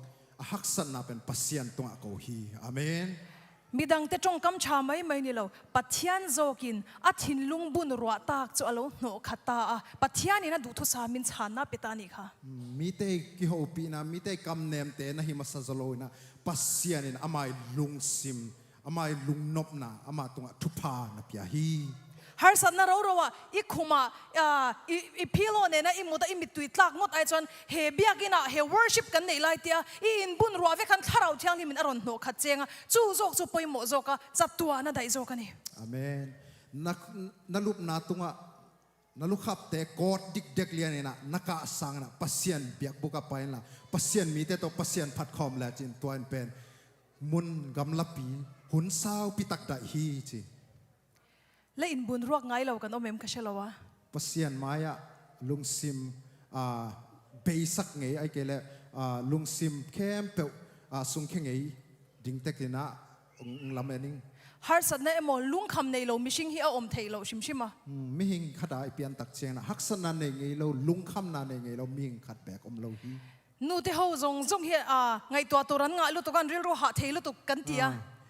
ฮักสันนะเป็นปัสยันตัวกูฮีอาเมนมีดังแต่จงกำชาไม่นี่เราปะเทียนโจกินอาทินลุงบุญรัวตากจะเอาโหนขัดตาปะเทียนนี่นะดูทุสามินชานะเปตานี่ค่ะมีเตกิโฮปีนะมีเตกำเนมเตนะฮิมาซาโซโลนะปัสยันนี่อามายลุงซิมอามายลุงนบนะอามาตัวทุพานะพิยาฮีฮาร์สันน่ะเราว่าอีคุมาอีพิโลเนี่ยนะอีมุดอีมิตุยตากงดไอจอนเฮเบียกินะเฮวอร์ชิปกันในไลเตียอีอินบุญรัวเวคันทาราวเทียงที่มันอรอนโหนขัดเจงจู่โจกจู่ปอยโมโจกะจัดตัวน่ะได้โจกันนี่อาเมนนัลุบนาตุงะนัลุขับเตกอดดิกเด็กเลียนนะนักะสังนะปัสยันเบียกบุกไปนะปัสยันมีเตตัวปัสยันพัดคอมแล้วจินตัวเป็นมุนกำลับปีหุนสาวปิตักได้ฮีจีและอินบุญรวกไงเรากันโอเมมกัชลาวะปัสยันมายะลุงซิมเบสักไงไอเกลลุงซิมเข้มเปสุงเข่งไงดิ่งเตกินะลำเอนิงฮาร์สันเนี่ยมอลุงคำในเรามิชิงฮีอาอมเทเราชิมะมิหิงขัดไอเปียนตักเชียงนะฮักษณะในไงเราลุงคำนาในไงเรามิหิงขัดแบกอมเราฮีนูเตเขาจงเฮียไงตัวรันไงลุตุกันเรียลรู้หาเทลุตุกันเตีย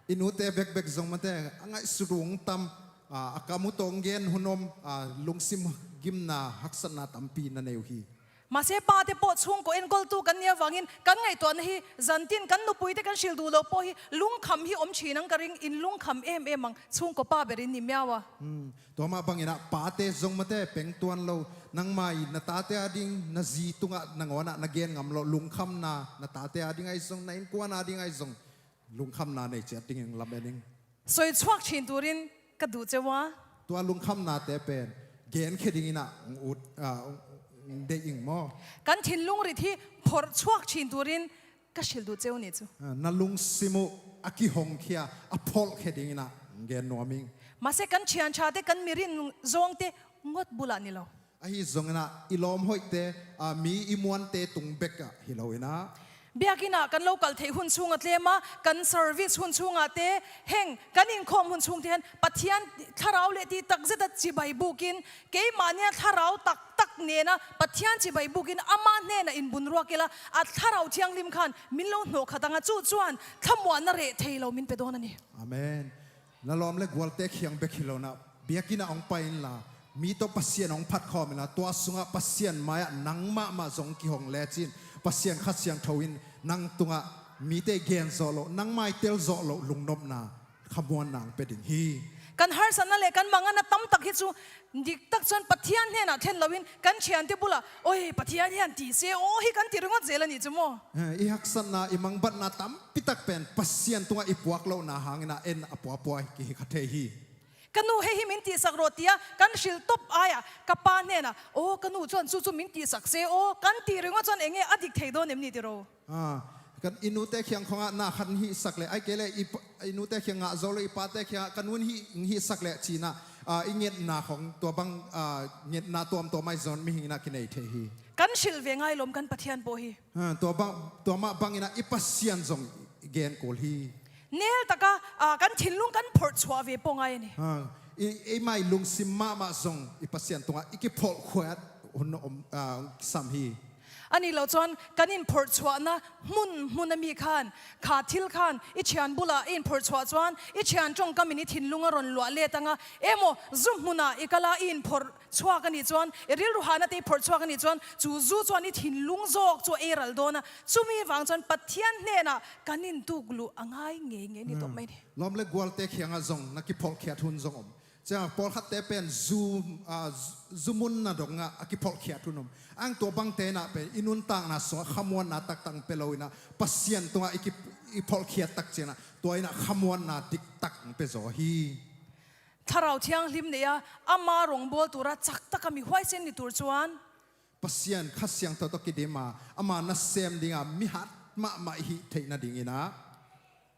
อินูเตเบกจงมาเตไงสุรุงตำอาการมุตองเงินหุนอมลุงซิมกิมนาฮักษณะตัมปีนันเอวฮีมาเสพาเตปอดช่วงก็เอ็นกอลตูกันเนี่ยวังอินกันไงตัวนี้จันทินกันนุปุยเตกันชิลดูโลปอฮีลุงคำฮีอมชีนังกริงอินลุงคำมังช่วงก็ป้าเบรินนิมยาวะตัวมาบังอินะปาเตจงมาเตเป็งตัวนเรานังไม่นาตาเตอดิ้งนาจีตุงะนังวนะนักเกนงำเราลุงคำนานาตาเตอดิ้งไอซงนาอินกวนอาดิ้งไอซงลุงคำนาในเจ็ดดิ้งลำเอนิงสวยชวักชินตูรินกระดูเจวะตัวลุงคำนาเตเป็นเกนเคดิ้งนะอุดเด็กอิงมอกันทินลุงริที่พอชวักชินตูรินก็ชิลดูเจ้านี่จูนั่นลุงซิมุอากิฮงเคียอพอลเคดิ้งนะเกนนัวมิงมาเสกันเชียนชาเตกันมิรินจงเตงดบุลานี่เราไอ้จงนะอิลอมหอยเตมีอิมวนเตตุงเบกะฮิโลวินะเบียกินะกันโลกัลเทหุ่นชุงอัตเลมากันเซอร์วิสหุ่นชุงอัตเตเฮงกันอินคอมหุ่นชุงเทียนปัทยันทาราวเลตีตักเจตัดจีใบบุกินเกยมาเนี่ยทาราวตักเนนะปัทยันจีใบบุกินอามาเนนะอินบุญรัวกิละอัตทาราวเทียงลิมขันมิลโลโนขัดังจู่จวนขมวนนเรเทโลมินเปโดนันนี่อาเมนนั่นล้อมเล็กวัลเตเขียงเบกิโลนะเบียกินะองไปนละมีตัวปัสเซียนองพัดคอมนะตัวสุงะปัสเซียนมายนังมาจงกิฮงเลจินปัสเซียนขัดเสียงทวินนังตุงะมีเตเกนโซโลนังไม่เตลโซโลลุงนบนาขบวนนางเป็ดฮีกันฮาร์สันนั่นแหละกันมังอันนั้นตั้มตักฮิตซูดิกตักจนปัทยันเนี่ยนะเทนลวินกันเชียนที่บุละโอ้ยปัทยันเนี่ยตีเสียโอ้ยกันตีรงดเจริญนี่จุโมอีฮักสันนาอีมังบัดนาตั้มปิตักเป็นปัสเซียนตุงะอีปวกโลนาหางนาเอ็นอปัวกิฮิคัเทฮีกันนูเฮฮิมินตีสักโรตียกันชิลตบอายะกับปานเนี่ยนะโอ้กันนูจวนจู่มินตีสักเซโอ้กันตีรงดจนเองอดิกเทโดเนมนี่ติโรกันอินูเตเขียงของนาขันฮิสักเลยไอเกเลอินูเตเขียงโซโลอีปาเตเขียงกันวุนฮิสักเลยจีน่าอิเงียนาของตัวบังเงียนาตัวไม่ซอนมีหินากินไอเทฮีกันชิลเวงไงลมกันปะเทียนโบฮีตัวมาบังอินาอิปัสเซียนซงเกนโกลฮีเนลตะกะกันทินลุงกันพอร์ตชัวเวปงไงนี่ไอไม่ลุงซิมมาซงอิปัสเซียนตัวอีกพอลขวดหุ่นสัมฮีอันนี้เราจวนกันอินพอร์ตชัวนะมุนมีขันขาทิลขันอิเชียนบุลาอินพอร์ตชัวจวนอิเชียนจงกามินิทินลุงอรอนลัวเลตังเอโมซุมมุนาอิกาลาอินพอร์ตชัวกันนี่จวนริลรูฮานาตีพอร์ตชัวกันนี่จวนจูจวนอิทินลุงโจกจูเอรัลโดนะจูมีวังจวนปัทยันเนนะกันอินตุกลูอ่างไงเงี้ยนี่ตัวไม่เนี่ยล้อมเล็กวัลเตเขียงจงนักกิพอลเขียทุนจงจะพอลขัดเตเป็นซูมุนนะดงอ่ะกิพอลเขียทุนอังตัวบังเตนะเป็นอินุนตังนะสวขมวนนะตักตังเปลวินะปัสเซียนตัวอีพอลเขียตักเจนะตัวอินะขมวนนะดิกตักเปโซฮี ถ้าเราเที่ยงลิมเนี่ยอามารงบอลตัวระจักตะกมีห้อยเส้นในตัวจวน pasien khasyang to kidima ama na sem dinga mi hat ma hi theina dingina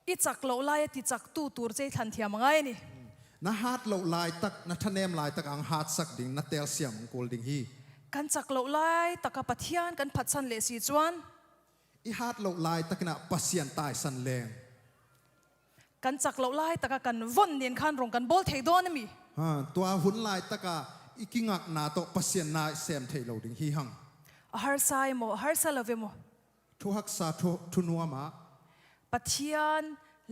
อีจักโลไลติจักตู้ตัวใจทันเทียมไงนี่ na hat lo lai tak na thanem lai tak ang hat sak ding na tel siam kul ding hi กันจักโลไลตะกะปัทยานกันพัดสันเลสีจวน i hat lo lai tak na pasien tai san leng กันจักโลไลตะกะกันวนเนียนขันรงกันบอลเทดอนมี ตัวหุ่นlai tak ikingak na to pasien na sem thei lo ding hi hang ฮาร์ไซโมฮาร์ไซลเวโม thu hak sa thu nuwa ma ปัทยาน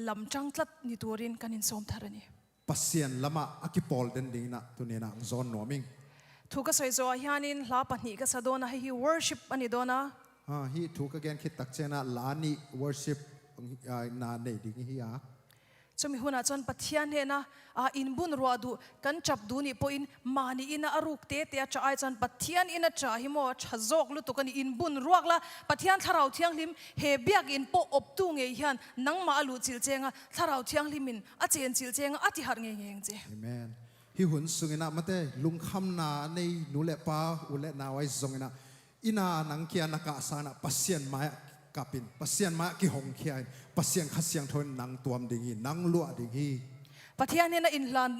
ลำจังตัดนิตัวรินกันอินสมทารนี pasien lama akipol den ding na tu ne na zon noming ทุกข์สวยโจฮานินลาปันนี่ก็สะดวกนะให้ worship อันนี้โดนะ hi thu ka gen khit tak chena lani worship na nei ding hi ya จะมีหัวหน้าจนปัทยานเห็นนะอินบุญรัวดูกันจับดูนี่พออินมานี่อินอารุกเตะจะไอจนปัทยานอินจะหิมว่าชะโจกลุตุกันอินบุญรัวละปัทยานถ้าเราเที่ยงลิมเฮเบียกอินโปอบตู้เงียนนังมาลุจิลเจงถ้าเราเที่ยงลิมินอาเจนจิลเจงอาทิหารเงียงเจ amen hi hun sungina mate lungkham na nei nule pa ule na wai zongina ina nang kia naka sana pasien ma kapin pasien ma ki hong khiai pasien khasyang thon nang tuam ding hi nang lua ding hi ปัทยานเนี่ยนะอินหลาน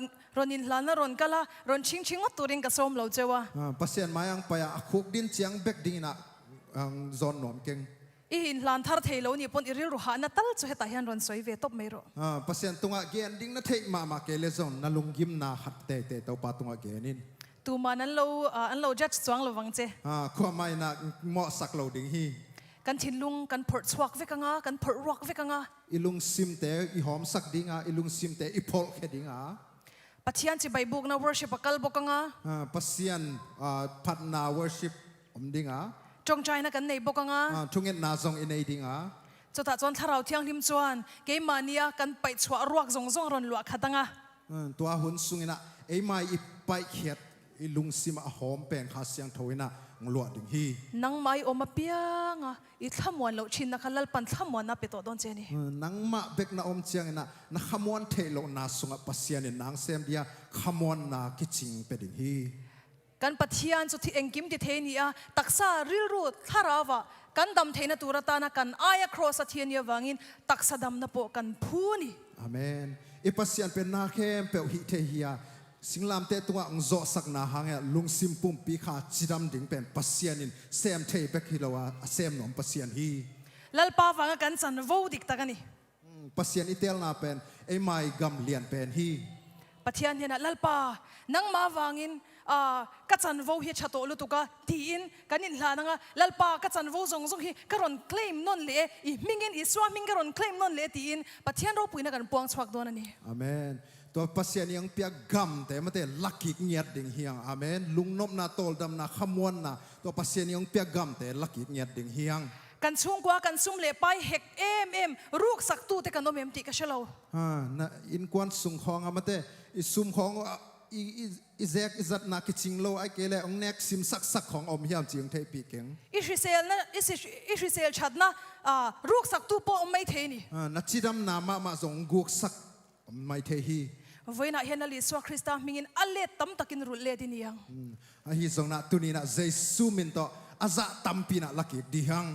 นะรอนกะละรอนชิงว่าตัวเองกับส้มเราเจ้าว่า pasien ma yang pa ya akhuk din chiang bek ding na ang zon nom keng อินหลานทาร์เทโลนี่ปนอิริรุหานะตัลจุเหตายันรอนสวยเวตบไม่รอ pasien tunga gen ding na thei ma ke le zon na lunggim na hat te to pa tunga genin ตูมานั้นเราจัดจวงเราวังเจ khwa mai na mo sak lo ding hi กันทินลุงกันผดสวักเวกังากันผดรอกเวกังา ilung sim te i hom sak dinga ilung sim te i phol khe dinga ปัทยานจีใบบุกนะ worship กัลบกังา pasien phat na worship om dinga จงใจนะกันในบกังา thungen na zong in ei dinga จะถ้าจวนถ้าเราเที่ยงลิมจวนเกยมานียกันไปสวรวกซงรอนลวกขัดงา ตัวหุ่นสungina ei mai i pai khet ilung sim a hom peng khasyang thoina nglo ding hi นังไม่อมาเปียงอ่ะอีทำวันเราชินนะคันลปันทำวันนะเปตัวโดนเจนี่ nang ma bek na om chiang na khamon thelo na sunga pasien nang sem dia khamon na kiching pe ding hi กันปัทยานสุดที่เองกิมที่เทนี่อ่ะตักษาริลรูทาราวะกันดำเทนตุรตานะกันอายครอสเทียนยาวังอินตักษาดำนะโปกันพูนี่ amen e pasien pe na khem pe hi the hi ya singlam te tunga ngzo sak na hanga lungsim pum pi kha chiram ding pen pasien in sem thei pe khilowa sem nom pasien hi ลัลปาฟังกันสันวูดิกตะกันนี่ pasien itel na pen e mai gam lian pen hi ปัทยานเห็นลัลปานังมาวังอินกัจจันวูเฮชะโตลุตุกะทีอินกันอินลานังลัลปากัจจันวูซงฮีกรอนเคลมนนเลอีมิงอินอีสวามิงกรอนเคลมนนเลทีอินปัทยานเราปุยนักันปวงสวักโดนนี่ amen ตัวpasien yang pia gam te mate lucky ngiat ding hiang amen lungnop na tol dam na khamon na to pasien yang pia gam te lucky ngiat ding hiang กันช่วงกว่ากันซุ่มเล่ไปเฮกรูกสักตู้แต่กันโนเมมติกันเชลาว na in kwan sung khong amate i sum khong i zek izat na kiching lo ai kele ong nek sim sak khong om hiam chiang thei pi keng อิสราเอลชัดนะรูกสักตู้ปอไม่เทนี่ na chidam na ma zong guk sak om mai the hi เวน่าเห็นลิสวาคริสต์มิงินอัลเลตัมตะกินรุเลดินียัง hi zong na tuni na jesu min to aza tampi na lucky di hang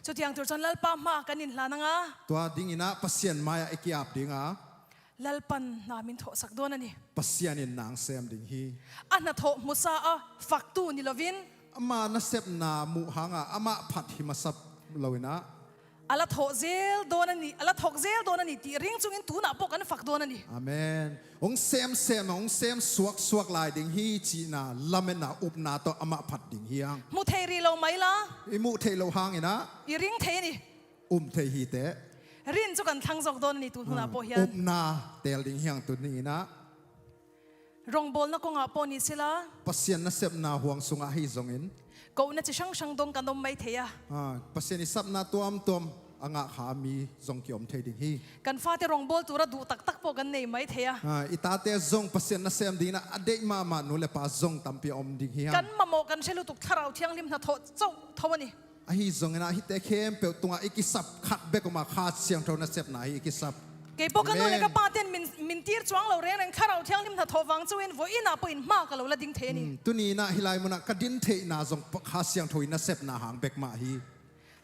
จุดยังตัวจนลัลปามากันนินลานังอ่ะ ตัวding ina pasien maya ekiap dinga ลัลปันนามินโถสักโดนนี่ pasien in nang sem ding hi อันนั้นโถมุสาอ่ะฝักตู้นี่ลวิน ama na sep na mu hanga ama phat himasap loina อัลลโถเซลโดนนี่อัลลโถเซลโดนนี่ตีริงจุงอินตูน่ะปกันฝักโดนนี่ amen ong sem suak lai ding hi chi na lamen na up na to ama phat ding hiang มุเทรีเราไหมล่ะ i mu thei lo hang ina อีริงเทนี่ thei hi te รินจุกันทั้งจอกโดนนี่ตูน่ะปอยัน up na tel ding hiang tu ni na รงบอลนักงาปอนี่สิละ pasien na sep na huang sunga hi zongin กูน่าจะช่างดงกันดมไม่เทีย pasien ni sap na tuam anga khami zong ki om thei ding hi กันฟ้าที่รงบอลตัวระดูตักปอกันนี่ไม่เทีย itate zong pasien na sem ding na ade ma nu le pa zong tampi om ding hiang กันมาโมกันเชลุตุกทาราวเที่ยงริมนาโถเจ้าทวันนี่ hi zong na hi te khem pe tunga ikisap khat be ko ma kha siang thona sep na hi ikisap เก็บปกันนู่นเลยก็ป้าเต้นมินตีร์จวงเราเรียนข้าเราเที่ยงริมถทวังจวนวัวอินาปุ่นมากกับเราละดิ้งเทนี่ตัวนี้นะฮิไลมันกระดินเทน่าจงหาเสียงถอยน่าเสพน่าหางเบกมาฮี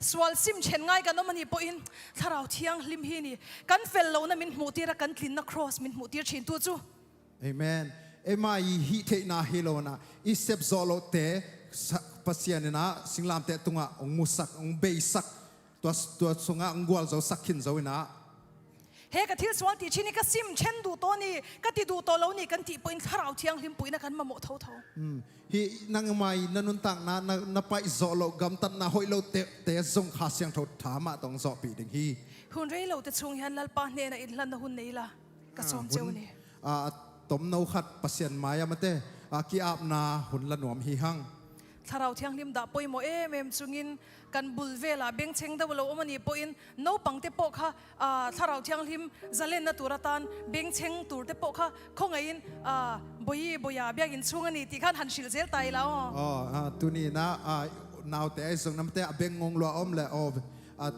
สวลซิมเชนง่ายกันน้องมันนี่ปุ่นข้าเราเที่ยงริมฮีนี่กันเฟลเรานะมินหมูตีระกันกลิ่นนักครอสมินหมูตีร์ชินตัวจูเอเมนเอมาฮีเทน่าฮิโลนะอีเซปโซโลเตปัสยานะสิงลามเตตุงะองมุสักองเบยสักตัวสงะองกวลเจ้าสักขินเจ้าวินะเฮกทิลสวงตีชินี่ก็ซิมเช่นดูตัวนี้ก็ตีดูตัวเรานี่กันตีปุ่นข้าเราเที่ยงริมปุ่นนะกันมาหมดเท่าฮีนังไม่นันุนตังนะไปโซโลกัมตันนะหอยโลเตจงหาเสียงถดถามาต้องโซปีดึงฮีหุ่นเร่เราแต่ชงยันลัลปาเนนะอินลันนะหุ่นนี่ละก็สมเจ้านี่ต้มนูขัดปัสยานมายามเตกีอาบนาหุ่นละหนวมฮีหังถ้าเราเที่ยงริมด่าปุ่ยโมเอเมมจุงินกันบุลเวล่าเบงเชงดาวโลอมันนี่ปุ่นโนปังเตปอกค่ะถ้าเราเที่ยงริมจะเล่นนัตุรตันเบงเชงตูร์เตปอกค่ะคงไงอินบอยาเบียกินช่วงนี้ที่ขันหันชิลเซลไตแล้วตัวนี้นะนาวแต่ไอ้ส่งน้ำเตะเบงงงลัวอมเลย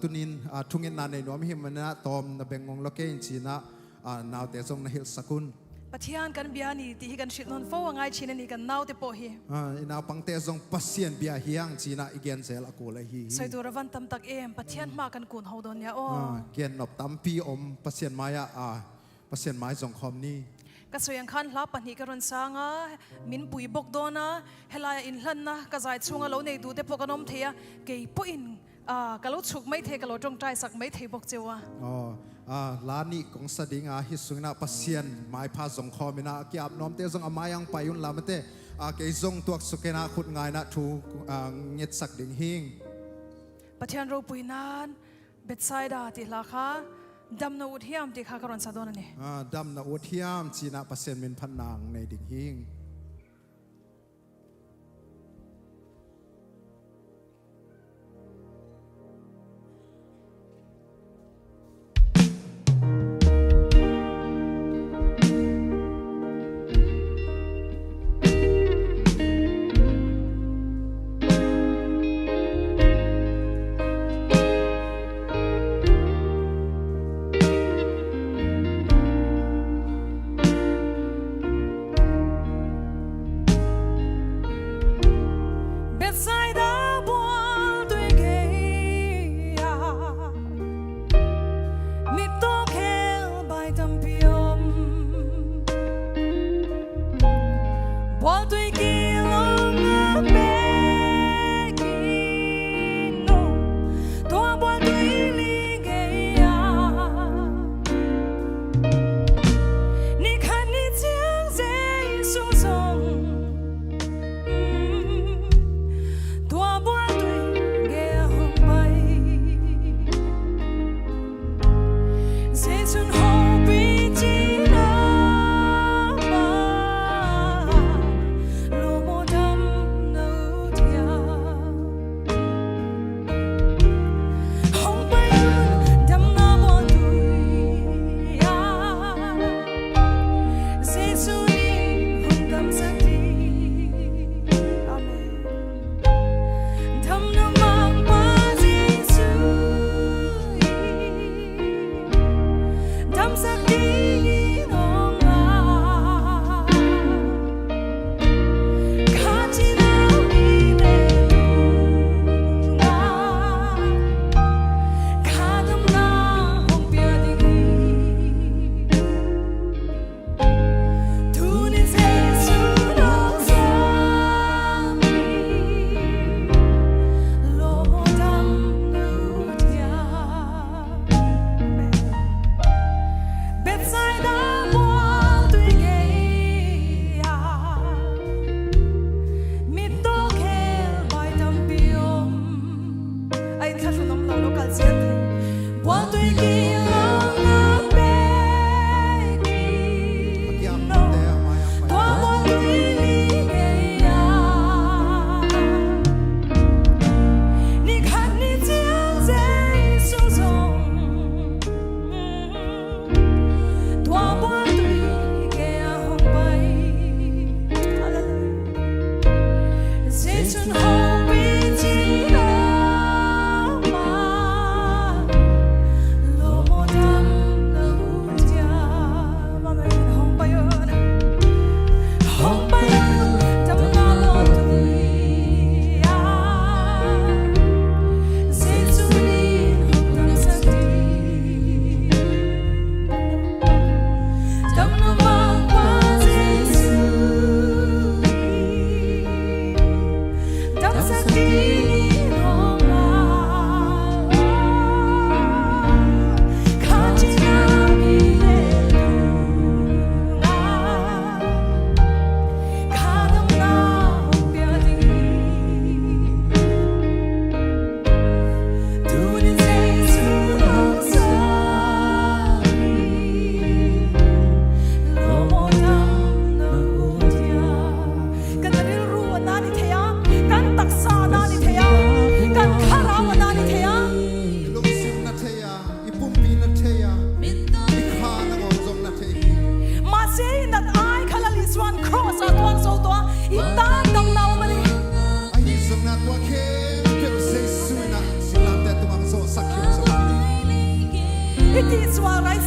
ตัวนี้ทุ่งเงินนานในหนวมหิมนะตอมนะเบงงงลัวเกนชีนะนาวแต่ส่งนะฮิลสกุลปะเทียนกันเบียนี่ที่กันชิดนนฟ้าง่ายชินนี่กันนาวเตปอฮีนาวปังเตะส่งปัสยานเบียเฮียงชีนะอีเกนเซลอกูเลยฮีใส่ตัวระวันตำตักเอ็มปะเทียนมากันกุนเฮาดอนยาอ้อเกนนบตำปีอมปัสยานมายาปัสยานมายส่งคอมนี่ก็สวยยังคันลาปันนี้กรุณสางะมินปุยบกโดนะเฮลายอินลันนะก็ใจช่วงเราในดูเตปกันนมเทียเกยปุ่นกะลุฉุกไม่เทกะลุจงใจสักไม่เทบกเจวะลานี่ของสดิงฮิสุงนาปัสยันไม้พาส่งคอมินาเกียบน้อมเตะส่งอามายังไปยุนลามเตะเกยส่งตัวสุกนาขุดง่ายนะทูเงียดสักดิ่งหิงปะเทียนรูปุยนานเบ็ดไซด์ติลาคาดำนาอุทิยามติคากรอนซาโดนนี่ดำนาอุทิยามจีนาปัสยันมินพันนางในดิ่งหิง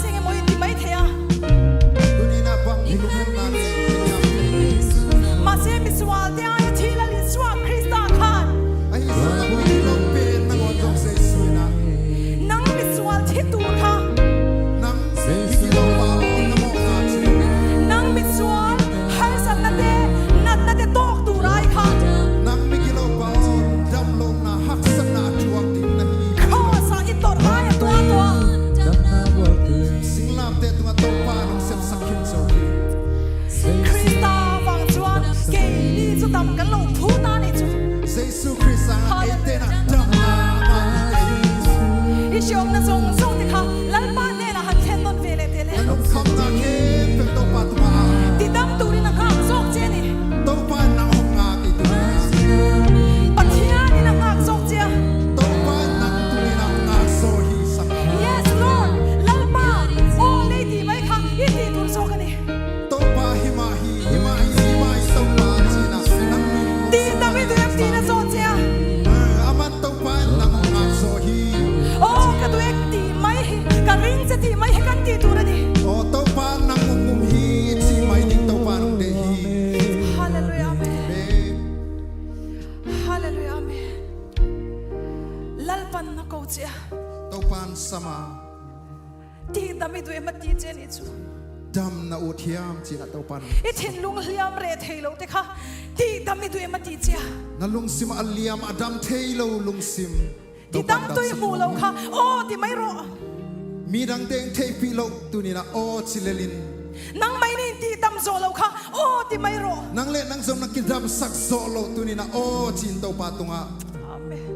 สิ่งมันที่ไม่เทีย ตุนีนะบังฮิลุมนาเน มาเสียมิสวาลเดียที่ละลิสวาคริสตาคัน ไอ้สัตว์มีลมเป็นนังอจงเสสวยนะ นังมิสวาลที่ตัวค่ะ นังฮิกิโลปาโอนมองอาชิ นังมิสวาลให้สัตว์นัดตอกตัวไรค่ะ นังมิกิโลปาโอนดำลงนาฮักสนาทวงดินนะฮี ข้อสาอิตตัวไรตัว สิงลามเตตัวโตปาน้องเสพสักขินโซฮี คริสตาฟังจวนเกลี่จะทำกันลงพูดนานี่จุ เยซูคริสต์สังเอเตนะดำนามาเต อิชองนะทรงที่ค่ะลัลปาเนนะหันเทนนนเวเลเตเล นุคำนาเคเป็นโตปาตัว ที่ดำตูรินะข้าซอกเจนี่ โตปานังหงงากิตัว ปัทยานี่นะข้าซอกเจ โตปานังตุนีนังนาโซฮีสัง Yes Lord ลัลปาโอเลดีไหมค่ะอิตีตุนซอกกันนี่ โตปาฮิมาฮีโตปาจีนะนัง ตีดำไม่ดูเอฟตีนะซอกเจ อามันโตปานังหงงาโซฮี โอ้กระดูเอกตีไหมกระริงจะตีไหมให้กันตีตัวนี่ โอโตปานังมุมฮีจีไม่ดิ้งโตปานังเดฮี ฮาเลลูยาเมนฮาเลลูยาเมนลัลปันนะกูเจ โตปานสมา ตีดำไม่ดูเอฟตีเจนี่จู ดำนาอุทยามจีนะโตปาน ไอ้ทิ้งลุงเลียมเรทเฮโลเตค่ะตีดำไม่ดูเอฟตีเจ นาลุงซิมอัลเลียมอดัมเทโลลุงซิม ตีดำตัวมูเราค่ะโอ้ตีไม่รอ มีดังเตงเทพิโลตุนีนะโอชิเลลิน นังไม่นี่ตีดำโซเราค่ะโอ้ตีไม่รอ นังเล่นังสมนักกิดำสักโซโลตุนีนะโอจินโตปาตุงะ อาเมน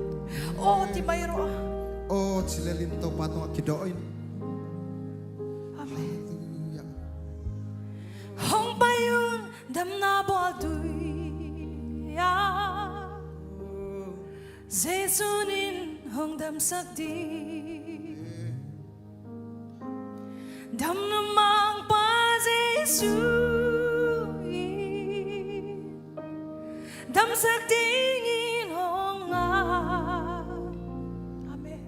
โอ้ตีไม่รอ โอชิเลลินโตปาตุงะคิดอยน์ อาเมนห้องไปยุนดำนาบอลดุยาเจสุนินห้องดำสักดีดำน้ำมังปาเจสุดำสักดีงินห้องอาเมน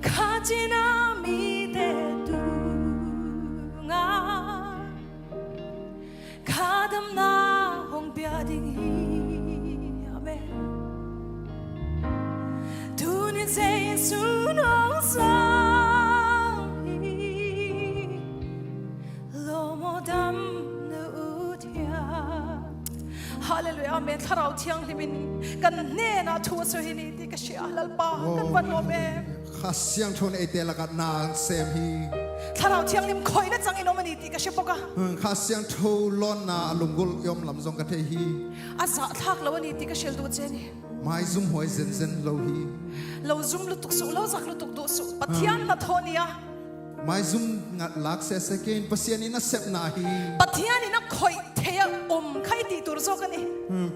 ข้าจีนามีแต่ดูงาข้าดำนาห้องเปียดิ่งฮีอาเมนดูนี่เจสุน้องสาฮาเลลูยาเมนถ้าเราเที่ยงที่มินกันแน่นะทัวสุฮินีที่กษียลัลปากันวันโอเม ข้าเสียงชนเอเตลกัดนางเซมฮี ถ้าเราเที่ยงลิมคอยนะจังอินโอมันที่กษีปกะ ข้าเสียงทูลอนนาลุงกุลยอมลำซงกัดเทฮี อาซาทักแล้ววันนี้ที่กษีดูเจนี่ ไม่ซุ่มหวยเซนเซนโลฮี เราซุ่มลุตุกสุเราจักลุตุกดูสุปัทยานนาโทเนีย ไม่ซุ่มงัดลักเซสเกนปัสยานีน่าเซฟนาฮี ปัทยานี่นักคอยเทียใครตีตัวโซกันนี่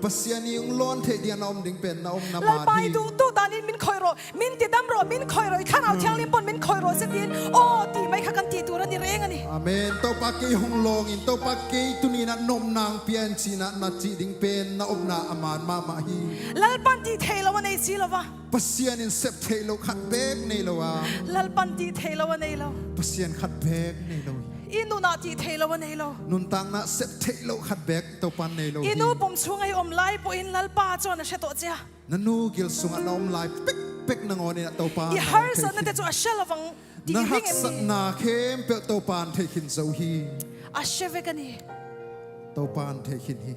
ปัสยานีองล้อนเทเดียนอมดิ่งเป็นนอมนา เรา มา ไป ฮี ดูตานินมินคอยรอมินติดดำรอมินคอยรอข้าเราเที่ยงลิมปนมินคอยรอเสตีนโอ้ตีไม่ข้ากันตีตัวนี่เร่งอันนี่ อาเมนโตปากเกยหงลงอินโตปากเกยตุนีนะนมนางเปียนชีนะนาจีดิ่งเป็นนาอมนาอามานมามาฮี ลัลปันตีเทลวันนี้สิละวะ ปัสยานีเซฟเทโลขัดเบกในโลวา ลัลปันตีเทลวันนี้เรา ปัสยานขัดเบกในโล อินูนาตีเทลวันนี้เรา นุนตังนะเซฟเทโลขัดเบกโตปันในโล อินูผมช่วงไอ้อมไล่ปอินลัลปาจวนเชตโตเจีย นันนูกิลสุงนอมไลเป็กเป็กนงอนี่นะโตปัน อีฮาร์สันนั่นจะเชลวังดี นะ ลิ ฮั ง ก เอ็ ส ม นาเข้มเปโตปันเทคินโซฮี อาเชเวกันนี่ โตปันเทคินฮี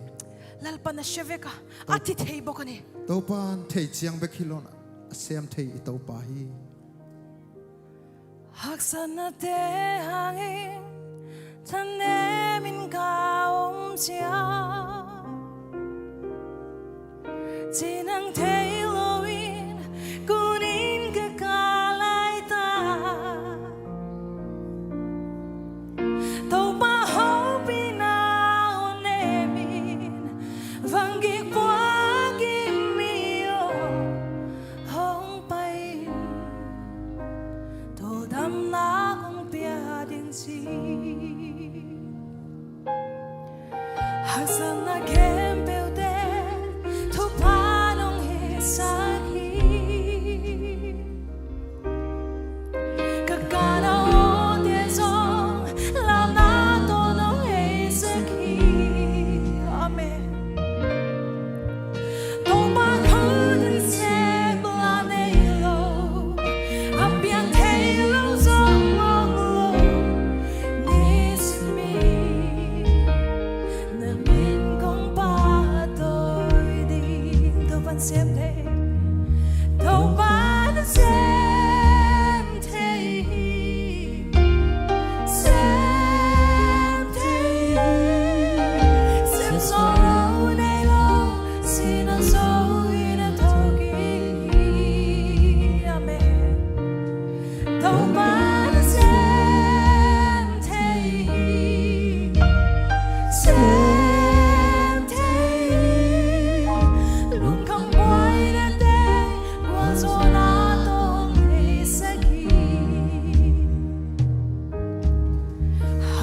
ลัลปันอาเชเวกะอาทิเทบกันนี่ โตปันเทเจียงเบคิโลนะเซียมเทโตปาฮี ฮักสันนาเตฮังเองท่านเนมินกาอมเจียจีนังเทโลวินกูนินกะกาไลตาโตปาฮาปีนาโอเนมินวังกิกวากิมิโอห้องไปโตดำนาคงเปียดินซีฮักสันนาเข้มเปลเดทุกพาน้องเฮสักฮีกะกานาโอ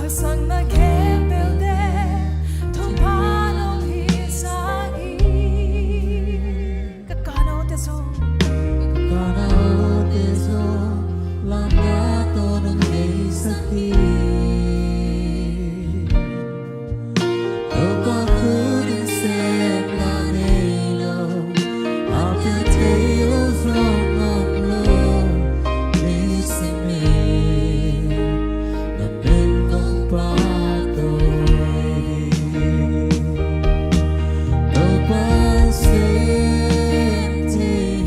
sang na kembel de thong panong hi sa hi kakano te so làm ngã tôi đừng thấy sắc khi đâu quá khứ đừng xem là này lâu áo cứ thấy lâu rồi ngọc lâu đi xem mình nằm bên con ba tôi đâu quá xem thì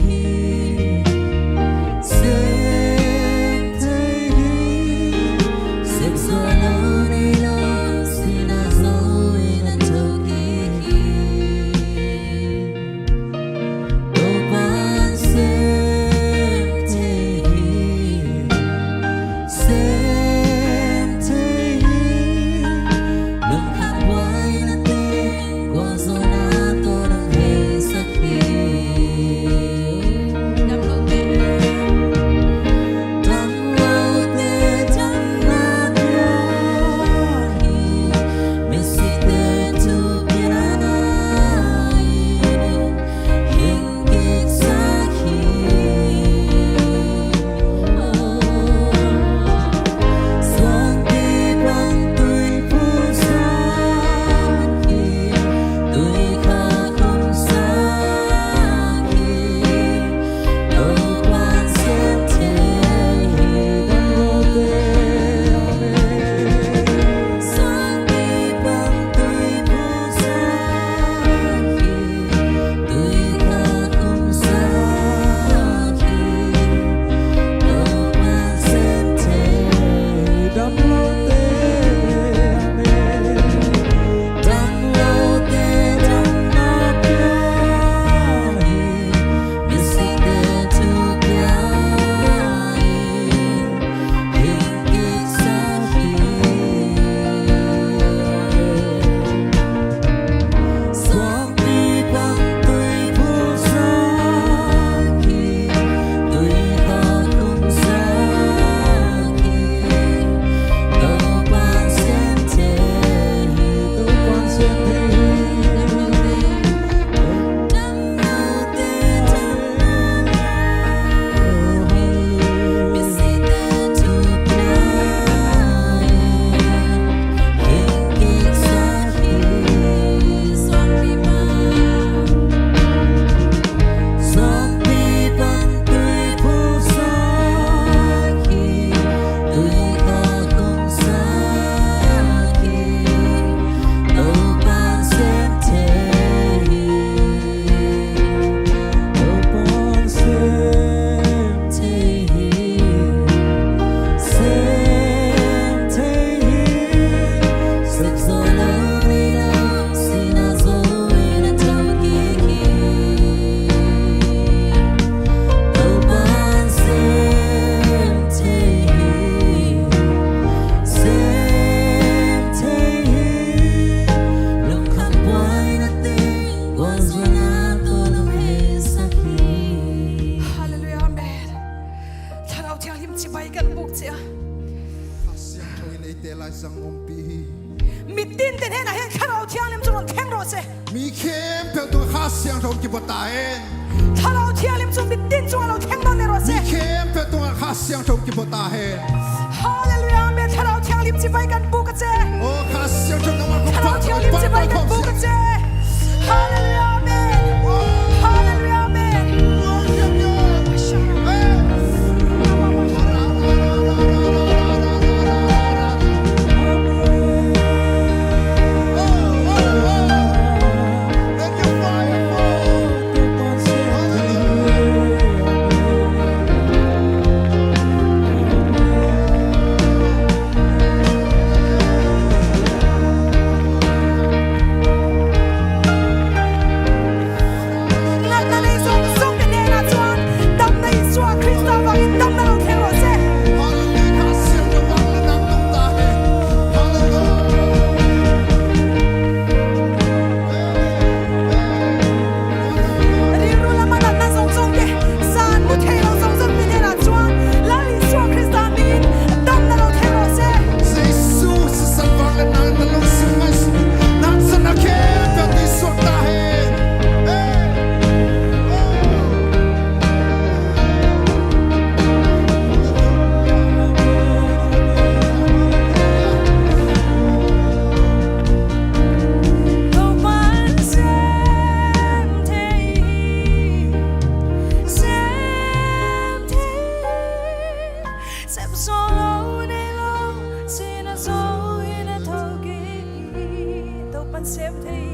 man xem thấy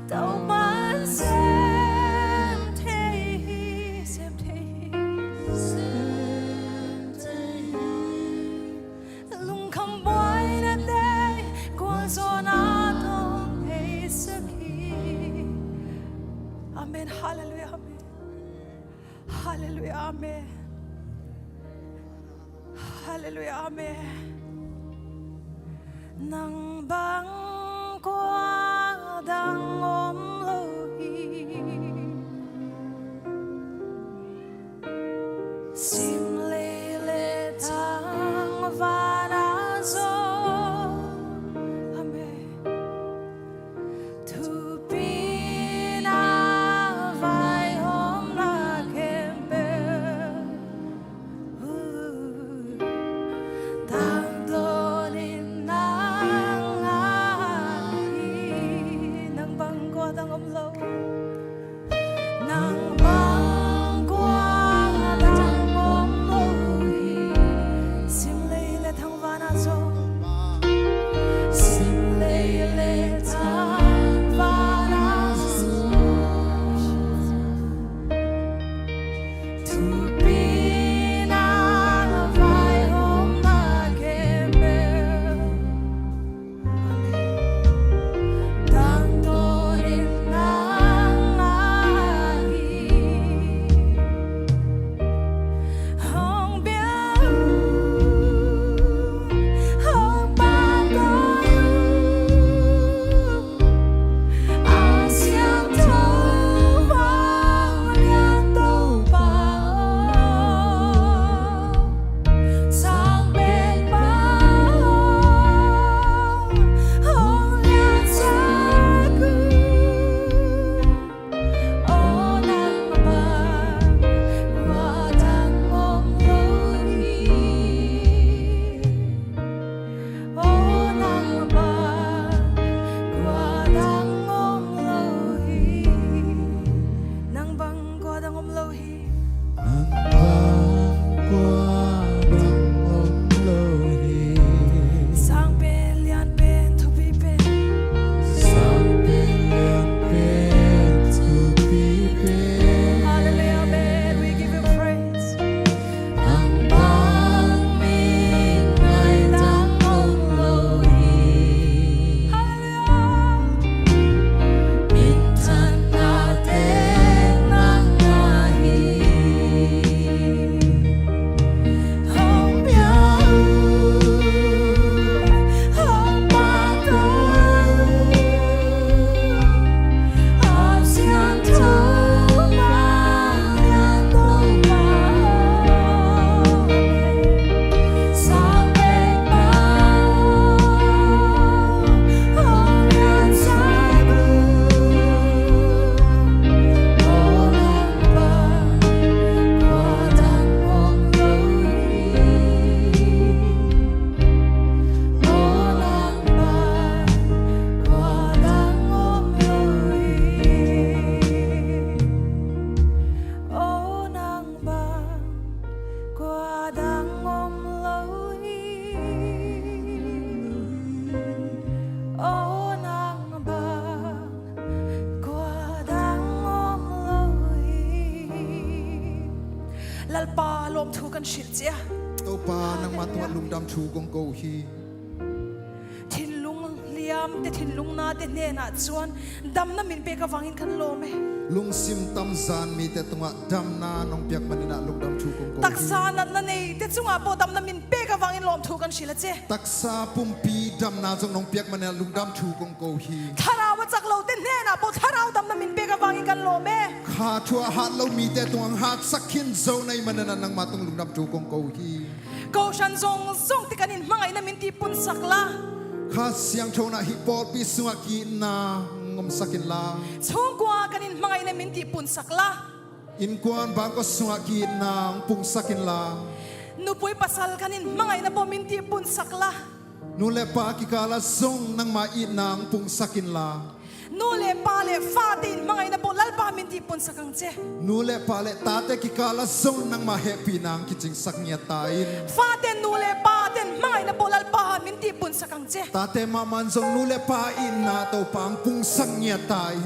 tàu man xem thấy lung không boy na đây quang gió na thong hay saki. Amen. Hallelujah. Amen. Hallelujah. Amen. Hallelujah. Amen. Nang bang qua đang ôm lối sim lê lê thang và đã gió. Amen. Thu pina vai hôm na kem bê tang đô nín nang ai nang bang qua đang ôm lâu nang bang qua đang ôm lâu sim lê lê thang va na gió sim lê lê thang va na gió thu pina vai hôm na kem bê tang đô nín nang ai hong biao hong bang có a xiang thâu vang lian đâu bao sang bên bao hong lian xa cứ ô nắng bang qua đang ôm lối ô nắng bang qua đang ôm lối nắng bang qua đang ôm lối sang bên lian bên thu bi bên hallelujah amen we give you praise bang min ngày đang ôm lối hallelujah min thân ta tên nang ai hong biao hong bang có a xiang thâu vang lian đâu bao sang bên bao hong lian xa cứ ô nắng bang qua đang ôm lối ô nắng bang qua đang ôm lối ô nắng bang qua đang ôm lối ô nắng bang qua đang ôm lối lalpa lom thu kan shil chia Tàu pa nang matua lungdam thu gong go hi. thin lung liam te thin lung na te ne na chuan dam na min pe ka wangin kan lo me Lung sim tam zan mi te tunga dam na nong piak manina lungdam thu gong go hi. taksa na na nei te chunga po dam na min pe ka wangin lom thu kan shila che Taksa pumpi dam na jong nong piak manina lungdam thu gong go hi. tharawa chak lo te ne na po tharau dam na min pe ka wangin kan lo me Kha thua hat lo mi te tuang hat sakin zo nei manana nang matung lungdam thu gong go hi. ko shan zong zong te kanin mangai na min ti pun sakla Kha siang thona hi pol pi sunga ki na ngom sakin la. chung kwa kanin mangai na min ti pun sakla In kwan bang ko sunga ki na pung sakin la. nupui pasal kanin mangai na po min ti pun sakla Nule pa ki kala zong nang ma i nang pung sakin la. nule pale fatin mangai na po lalpa min ti pun sakang che Nule pale tate ki kala zong nang ma happy nang kiching sak niya tain. faten nule paten mangai na po lalpa min ti pun sakang je tate maman zong nule pa in na to pang pung sang nya tain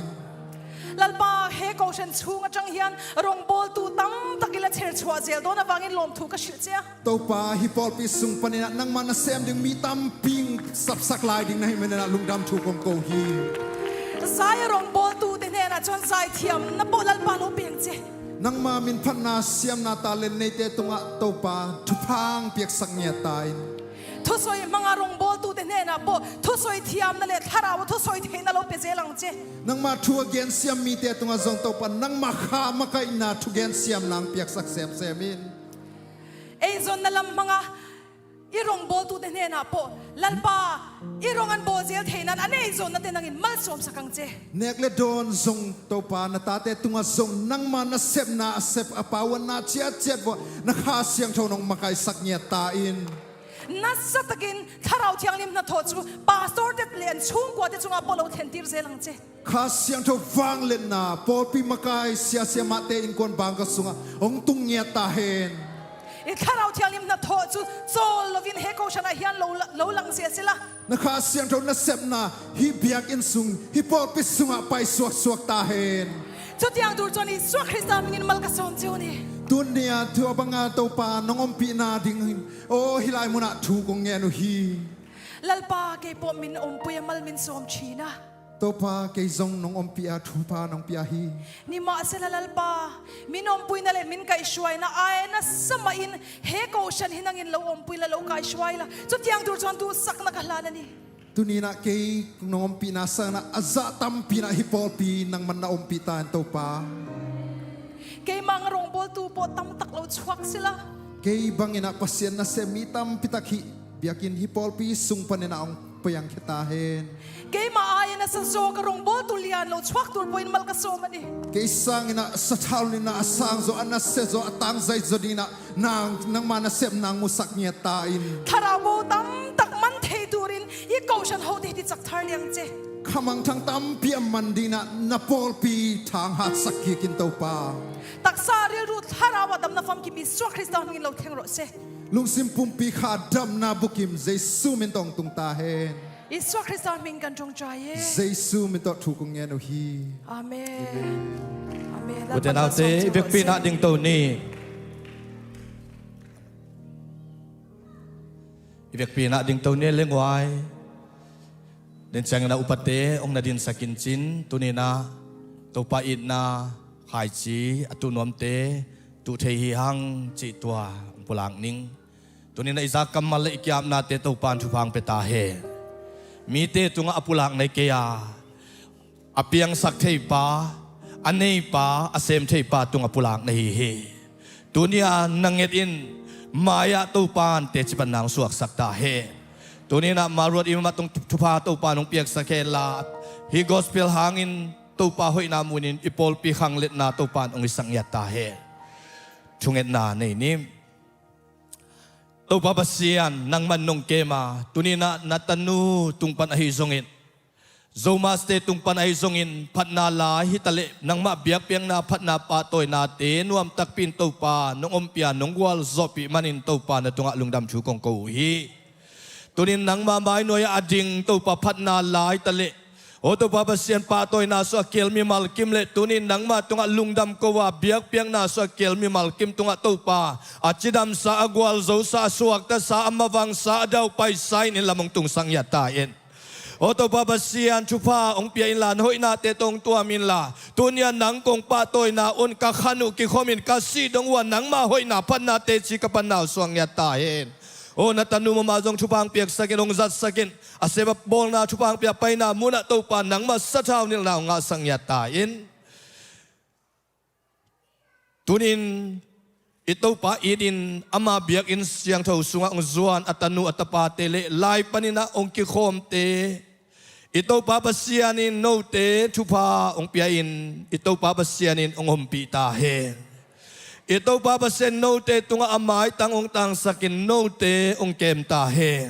lalpa he ko shen chunga chang hian rong bol tu tam takila cher chwa zel do na wangin lom thu ka shil che to pa hi pol pi sung panina nang mana sem ding mi tam ping sap sak lai ding nai mena lungdam thu kong ko hi zai rong bol tu de ne na chon zai thiam na bo lalpa lo peng che nang ma min phan na siam na ta len nei te tunga to pa thu phang piak sak nya tain thu soi manga rong bol tu de ne na bo thu soi thiam na le tharaw thu soi the na lo pe je lang che nang ma thu again siam mi te tunga zong to pa nang ma kha ma kai na thu again siam nang piak sak sem semin ei zon na lam manga irong bol tu de ne na po lalpa irong an bo zel the nan anei zon na te nangin mal som sakang che nek le don zong to pa na ta te tunga zong nang ma na sep na sep apawan na chia chet bo na kha siang tho nong ma kai sak nya ta in nasa takin tharaw thiang lim na tho chu pastor te len chung kwa te chunga polo then tir zelang che kha siang tho wang len na pol pi ma kai sia sia ma te in kon bang ka sunga ong tung nya ta hen I tharaw thiang lim na tho chu chol lovin he ko shana hian lo lang se sila na kha siang tho na sep na hi biak in sung hi pol pi sunga pai suak suak ta hen chu tiang dur choni swa Christa mingin mal ka son chu ni dunia thua banga to pa nongom pi na ding o hilai muna thu kong nge no hi lalpa ke po min puya mal min som china to pa ke zong nongom pi a thu pa nong pi a hi ni ma sela lalpa min pui na le min kai shwai na ai na samain he ko shan hinangin lo pui la lo kai shwai la chu tiang dur chon tu sak na kahla na ni tunina ke nongom pi na sa na aza tam pi na hi pol pi nang man na pi tan to pa kay mga rong bol tu po tam taklo chwak sila kay bangina pasien na se mitam pitakhi biakin hipol pi sung panina ong payang kitahen kay maayan na sa zo ka rong bol tu lian lo chwak tur po in mal kasoma ni kay sang ina sa tal ni na asang zo anas se zo atang zay zo dina nang manasem nang musak niya tain tharabo tam tak man thei turin I kaushan ho te ti chak thar liang che kamang thang tam piam mandina na pol pi thang hat sakki kin to pa taksa ril ru tharawa dam na fam ki mi swa Christa ngin lo theng ro se lungsim pumpi kha dam na bukim jesu min tong tung ta hen Iswa Christa min kan jong chaye jesu min to thu kong nge no hi amen amen Uten autte ibek pina ding to ni ibek pina ding to ni lengwai den chang na upate ong na din sakin chin tunina to pa it na khai chi atu nom te tu thei hi hang chi tua pulang ning tunina isa kamal ikyam na te to pan thu phang pe ta he mi te tunga apulang nei ke ya apiang sak thei pa anei pa asem thei pa tunga pulang nei he tunia nanget in maya to pan te chipan nang suak sak ta he tunina marot ima tung thupa to pa nong piak sakela hi gospel hangin to pa hoi na munin ipol pi khanglet na to pan ong isang yata he chunget na nei ni to pa basian nang manong kema tunina natanu tung pan ahi zongin zomas te tung pan ahi zongin phatna la hitale nang ma biak piang na phatna pa toy na te nuam tak pin to pa nong ompia nong wal zopi manin to pa na tunga lungdam chu kong ko hi tunin nang mamay noya ading to pa phatna la hitale o to pa basian pa toy na so kel mi mal kim le tunin nang ma tunga lungdam ko wa biak piang na so kel mi mal kim tunga to pa achidam sa agwal zo sa suak ta sa amawang sa daw pai sai ni lamong tung sang yatain o to pa basian chupa ong pia in lan hoi na te tong tua min la tunia nang kong pa toy na on ka khanu ki khomin ka si dong wa nang ma hoi na pan na te chi ka pan na suang yatain o natanu ma jong chupang piak sakin ong zat sakin aseba bol na chupang piak pai na muna to pa nang ma sa chaw nil na nga sang yatain tunin ito pa idin ama biak in siang tho sunga ong Suan atanu atapa tele lai panina ong ki khom te ito pa pasianin no te chupa ong piain ito pa pasianin ong hompi ta he ito pa pasen no te tunga amai tangong tang sakin no te ong kem ta he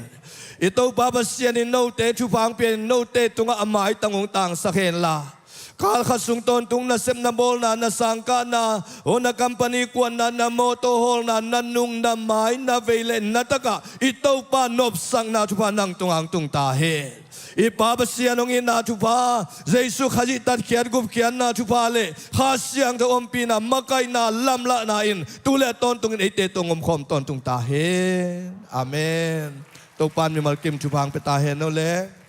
ito pa pasianin no te chupang pian no te tunga amai tangong tang sakin la Kal khasung ton tung na sem na bol na na sangka na o na company kwan na moto hall na nung na mai na veilen na taka ito pa nop sang na chupa nang tungang tung tahe. Ipapasiya nung ina chupa Jesu khajitat kiat gup kian na chupa le khasyang ta ompi na makay na lamla na in tule ton tungin ite tungom khom ton tung tahe. Amen. Topan mi malkim chupang petahe no le.